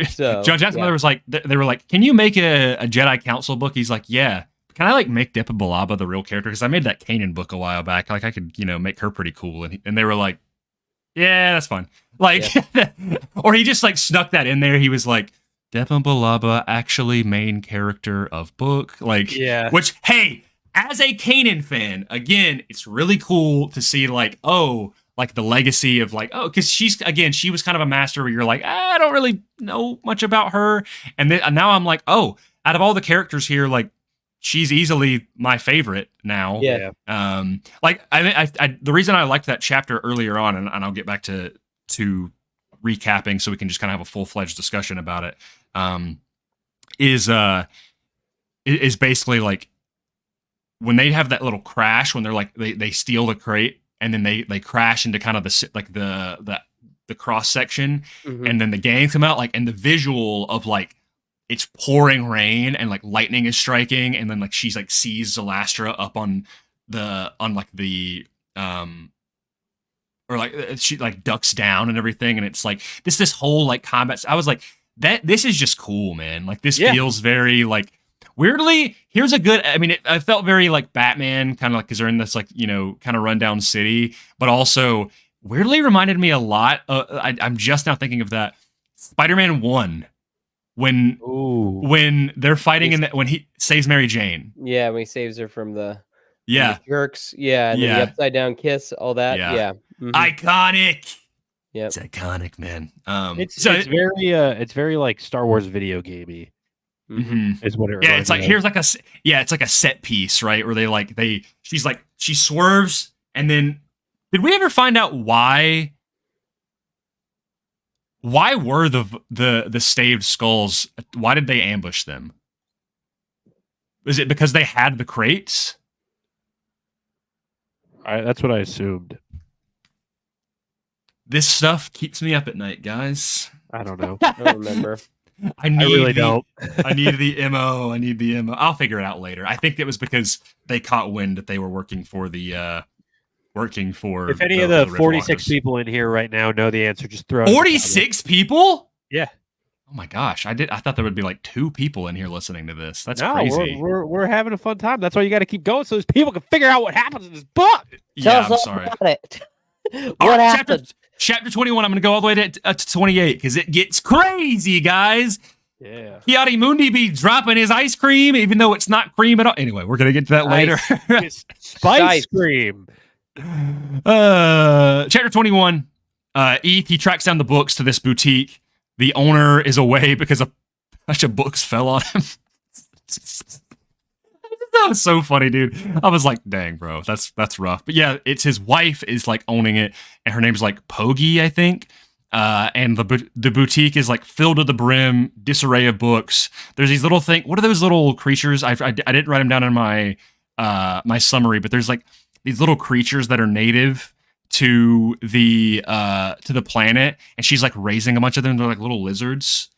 Speaker 4: So
Speaker 2: John Jackson's mother was like, they were like, can you make a Jedi Council book? He's like, yeah. Can I make Depa Billaba the real character? Because I made that Kanan book a while back. I could, make her pretty cool. And they were like, yeah, that's fine. Or he just snuck that in there. He was like, Depa Billaba actually main character of book. Which, hey, as a Kanan fan, again, it's really cool to see the legacy of because she was kind of a master where you're like, I don't really know much about her. And now I'm like, oh, out of all the characters here, she's easily my favorite now.
Speaker 4: Yeah.
Speaker 2: The reason I liked that chapter earlier on, and I'll get back to recapping so we can just kind of have a full-fledged discussion about it, is basically when they have that little crash, when they're they steal the crate, and then they crash into kind of the cross section, and then the gang come out, and the visual of it's pouring rain and lightning is striking, and then she's sees Zalastra up on the she ducks down and everything, and it's this whole combat. I was like, this is just cool, man. This feels very weirdly, here's a good, I felt very Batman, kind of because they're in this kind of rundown city, but also weirdly reminded me a lot I'm just now thinking of that Spider-Man 1 when they're fighting when he saves Mary Jane.
Speaker 4: Yeah, when he saves her from the jerks. And then the upside down kiss, all that. Yeah.
Speaker 2: Mm-hmm. Iconic. Yeah, it's iconic, man.
Speaker 3: It's very Star Wars video gamey. is what it.
Speaker 2: Yeah, it's like here's like it's like a set piece, right? Where she swerves, and then did we ever find out why? Why were the staved skulls? Why did they ambush them? Is it because they had the crates?
Speaker 3: That's what I assumed.
Speaker 2: This stuff keeps me up at night, guys.
Speaker 3: I don't know.
Speaker 4: I don't remember.
Speaker 2: I really don't. I need the MO. I'll figure it out later. I think it was because they caught wind that they were working for
Speaker 3: If any of the 46 people in here right now know the answer, just throw
Speaker 2: 46 people?
Speaker 3: Yeah.
Speaker 2: Oh my gosh. I thought there would be like 2 people in here listening to this. That's crazy.
Speaker 3: We're having a fun time. That's why you got to keep going so those people can figure out what happens in this book.
Speaker 2: Yeah, I'm sorry.
Speaker 4: What happened?
Speaker 2: Chapter 21, I'm going to go all the way to 28 because it gets crazy, guys.
Speaker 3: Yeah.
Speaker 2: Kiadi Mundi be dropping his ice cream, even though it's not cream at all. Anyway, we're going to get to that later.
Speaker 3: Spice cream.
Speaker 2: Chapter 21, Eth, he tracks down the books to this boutique. The owner is away because a bunch of books fell on him. That was so funny, dude. I was like, dang, bro, that's rough. But yeah, it's his wife is like owning it, and her name's like Pogi, I think. And the boutique is like filled to the brim, disarray of books. There's these little what are those little creatures? I didn't write them down in my my summary, but there's like these little creatures that are native to the planet, and she's like raising a bunch of them. They're like little lizards.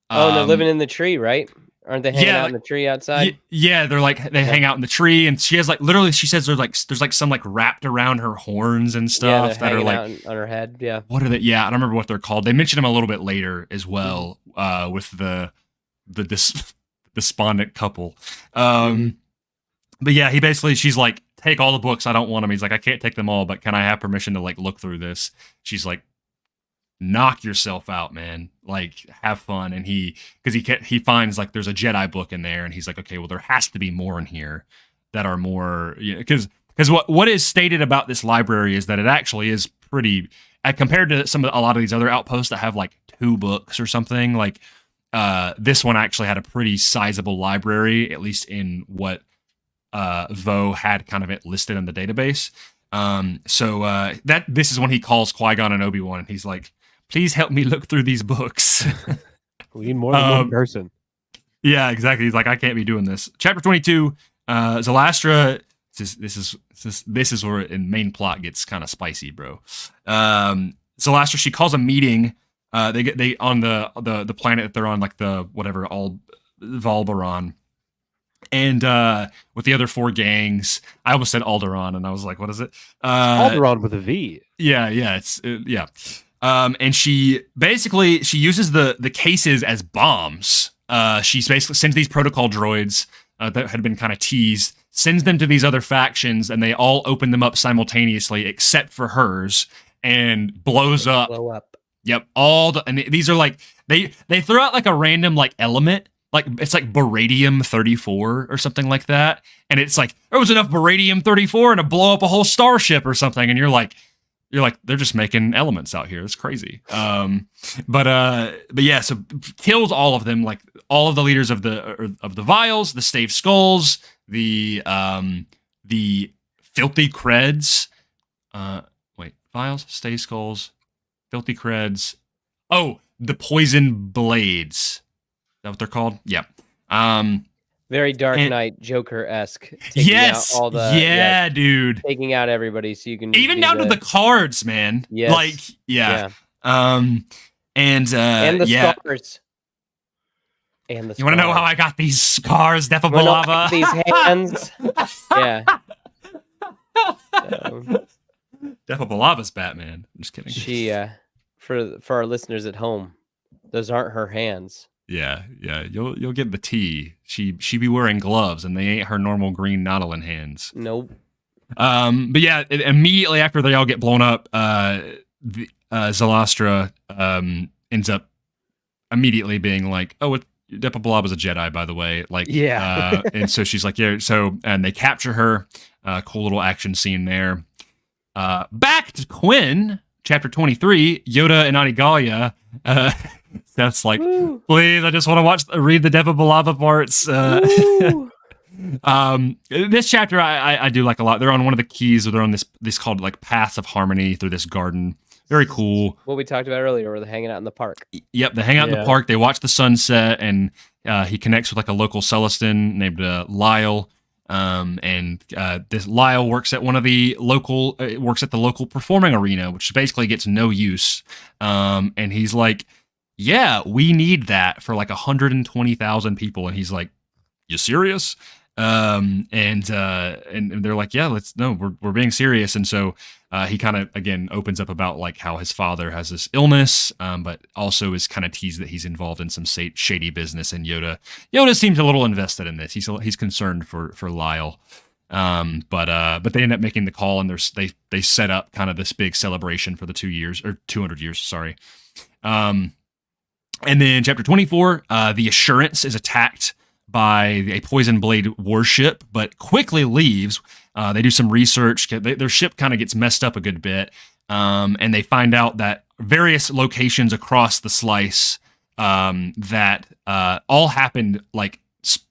Speaker 4: Oh, they're living in the tree, right? Aren't they hanging out in the tree outside?
Speaker 2: Yeah, they're like they hang out in the tree, and she has like literally. She says there's like some like wrapped around her horns and stuff that are like
Speaker 4: on her head. Yeah.
Speaker 2: What are they? Yeah, I don't remember what they're called. They mention them a little bit later as well, with the despondent couple. But yeah, she's like, take all the books. I don't want them. He's like, I can't take them all, but can I have permission to like look through this? She's like, knock yourself out, man. Like, have fun. And he finds like there's a Jedi book in there, and he's like, okay, well, there has to be more in here that are more, because what is stated about this library is that it actually is pretty, compared to a lot of these other outposts that have like 2 books or something. Like, this one actually had a pretty sizable library, at least in what Vo had kind of it listed in the database. So this is when he calls Qui-Gon and Obi-Wan, and he's like, please help me look through these books.
Speaker 3: We need more than one person.
Speaker 2: Yeah, exactly. He's like, I can't be doing this. Chapter 22, Zalastra. This is where the main plot gets kind of spicy, bro. Zalastra, she calls a meeting. They on the planet that they're on, like the whatever, all Valbaron. And with the other 4 gangs, I almost said Alderaan, and I was like, "What is it?"
Speaker 3: Alderaan with a V.
Speaker 2: Yeah, it's yeah. And she uses the cases as bombs. She basically sends these protocol droids that had been kind of teased, sends them to these other factions, and they all open them up simultaneously, except for hers, and blows up.
Speaker 4: Blow up.
Speaker 2: Yep, and these are like they throw out like a random like element. Like it's like Baradium 34 or something like that, and it's like there was enough Baradium 34 to blow up a whole starship or something, and you're like they're just making elements out here. It's crazy. But yeah, so kills all of them, like all of the leaders of the vials, the staved skulls, the filthy creds. Vials, staved skulls, filthy creds. Oh, the poison blades. Is that what they're called? Yeah.
Speaker 4: Very Dark Knight Joker-esque.
Speaker 2: Yes.
Speaker 4: Out all the,
Speaker 2: dude.
Speaker 4: Taking out everybody so you can
Speaker 2: even down to the cards, man.
Speaker 4: Yes.
Speaker 2: Like, yeah. And
Speaker 4: the scars. And the
Speaker 2: You want to know how I got these scars, Defabalava?
Speaker 4: These hands. Yeah.
Speaker 2: Defabalava's Batman. I'm just kidding.
Speaker 4: She, for our listeners at home, those aren't her hands.
Speaker 2: Yeah. You'll get the tea. She be wearing gloves, and they ain't her normal green Nautilin hands.
Speaker 4: Nope.
Speaker 2: But yeah, immediately after they all get blown up, Zalastra ends up immediately being like, "Oh, Depabalab is a Jedi, by the way." Like,
Speaker 3: yeah.
Speaker 2: And so she's like, "Yeah." So and they capture her. Cool little action scene there. Back to Quinn, chapter 23. Yoda and Anigalia. That's like, please, I just want to read the Depa Billaba parts. This chapter I do like a lot. They're on one of the keys, or they're on this called like Paths of Harmony through this garden. Very cool.
Speaker 4: What we talked about earlier, where they're hanging out in the park.
Speaker 2: Yep, they hang out in the park. They watch the sunset, and he connects with like a local Celestin named Lyle. This Lyle works at one of the local performing arena, which basically gets no use. And he's like, yeah, we need that for like 120,000 people. And he's like, you serious? And they're like, yeah, we're being serious. And so he kind of again opens up about like how his father has this illness, but also is kind of teased that he's involved in some shady business. And Yoda seems a little invested in this. He's concerned for Lyle. But they end up making the call, and they set up kind of this big celebration for the 200 years. Sorry. And then chapter 24, the Assurance is attacked by a poison blade warship, but quickly leaves. They do some research. Their ship kind of gets messed up a good bit, and they find out that various locations across the slice that all happened like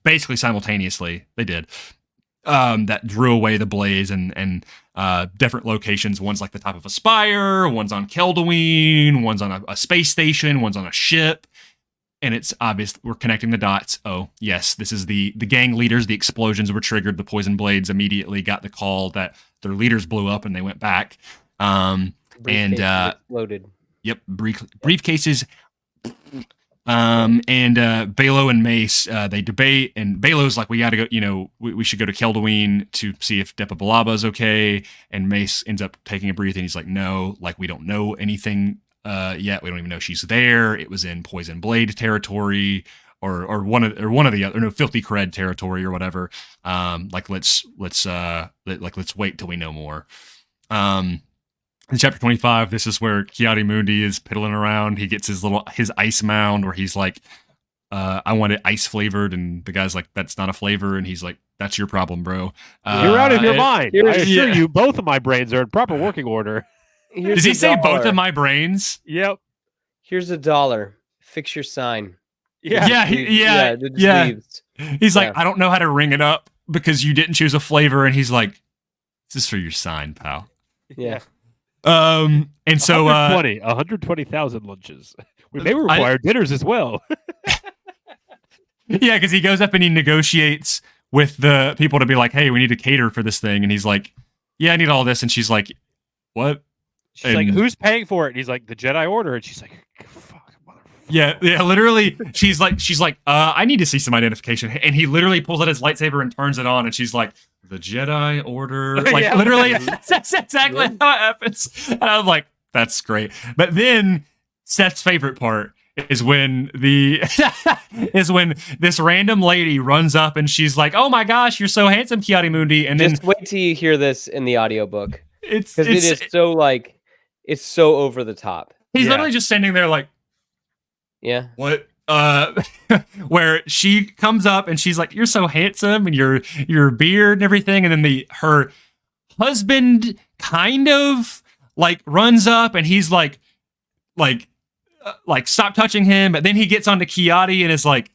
Speaker 2: basically simultaneously. They did. That drew away the blaze, and different locations. One's like the top of a spire, one's on Keldoween, one's on a space station, one's on a ship. And it's obvious we're connecting the dots. Oh, yes, this is the gang leaders. The explosions were triggered. The poison blades immediately got the call that their leaders blew up, and they went back.
Speaker 4: Exploded.
Speaker 2: Yep, briefcases. Balo and Mace, they debate, and Balo's like, we got to go, we should go to Keldoween to see if Depa Billaba is okay. And Mace ends up taking a breath, and he's like, no, like, we don't know anything yet. We don't even know she's there. It was in Poison Blade territory, or one of the other, no, Filthy Cred territory or whatever. Let's wait till we know more. In chapter 25, this is where Ki-Adi-Mundi is piddling around. He gets his ice mound where he's like, I want it ice flavored, and the guy's like, that's not a flavor, and he's like, that's your problem, bro.
Speaker 3: You're out of your mind. I assure you, both of my brains are in proper working order.
Speaker 2: Does he say both of my brains?
Speaker 3: Yep.
Speaker 4: Here's $1. Fix your sign.
Speaker 2: Yeah. He's like, I don't know how to ring it up because you didn't choose a flavor, and he's like, this is for your sign, pal.
Speaker 4: Yeah.
Speaker 2: And so
Speaker 3: 120,000 lunches. We may require dinners as well.
Speaker 2: Yeah, because he goes up and he negotiates with the people to be like, hey, we need to cater for this thing. And he's like, yeah, I need all this. And she's like, what?
Speaker 3: She's like, who's paying for it? And he's like, the Jedi Order. And she's like, fuck, motherfucker.
Speaker 2: Yeah, literally. She's like, I need to see some identification. And he literally pulls out his lightsaber and turns it on. And she's like, the Jedi Order. Like, literally, that's exactly how it happens. And I'm like, that's great. But then Seth's favorite part is when this random lady runs up and she's like, oh my gosh, you're so handsome, Ki-Adi-Mundi. And
Speaker 4: just wait till you hear this in the audiobook. Because it is so like, it's so over the top.
Speaker 2: He's literally just standing there like,
Speaker 4: yeah,
Speaker 2: what? Where she comes up and she's like, you're so handsome, and your beard and everything. And then her husband kind of like runs up and he's like, stop touching him. But then he gets onto Ki-Adi and is like,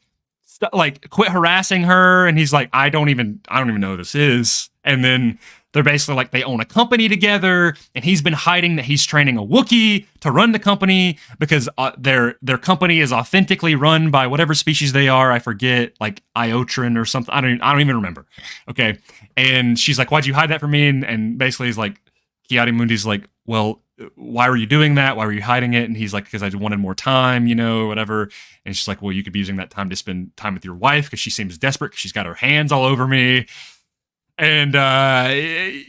Speaker 2: quit harassing her. And he's like, I don't even know who this is. And then they're basically like, they own a company together, and he's been hiding that he's training a Wookiee to run the company because their company is authentically run by whatever species they are. I forget, like Iotrin or something. I don't even remember. Okay. And she's like, why'd you hide that from me? And basically he's like, Ki-Adi-Mundi's like, well, why were you doing that? Why were you hiding it? And he's like, because I wanted more time, or whatever. And she's like, well, you could be using that time to spend time with your wife because she seems desperate because she's got her hands all over me. And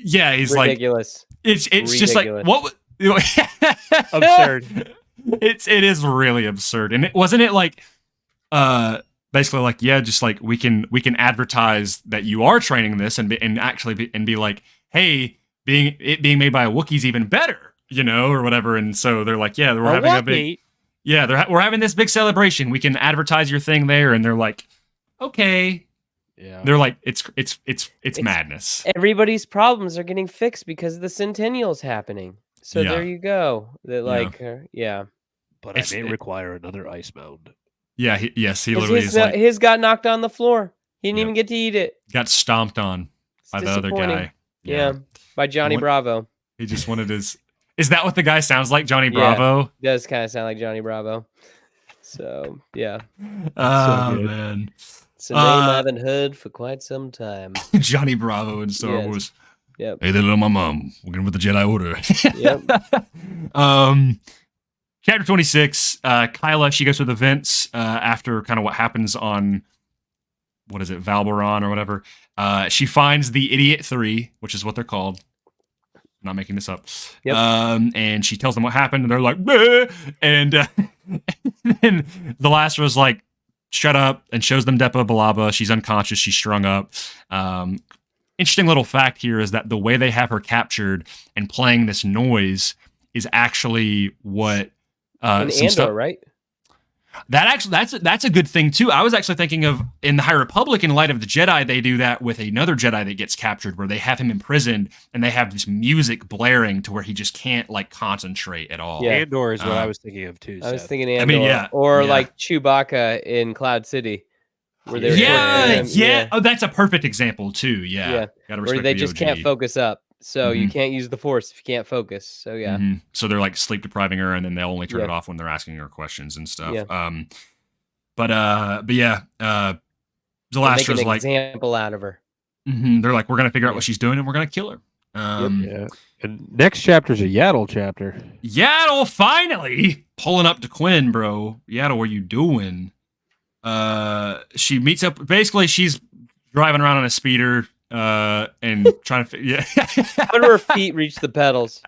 Speaker 2: he's
Speaker 4: ridiculous.
Speaker 2: Like, it's just like, what?
Speaker 3: Absurd.
Speaker 2: It is really absurd. And wasn't it like, basically like, yeah, just like we can advertise that you are training this and be like, hey, being made by a Wookiee's even better, or whatever. And so they're like, yeah, we're having this big celebration. We can advertise your thing there. And they're like, okay. Yeah. They're like, it's madness.
Speaker 4: Everybody's problems are getting fixed because the Centennial's happening. So there you go. That
Speaker 3: But I may require another ice mound.
Speaker 2: Yeah, he literally is like...
Speaker 4: His got knocked on the floor. He didn't even get to eat it.
Speaker 2: Got stomped on by the other guy.
Speaker 4: Yeah, by Johnny Bravo.
Speaker 2: He just wanted his... Is that what the guy sounds like, Johnny Bravo?
Speaker 4: It does kind of sound like Johnny Bravo. So, yeah.
Speaker 2: Oh, man.
Speaker 4: It's a name I haven't heard for quite some time.
Speaker 2: Johnny Bravo in Star Wars.
Speaker 4: Yep.
Speaker 2: Hey there, little my mom. Working with the Jedi Order.
Speaker 4: Yep.
Speaker 2: Chapter 26, Kyla, she goes through the vents after kind of what happens on, what is it, Valberon or whatever. She finds the Idiot 3, which is what they're called. I'm not making this up.
Speaker 4: Yep.
Speaker 2: And she tells them what happened, and they're like, bleh! And then the last was like, shut up, and shows them Depa Billaba. She's unconscious. She's strung up. Interesting little fact here is that the way they have her captured and playing this noise is actually what
Speaker 4: Andor, right?
Speaker 2: That's a good thing too. I was actually thinking of in the High Republic, in Light of the Jedi, they do that with another Jedi that gets captured, where they have him imprisoned and they have this music blaring to where he just can't like concentrate at all.
Speaker 3: Yeah. Andor is what I was thinking of too.
Speaker 4: I was thinking Andor,
Speaker 2: I mean,
Speaker 4: or like Chewbacca in Cloud City, where
Speaker 2: they're Oh, that's a perfect example too. Yeah.
Speaker 4: Where they just can't focus up. So you can't use the Force if you can't focus. So yeah.
Speaker 2: So they're like sleep depriving her, and then they'll only turn it off when they're asking her questions and stuff.
Speaker 4: Yeah.
Speaker 2: But yeah, Zalastra's
Speaker 4: make an
Speaker 2: like
Speaker 4: example out of her.
Speaker 2: They're like, we're gonna figure out what she's doing, and we're gonna kill her.
Speaker 3: And next chapter's a Yaddle chapter.
Speaker 2: Yaddle finally pulling up to Quinn, bro. Yaddle, what are you doing? She meets up. Basically, she's driving around on a speeder. And trying to
Speaker 4: how do her feet reach the pedals?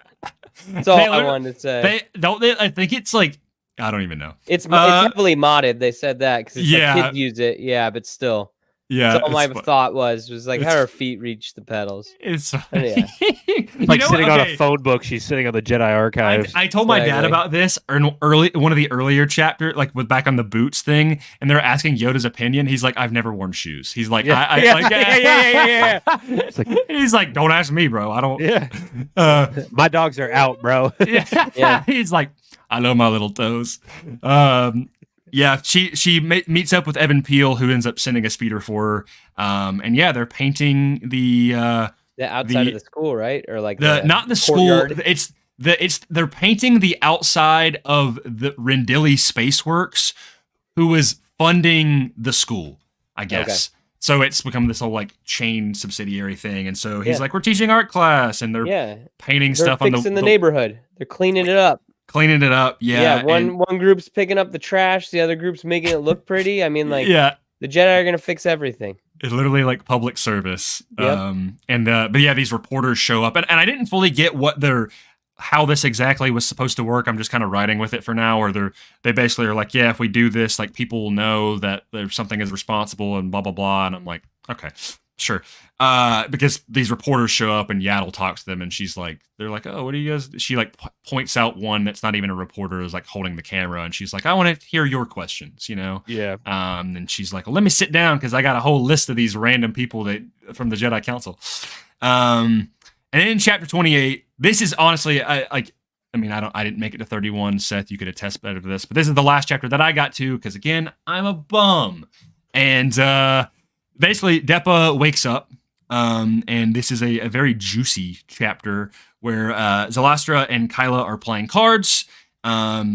Speaker 4: That's all I wanted to say.
Speaker 2: I think it's like, I don't even know.
Speaker 4: It's heavily modded. They said that because like kids use it. Yeah, but still.
Speaker 2: Yeah.
Speaker 4: That's all my thought was like how her feet reach the pedals.
Speaker 2: It's
Speaker 3: like sitting on a phone book. She's sitting on the Jedi archives.
Speaker 2: I told my dad about this one of the earlier chapter, like with back on the boots thing, and they're asking Yoda's opinion. He's like, I've never worn shoes. He's like,
Speaker 4: yeah.
Speaker 2: He's like, don't ask me, bro. I don't.
Speaker 3: Yeah. My dogs are out, bro.
Speaker 2: Yeah. He's like, I love my little toes. Yeah, she meets up with Evan Peel, who ends up sending a speeder for her. And yeah, they're painting the
Speaker 4: outside of the school, right? Or like
Speaker 2: not the school. They're painting the outside of the Rendili Spaceworks, who is funding the school, I guess. Okay. So it's become this whole like chain subsidiary thing. And so he's like, we're teaching art class, and they're painting stuff on
Speaker 4: the neighborhood. They're cleaning it up.
Speaker 2: Cleaning it up, yeah.
Speaker 4: One group's picking up the trash, the other group's making it look pretty. I mean, like, the Jedi are gonna fix everything.
Speaker 2: It's literally like public service.
Speaker 4: Yep.
Speaker 2: But yeah, these reporters show up, and I didn't fully get how this exactly was supposed to work. I'm just kind of riding with it for now. Or they basically are like, yeah, if we do this, like people will know that there's something is responsible and blah blah blah. And I'm like, okay. Sure. Because these reporters show up and Yaddle talks to them, and they're like, oh, what do you guys? She like points out one that's not even a reporter, is like holding the camera, and she's like, I want to hear your questions, you know?
Speaker 3: Yeah.
Speaker 2: And she's like, well, let me sit down because I got a whole list of these random people from the Jedi Council. And in chapter 28, this is honestly, I didn't make it to 31. Seth, you could attest better to this, but this is the last chapter that I got to because again, I'm a bum, and basically, Depa wakes up, and this is a very juicy chapter where Zalastra and Kyla are playing cards.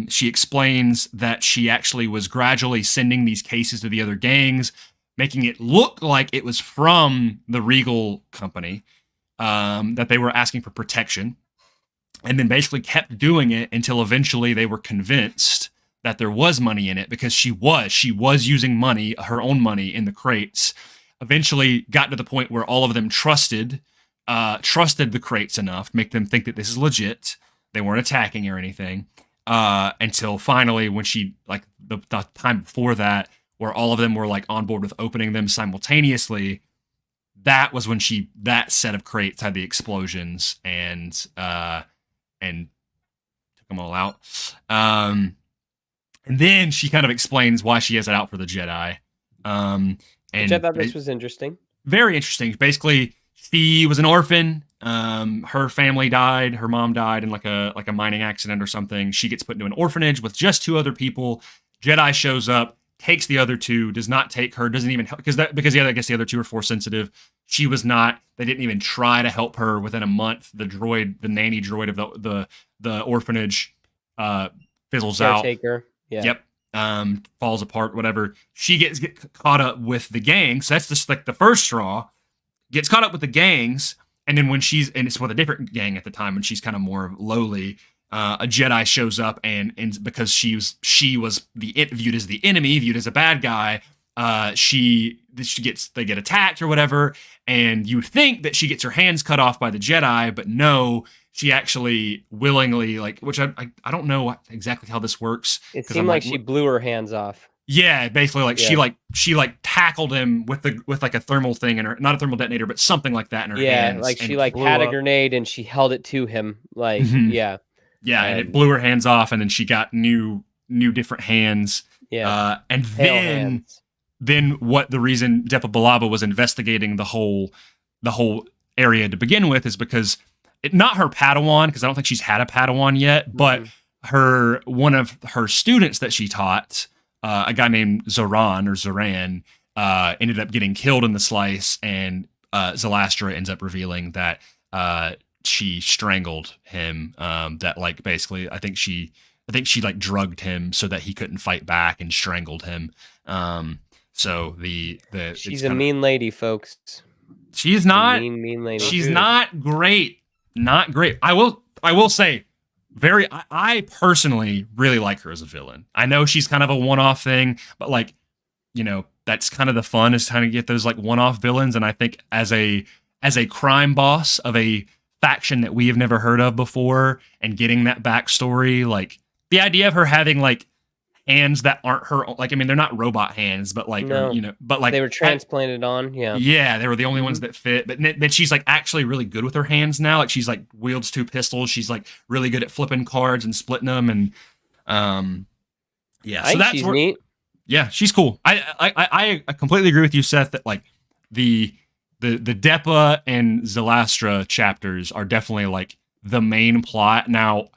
Speaker 2: She explains that she actually was gradually sending these cases to the other gangs, making it look like it was from the Regal company, that they were asking for protection, and then basically kept doing it until eventually they were convinced that there was money in it, because she was using money, her own money, in the crates. Eventually got to the point where all of them trusted the crates enough to make them think that this is legit. They weren't attacking or anything, until finally, when she, like the time before that, where all of them were like on board with opening them simultaneously, that was when that set of crates had the explosions and took them all out. And then she kind of explains why she has it out for the Jedi.
Speaker 4: Which I thought this was interesting.
Speaker 2: Very interesting. Basically, she was an orphan, Her family died. Her mom died in like a mining accident or something. She gets put into an orphanage with just 2 other people. Jedi shows up, takes the other 2, does not take her, doesn't even help because I guess the other 2 are Force sensitive. She was not. They didn't even try to help her. Within a month, the nanny droid of the orphanage fizzles out.
Speaker 4: Caretaker. Yeah.
Speaker 2: Yep. Falls apart. Whatever. She gets caught up with the gang. So that's just like the first straw. Gets caught up with the gangs. And then when it's with a different gang at the time, when she's kind of more lowly, a Jedi shows up and because she was viewed as the enemy, viewed as a bad guy, they get attacked or whatever, and you think that she gets her hands cut off by the Jedi, but no, she actually willingly, like, which I don't know exactly how this works.
Speaker 4: It seemed like she blew her hands off.
Speaker 2: Yeah, basically, like she tackled him with like a thermal thing in her, not a thermal detonator, but something like that in her hands.
Speaker 4: Yeah, like she had a grenade and she held it to him, like yeah,
Speaker 2: and it blew her hands off, and then she got new different hands.
Speaker 4: Yeah,
Speaker 2: and then what the reason Depa Billaba was investigating the whole area to begin with is because not her Padawan, because I don't think she's had a Padawan yet, but one of her students that she taught. A guy named Zoran, ended up getting killed in the slice, and Zalastra ends up revealing that she strangled him. That like basically, I think she like drugged him so that he couldn't fight back and strangled him. So she's
Speaker 4: a mean lady, folks.
Speaker 2: She's not
Speaker 4: mean lady.
Speaker 2: She's not great. Not great. I will say. I personally really like her as a villain. I know she's kind of a one-off thing, but like, that's kind of the fun is trying to get those like one-off villains. And I think as a crime boss of a faction that we have never heard of before and getting that backstory, like the idea of her having like hands that aren't her, like, I mean, they're not robot hands, but like, but like
Speaker 4: they were transplanted on.
Speaker 2: Yeah. They were the only ones that fit, but then she's like actually really good with her hands now. Like she's like wields 2 pistols. She's like really good at flipping cards and splitting them. And, so that's
Speaker 4: neat.
Speaker 2: Yeah, she's cool. I completely agree with you, Seth, that like the Depa and Zalastra chapters are definitely like the main plot. Now,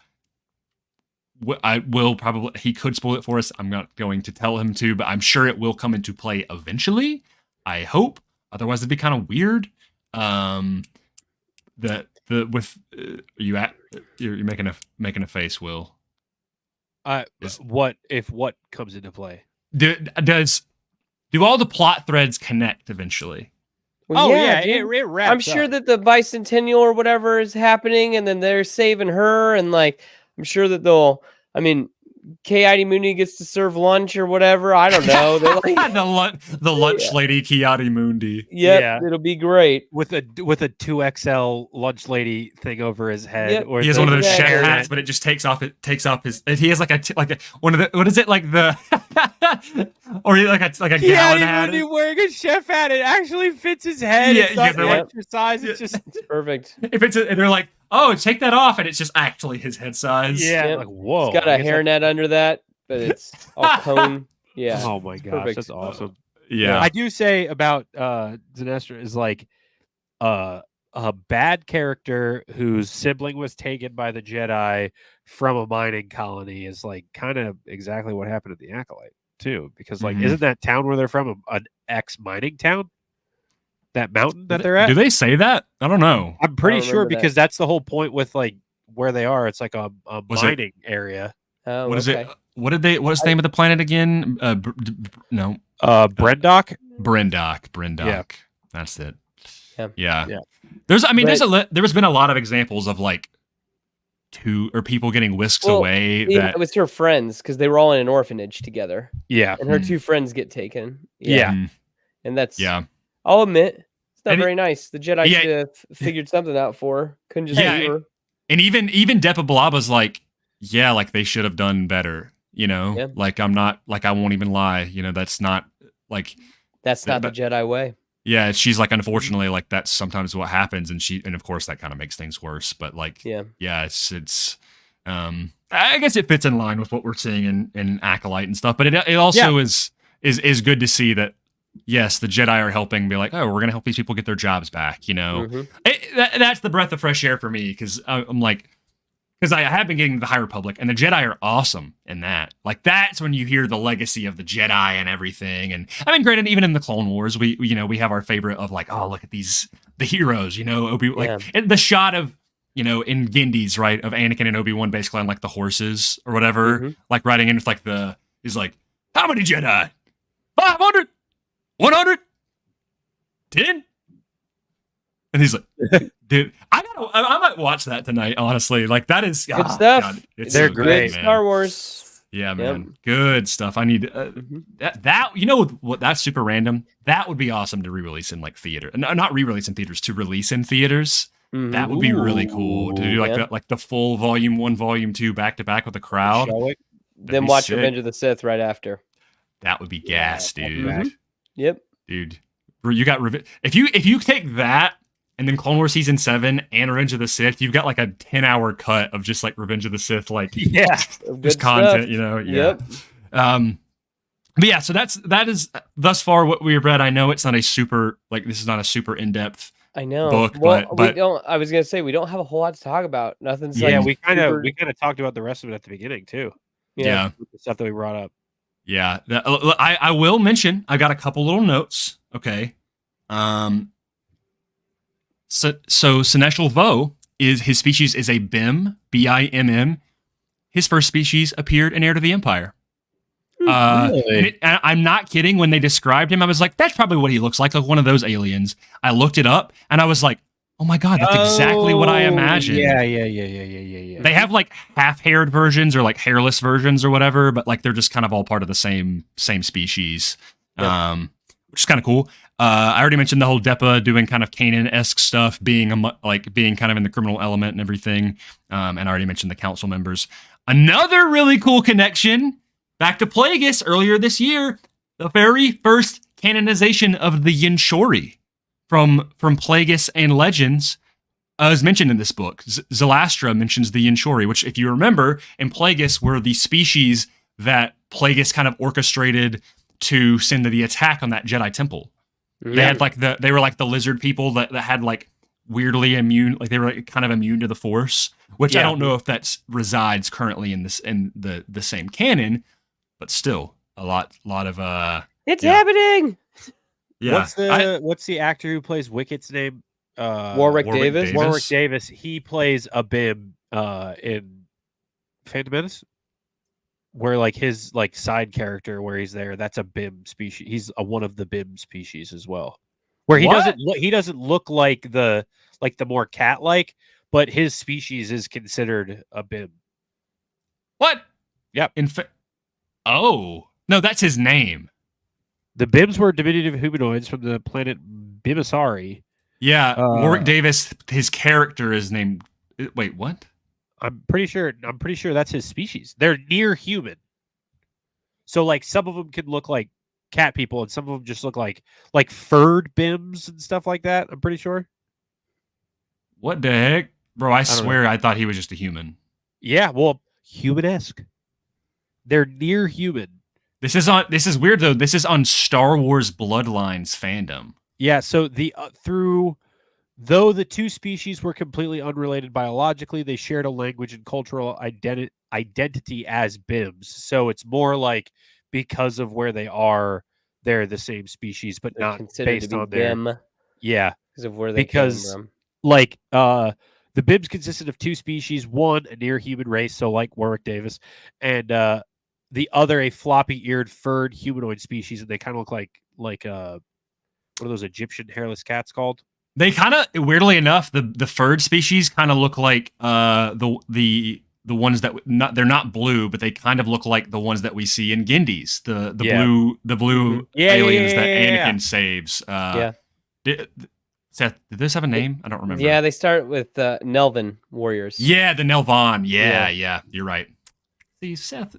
Speaker 2: he could spoil it for us. I'm not going to tell him to, but I'm sure it will come into play eventually. I hope. Otherwise, it'd be kind of weird. You're making a face, Will.
Speaker 3: What comes into play?
Speaker 2: Do all the plot threads connect eventually?
Speaker 4: Well, it wraps. I'm sure that the bicentennial or whatever is happening, and then they're saving her, and like. I'm sure that Ki-Adi Mundi gets to serve lunch or whatever. I don't know.
Speaker 2: The lunch lady Ki-Adi Mundi.
Speaker 4: Yep, it'll be great
Speaker 3: with a 2XL lunch lady thing over his head.
Speaker 2: Yep. Or he has one of those chef hats, but it just takes off his. He has like one of the, what is it, like the or like a gallon hat.
Speaker 3: Mundi wearing a chef hat, it actually fits his head.
Speaker 2: Yeah,
Speaker 3: it's not exercise. It's just
Speaker 4: it's perfect.
Speaker 2: And they're like, oh, take that off, and it's just actually his head size.
Speaker 3: Yeah, like whoa.
Speaker 4: It's got a hairnet under that, but it's all cone. Yeah.
Speaker 3: Oh my gosh, perfect. That's awesome.
Speaker 2: Yeah.
Speaker 3: I do say about Zanestra is like a bad character whose sibling was taken by the Jedi from a mining colony is like kind of exactly what happened at the Acolyte too, because like isn't that town where they're from an ex-mining town? That mountain that they're at?
Speaker 2: Do they say that? I don't know.
Speaker 3: I'm pretty sure because that's the whole point with like where they are. It's like a mining area.
Speaker 4: Oh,
Speaker 2: what is it? What's the name of the planet again? No.
Speaker 3: Brendock?
Speaker 2: Brendock.
Speaker 3: Yeah.
Speaker 2: That's it.
Speaker 4: Yeah.
Speaker 2: There's been a lot of examples of like people getting whisked away.
Speaker 4: It was her friends because they were all in an orphanage together.
Speaker 3: Yeah.
Speaker 4: And her 2 friends get taken.
Speaker 3: Yeah.
Speaker 4: And that's
Speaker 2: I'll
Speaker 4: admit, it's not very nice. The Jedi should have figured something out for her. Couldn't just leave her.
Speaker 2: And even Depa Billaba's like, like they should have done better. Like I'm not, like I won't even lie. That's not like
Speaker 4: that's not the Jedi way.
Speaker 2: Yeah, she's like, unfortunately, like that's sometimes what happens, and of course that kind of makes things worse. But like, it's I guess it fits in line with what we're seeing in Acolyte and stuff. But it also is good to see that yes, the Jedi are helping be like, oh, we're going to help these people get their jobs back, you know? That's the breath of fresh air for me, because I'm like, because I have been getting the High Republic, and the Jedi are awesome in that. Like, that's when you hear the legacy of the Jedi and everything. And I mean, granted, even in the Clone Wars, we have our favorite of like, oh, look at the heroes, like the shot of, in Gindy's, right, of Anakin and Obi-Wan basically on like the horses or whatever, like riding in with like he's like, how many Jedi? 500? 100? 10? And he's like, dude, I might watch that tonight, honestly. Like, that is
Speaker 4: good stuff.
Speaker 2: God,
Speaker 3: they're
Speaker 2: so
Speaker 3: great.
Speaker 2: Good,
Speaker 4: Star Wars.
Speaker 2: Yeah, man. Good stuff. I need that. You know what? That's super random. That would be awesome to re-release in like theater. No, not re-release in theaters. To release in theaters. That would be really cool to do like the full volume 1, volume 2 back to back with the crowd.
Speaker 4: Then watch sick. Revenge of the Sith right after.
Speaker 2: That would be gas, dude.
Speaker 4: Yep.
Speaker 2: Dude, you got if you take that and then Clone Wars Season 7 and Revenge of the Sith, you've got like a 10-hour cut of just like Revenge of the Sith, like just content,
Speaker 4: Yep.
Speaker 2: But yeah, so that is thus far what we've read. I know it's not a super this is not a super in-depth.
Speaker 4: I know.
Speaker 2: Book,
Speaker 4: well,
Speaker 2: but
Speaker 4: we don't. I was gonna say we don't have a whole lot to talk about. Nothing's
Speaker 3: we kind of talked about the rest of it at the beginning too.
Speaker 2: Yeah.
Speaker 3: The stuff that we brought up.
Speaker 2: Yeah, I will mention. I got a couple little notes. Okay. So Seneschal Vo his species is a BIM, BIMM. His first species appeared in Heir to the Empire.
Speaker 4: Really?
Speaker 2: And I'm not kidding. When they described him, I was like, that's probably what he looks like one of those aliens. I looked it up and I was like, oh my God, that's exactly what I imagined.
Speaker 3: Yeah.
Speaker 2: They have like half-haired versions or like hairless versions or whatever, but like they're just kind of all part of the same species, which is kind of cool. I already mentioned the whole Depa doing kind of canon-esque stuff, being kind of in the criminal element and everything. And I already mentioned the council members. Another really cool connection. Back to Plagueis earlier this year, the very first canonization of the Yinshori from Plagueis and Legends is mentioned in this book. Zalastra mentions the Yinshori, which, if you remember, in Plagueis were the species that Plagueis kind of orchestrated to send to the attack on that Jedi temple. They had they were like the lizard people that had like weirdly immune, like they were like kind of immune to the Force, which I don't know if that resides currently in the same canon. But still, a lot of
Speaker 4: it's happening.
Speaker 3: Yeah. What's the actor who plays Wicket's name?
Speaker 4: Warwick Davis.
Speaker 3: Warwick Davis. He plays a BIM in Phantom Menace, where like his like side character where he's there. That's a BIM species. He's one of the BIM species as well. Where he doesn't look like the more cat-like, but his species is considered a BIM.
Speaker 2: What?
Speaker 3: Yep.
Speaker 2: Oh, no, that's his name.
Speaker 3: The Bims were diminutive humanoids from the planet Bimisari.
Speaker 2: Yeah, Warwick Davis, his character is named... Wait, what?
Speaker 3: I'm pretty sure that's his species. They're near human. So, like, some of them can look like cat people, and some of them just look like furred Bims and stuff like that, I'm pretty sure.
Speaker 2: What the heck? Bro, I swear I thought he was just a human.
Speaker 3: Yeah, well, human-esque. They're near human.
Speaker 2: This is weird though. This is on Star Wars Bloodlines fandom.
Speaker 3: Yeah, so though the two species were completely unrelated biologically, they shared a language and cultural identity as BIMs. So it's more like because of where they are, they're the same species, but they're not based on their BIM. Yeah,
Speaker 4: because of where they came from.
Speaker 3: Like the BIMs consisted of two species, one a near human race, so like Warwick Davis, and the other a floppy-eared, furred humanoid species, and they kind of look like what are those Egyptian hairless cats called?
Speaker 2: They kind of, weirdly enough, the furred species kind of look like the ones that they're not blue, but they kind of look like the ones that we see in Gindy's, the blue aliens that Anakin saves. Seth, did this have a name? I don't remember.
Speaker 4: Yeah, they start with Nelvan warriors.
Speaker 2: Yeah, the Nelvan. Yeah, you're right. See, Seth,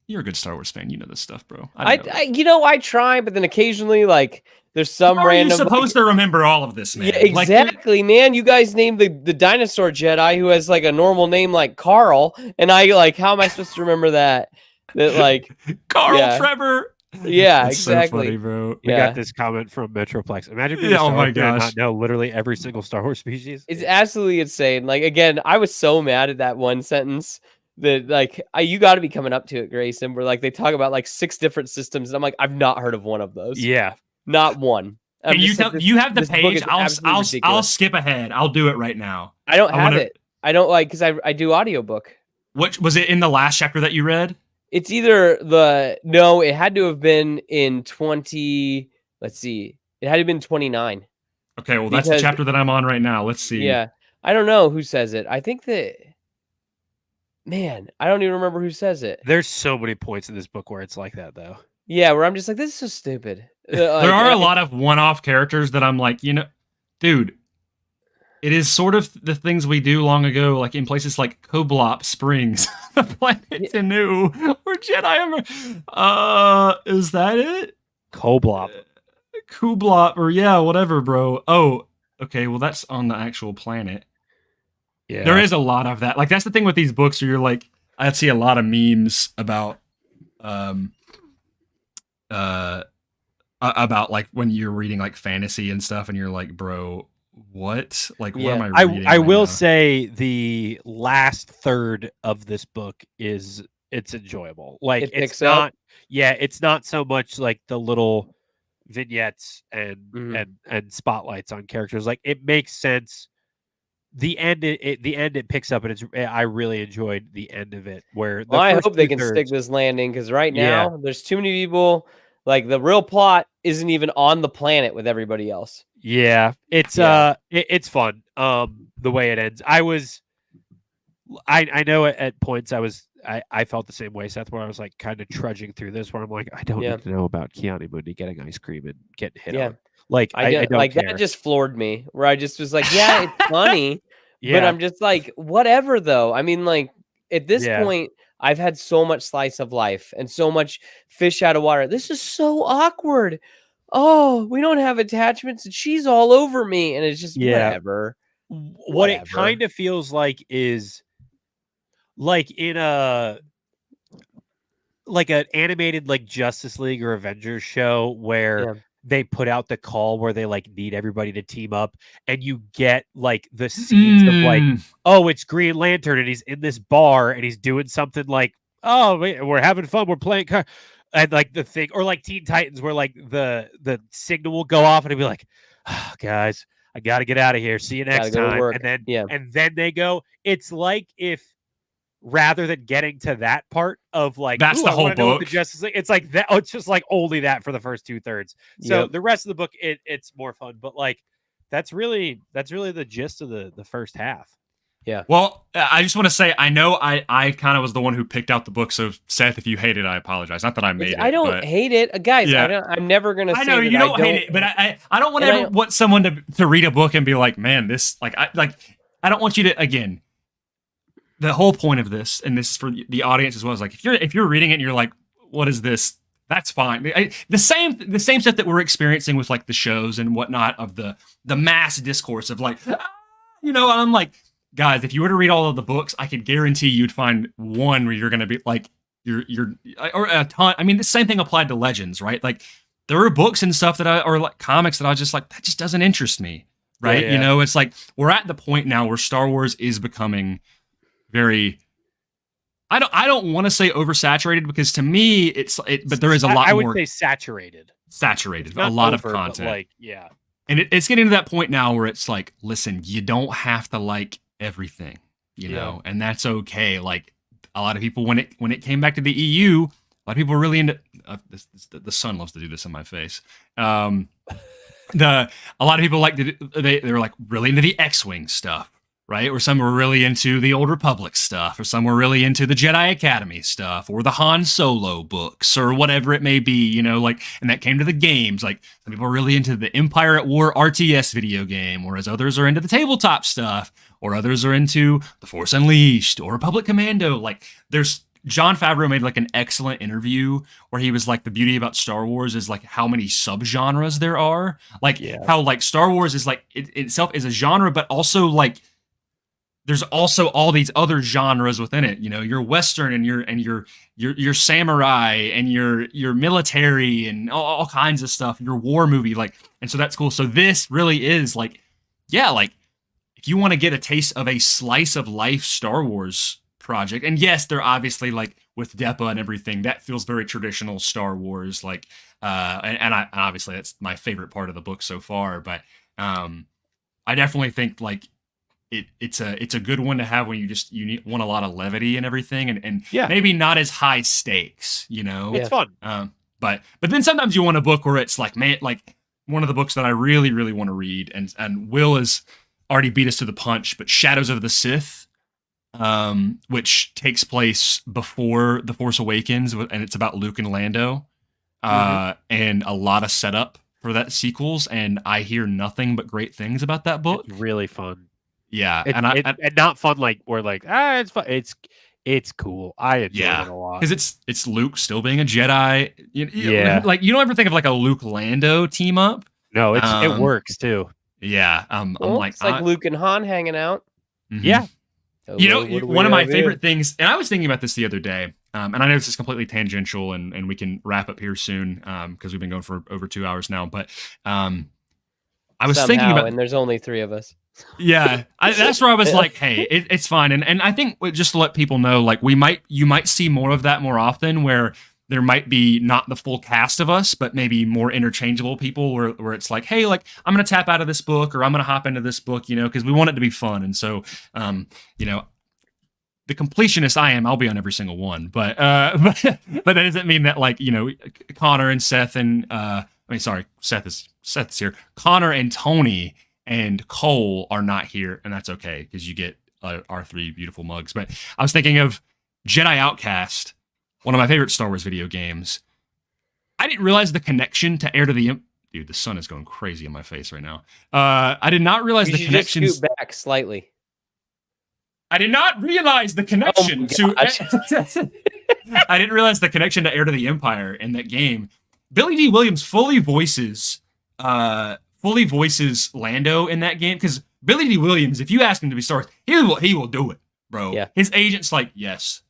Speaker 2: you're a good Star Wars fan. You know this stuff, bro.
Speaker 4: I try, but then occasionally, like, there's some
Speaker 2: How
Speaker 4: random.
Speaker 2: Are you supposed to remember all of this, man?
Speaker 4: Yeah, exactly, man. You guys named the dinosaur Jedi who has like a normal name like Carl, and I like, how am I supposed to remember that? That like
Speaker 2: Carl, Trevor,
Speaker 4: Yeah,
Speaker 2: That's
Speaker 4: exactly.
Speaker 2: so funny, bro.
Speaker 3: We got this comment from Metroplex. Imagine being a
Speaker 2: oh
Speaker 3: Star
Speaker 2: my
Speaker 3: Wars fan and
Speaker 2: gosh.
Speaker 3: not know literally every single Star Wars species.
Speaker 4: It's absolutely insane. Like, again, I was so mad at that one sentence that, like, you got to be coming up to it, Grayson, where, like, they talk about, like, 6 different systems, and I'm like, I've not heard of one of those.
Speaker 3: Yeah.
Speaker 4: Not one.
Speaker 2: Can you tell? You have the page. I'll
Speaker 4: ridiculous.
Speaker 2: skip ahead. I'll do it right now.
Speaker 4: I don't have it. I don't like because I do audiobook.
Speaker 2: What was it in the last chapter that you read?
Speaker 4: It's either no, it had to have been in 20. Let's see, it had to have been 29.
Speaker 2: Okay, well that's the chapter that I'm on right now. Let's see.
Speaker 4: Yeah, I don't know who says it. I think that. Man, I don't even remember who says it.
Speaker 3: There's so many points in this book where it's like that, though.
Speaker 4: Yeah, where I'm just like, this is so stupid.
Speaker 2: There are a lot of one-off characters that I'm like, dude, it is sort of the things we do long ago, like in places like Koblop Springs, the planet Tanu, or Jedi. Is that it?
Speaker 3: Koblop.
Speaker 2: Kublop, or whatever, bro. Oh, okay, well that's on the actual planet. Yeah. There is a lot of that. Like that's the thing with these books where you're like, I see a lot of memes about like when you're reading like fantasy and stuff and you're like, bro, what? Like what am I reading?
Speaker 3: I will say the last third of this book it's enjoyable. Like it's not it's not so much like the little vignettes and spotlights on characters. Like it makes sense. The end it picks up, and I really enjoyed the end of it. Where
Speaker 4: I hope they can stick this landing, because right now there's too many people. Like the real plot isn't even on the planet with everybody else.
Speaker 3: Yeah, it's it's fun. The way it ends, I know at points I felt the same way, Seth, where I was like kind of trudging through this, where I'm like, I don't need to know about Keanu Mundi getting ice cream and getting hit on. Like I don't care.
Speaker 4: That just floored me, where I just was like, yeah, it's funny, but I'm just like, whatever though. I mean, like at this point, I've had so much slice of life and so much fish out of water. This is so awkward. Oh, we don't have attachments and she's all over me. And it's just whatever.
Speaker 3: What it kind of feels like is like in an animated like Justice League or Avengers show where they put out the call where they like need everybody to team up, and you get like the scenes of like, oh, it's Green Lantern and he's in this bar and he's doing something like, oh, we're having fun, we're playing and like the thing, or like Teen Titans where like the signal will go off and it'll be like, oh, guys, I gotta get out of here, see you next time, and then they go. It's like if rather than getting to that part of like,
Speaker 2: that's the whole book,
Speaker 3: it's like that. Oh, it's just like only that for the first 2/3. So the rest of the book, it's more fun. But like, that's really the gist of the first half.
Speaker 4: Yeah.
Speaker 2: Well, I just want to say, I know I kind of was the one who picked out the book. So Seth, if you hate it, I apologize. Not that I made it.
Speaker 4: I don't hate it, guys. I'm never gonna.
Speaker 2: I know you don't hate it, but I don't want someone to read a book and be like, man, this I don't want you to again. The whole point of this, and this is for the audience as well, is like if you're reading it and you're like, what is this? That's fine. The same stuff that we're experiencing with like the shows and whatnot of the mass discourse of like, and I'm like, guys, if you were to read all of the books, I could guarantee you'd find one where you're going to be like, you're or a ton. I mean, the same thing applied to Legends, right? Like there were books and stuff or like comics that I was just like, that just doesn't interest me, right? Yeah. It's like we're at the point now where Star Wars is becoming very, I don't want to say oversaturated, because to me but there is a lot more.
Speaker 3: I would say saturated,
Speaker 2: a lot of content.
Speaker 3: Like,
Speaker 2: and it's getting to that point now where it's like, listen, you don't have to like everything, know, and that's okay. Like a lot of people, when it came back to the EU, a lot of people were really into the sun loves to do this in my face. A lot of people they were like really into the X-Wing stuff. Right? Or some were really into the Old Republic stuff, or some were really into the Jedi Academy stuff, or the Han Solo books, or whatever it may be, and that came to the games. Like some people are really into the Empire at War RTS video game, whereas others are into the tabletop stuff, or others are into the Force Unleashed or Republic Commando. Like there's Jon Favreau made like an excellent interview where he was like, the beauty about Star Wars is like how many subgenres there are. Like how like Star Wars is like it itself is a genre, but also like there's also all these other genres within it. Your Western and your samurai and your military and all kinds of stuff. Your war movie, and so that's cool. So this really is if you want to get a taste of a slice of life Star Wars project, and yes, they're obviously with Depa and everything, that feels very traditional Star Wars, and obviously that's my favorite part of the book so far. But I definitely think it's a good one to have when you want a lot of levity and everything, and maybe not as high stakes.
Speaker 3: It's fun.
Speaker 2: But then sometimes you want a book where it's one of the books that I really, really want to read, and Will has already beat us to the punch, but Shadows of the Sith, which takes place before The Force Awakens, and it's about Luke and Lando, and a lot of setup for that sequels, and I hear nothing but great things about that book.
Speaker 3: It's really fun.
Speaker 2: Yeah,
Speaker 3: and not fun it's fun. It's cool. I enjoy it a lot
Speaker 2: because it's Luke still being a Jedi. You don't ever think of a Luke Lando team up.
Speaker 3: No, it works too.
Speaker 2: Yeah,
Speaker 4: it's like Luke and Han hanging out.
Speaker 2: Mm-hmm.
Speaker 3: Yeah,
Speaker 2: one of my favorite things, and I was thinking about this the other day, and I know this is completely tangential, and we can wrap up here soon because we've been going for over 2 hours now. But I was thinking about,
Speaker 4: and there's only 3 of us.
Speaker 2: Yeah, that's where I was like, hey, it's fine, and I think just to let people know, you might see more of that more often, where there might be not the full cast of us, but maybe more interchangeable people where it's like, hey, I'm going to tap out of this book, or I'm going to hop into this book, because we want it to be fun. And so, the completionist I am, I'll be on every single one, but that doesn't mean that Connor and Seth and, Seth's here. Connor and Tony and Cole are not here, and that's okay, because you get our 3 beautiful mugs. But I was thinking of Jedi Outcast, one of my favorite Star Wars video games. I didn't realize the connection to Heir to the Dude, the sun is going crazy in my face right now. I did not realize the connection.
Speaker 4: Just scoot back slightly.
Speaker 2: I did not realize the connection to. I didn't realize the connection to Heir to the Empire in that game. Billy D. Williams fully voices Lando in that game, because Billy D. Williams, if you ask him to be Star Wars, he will do it, bro.
Speaker 4: Yeah.
Speaker 2: His agent's like, yes.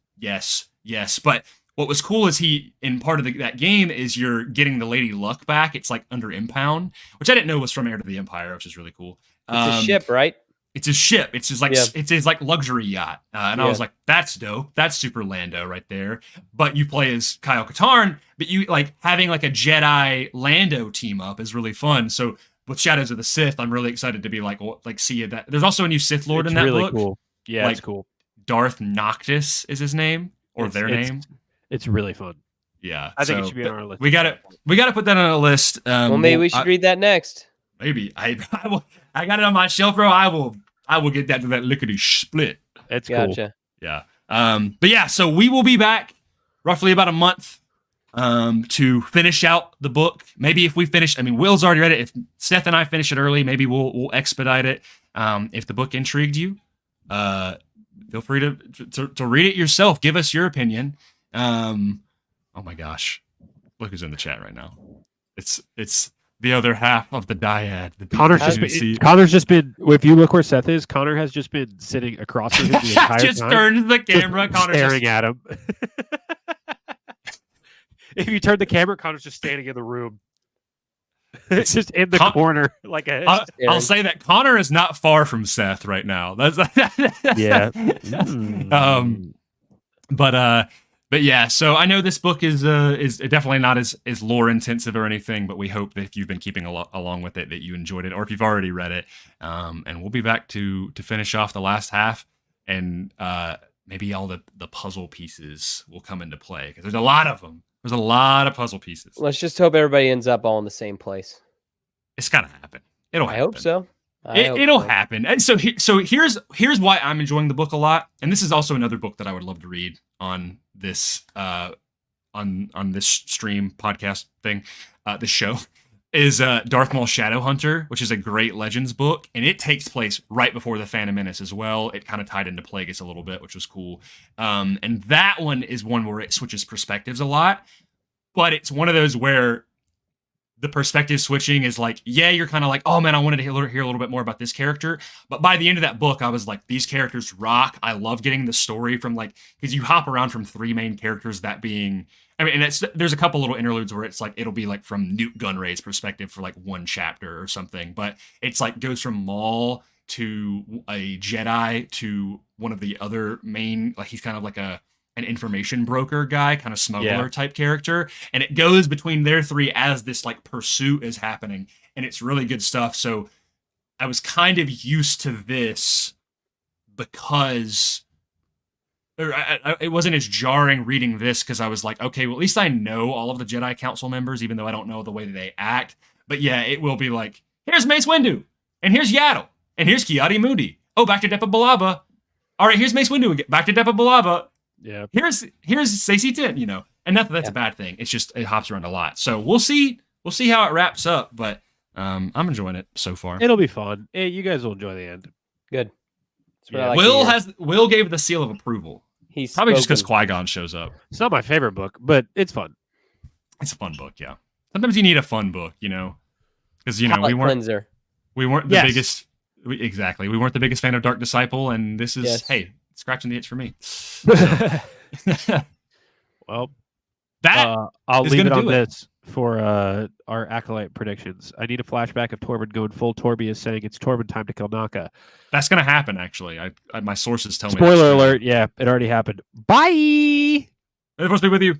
Speaker 2: But what was cool is in part of that game is you're getting the Lady Luck back. It's under impound, which I didn't know was from Heir to the Empire, which is really cool.
Speaker 4: It's a ship, right?
Speaker 2: It's a ship. It's just it's his luxury yacht. And I was like, that's dope. That's super Lando right there. But you play as Kyle Katarn, but you having a Jedi Lando team up is really fun. So with Shadows of the Sith, I'm really excited to be see that. There's also a new Sith Lord in that
Speaker 3: really
Speaker 2: book.
Speaker 3: Cool. Yeah, it's cool.
Speaker 2: Darth Noctis is his name, or their name.
Speaker 3: It's really fun.
Speaker 2: Yeah,
Speaker 3: I think it should be on our list.
Speaker 2: We got to put that on a list.
Speaker 4: Well, maybe we should read that next.
Speaker 2: Maybe I got it on my shelf, bro. I will get that to that lickety split.
Speaker 3: It's cool.
Speaker 2: Yeah. But yeah, so we will be back roughly about a month to finish out the book. Maybe if we finish, Will's already read it. If Seth and I finish it early, maybe we'll expedite it. If the book intrigued you, feel free to read it yourself. Give us your opinion. Oh my gosh, look who's in the chat right now. It's the other half of the dyad.
Speaker 3: Connor's just been. If you look where Seth is, Connor has just been sitting across from him the entire
Speaker 2: just
Speaker 3: time.
Speaker 2: turns the camera. Connor's
Speaker 3: staring at him. If you turn the camera, Connor's just standing in the room. It's just in the corner,
Speaker 2: I'll say that Connor is not far from Seth right now. That's
Speaker 3: yeah.
Speaker 2: But yeah. So I know this book is definitely not as lore intensive or anything, but we hope that if you've been keeping along with it, that you enjoyed it, or if you've already read it. And we'll be back to finish off the last half, and maybe all the puzzle pieces will come into play, because there's a lot of them. There's a lot of puzzle pieces.
Speaker 4: Let's just hope everybody ends up all in the same place.
Speaker 2: It's gotta happen. It'll happen.
Speaker 4: I hope so.
Speaker 2: It'll happen. And so here's why I'm enjoying the book a lot. And this is also another book that I would love to read on this on this stream podcast thing, this show, is Darth Maul Shadowhunter, which is a great Legends book, and it takes place right before the Phantom Menace as well. It kind of tied into Plagueis a little bit, which was cool. And that one is one where it switches perspectives a lot, but it's one of those where the perspective switching is like, yeah, you're kind of like, oh man, I wanted to hear a little bit more about this character. But by the end of that book, I was like, these characters rock. I love getting the story from like, because you hop around from 3 main characters, that being, I mean, and there's a couple little interludes where it's like, it'll be like from Newt Gunray's perspective for like 1 chapter or something. But it's like goes from Maul to a Jedi to one of the other main, like he's kind of like an information broker guy, kind of smuggler type character, and it goes between their 3 as this like pursuit is happening, and it's really good stuff. So I was kind of used to this because it wasn't as jarring reading this, because I was like, okay, well at least I know all of the Jedi Council members, even though I don't know the way that they act. But yeah, it will be like, here's Mace Windu, and here's Yaddle, and here's Ki-Adi-Mundi. Oh, back to Depa Billaba. All right, here's Mace Windu again. Back to Depa Billaba. Yeah. Here's Stacey Tint, you know, and that's a bad thing. It's just it hops around a lot. So we'll see how it wraps up. But I'm enjoying it so far.
Speaker 3: It'll be fun. Hey, you guys will enjoy the end.
Speaker 4: Good.
Speaker 2: Yeah. Will gave the seal of approval. He's probably just because Qui-Gon shows up.
Speaker 3: It's not my favorite book, but it's fun.
Speaker 2: It's a fun book, yeah. Sometimes you need a fun book, you know, because you know we weren't the biggest. Exactly, we weren't the biggest fan of Dark Disciple, and this is hey. Scratching the itch for me.
Speaker 3: Well,
Speaker 2: that
Speaker 3: I'll leave it on this for our Acolyte predictions. I need a flashback of Tormund going full Torbius, saying it's Tormund time to kill Naka.
Speaker 2: That's going to happen, actually. I my sources tell me.
Speaker 3: Spoiler alert! Yeah, it already happened. Bye.
Speaker 2: It's supposed to be with you.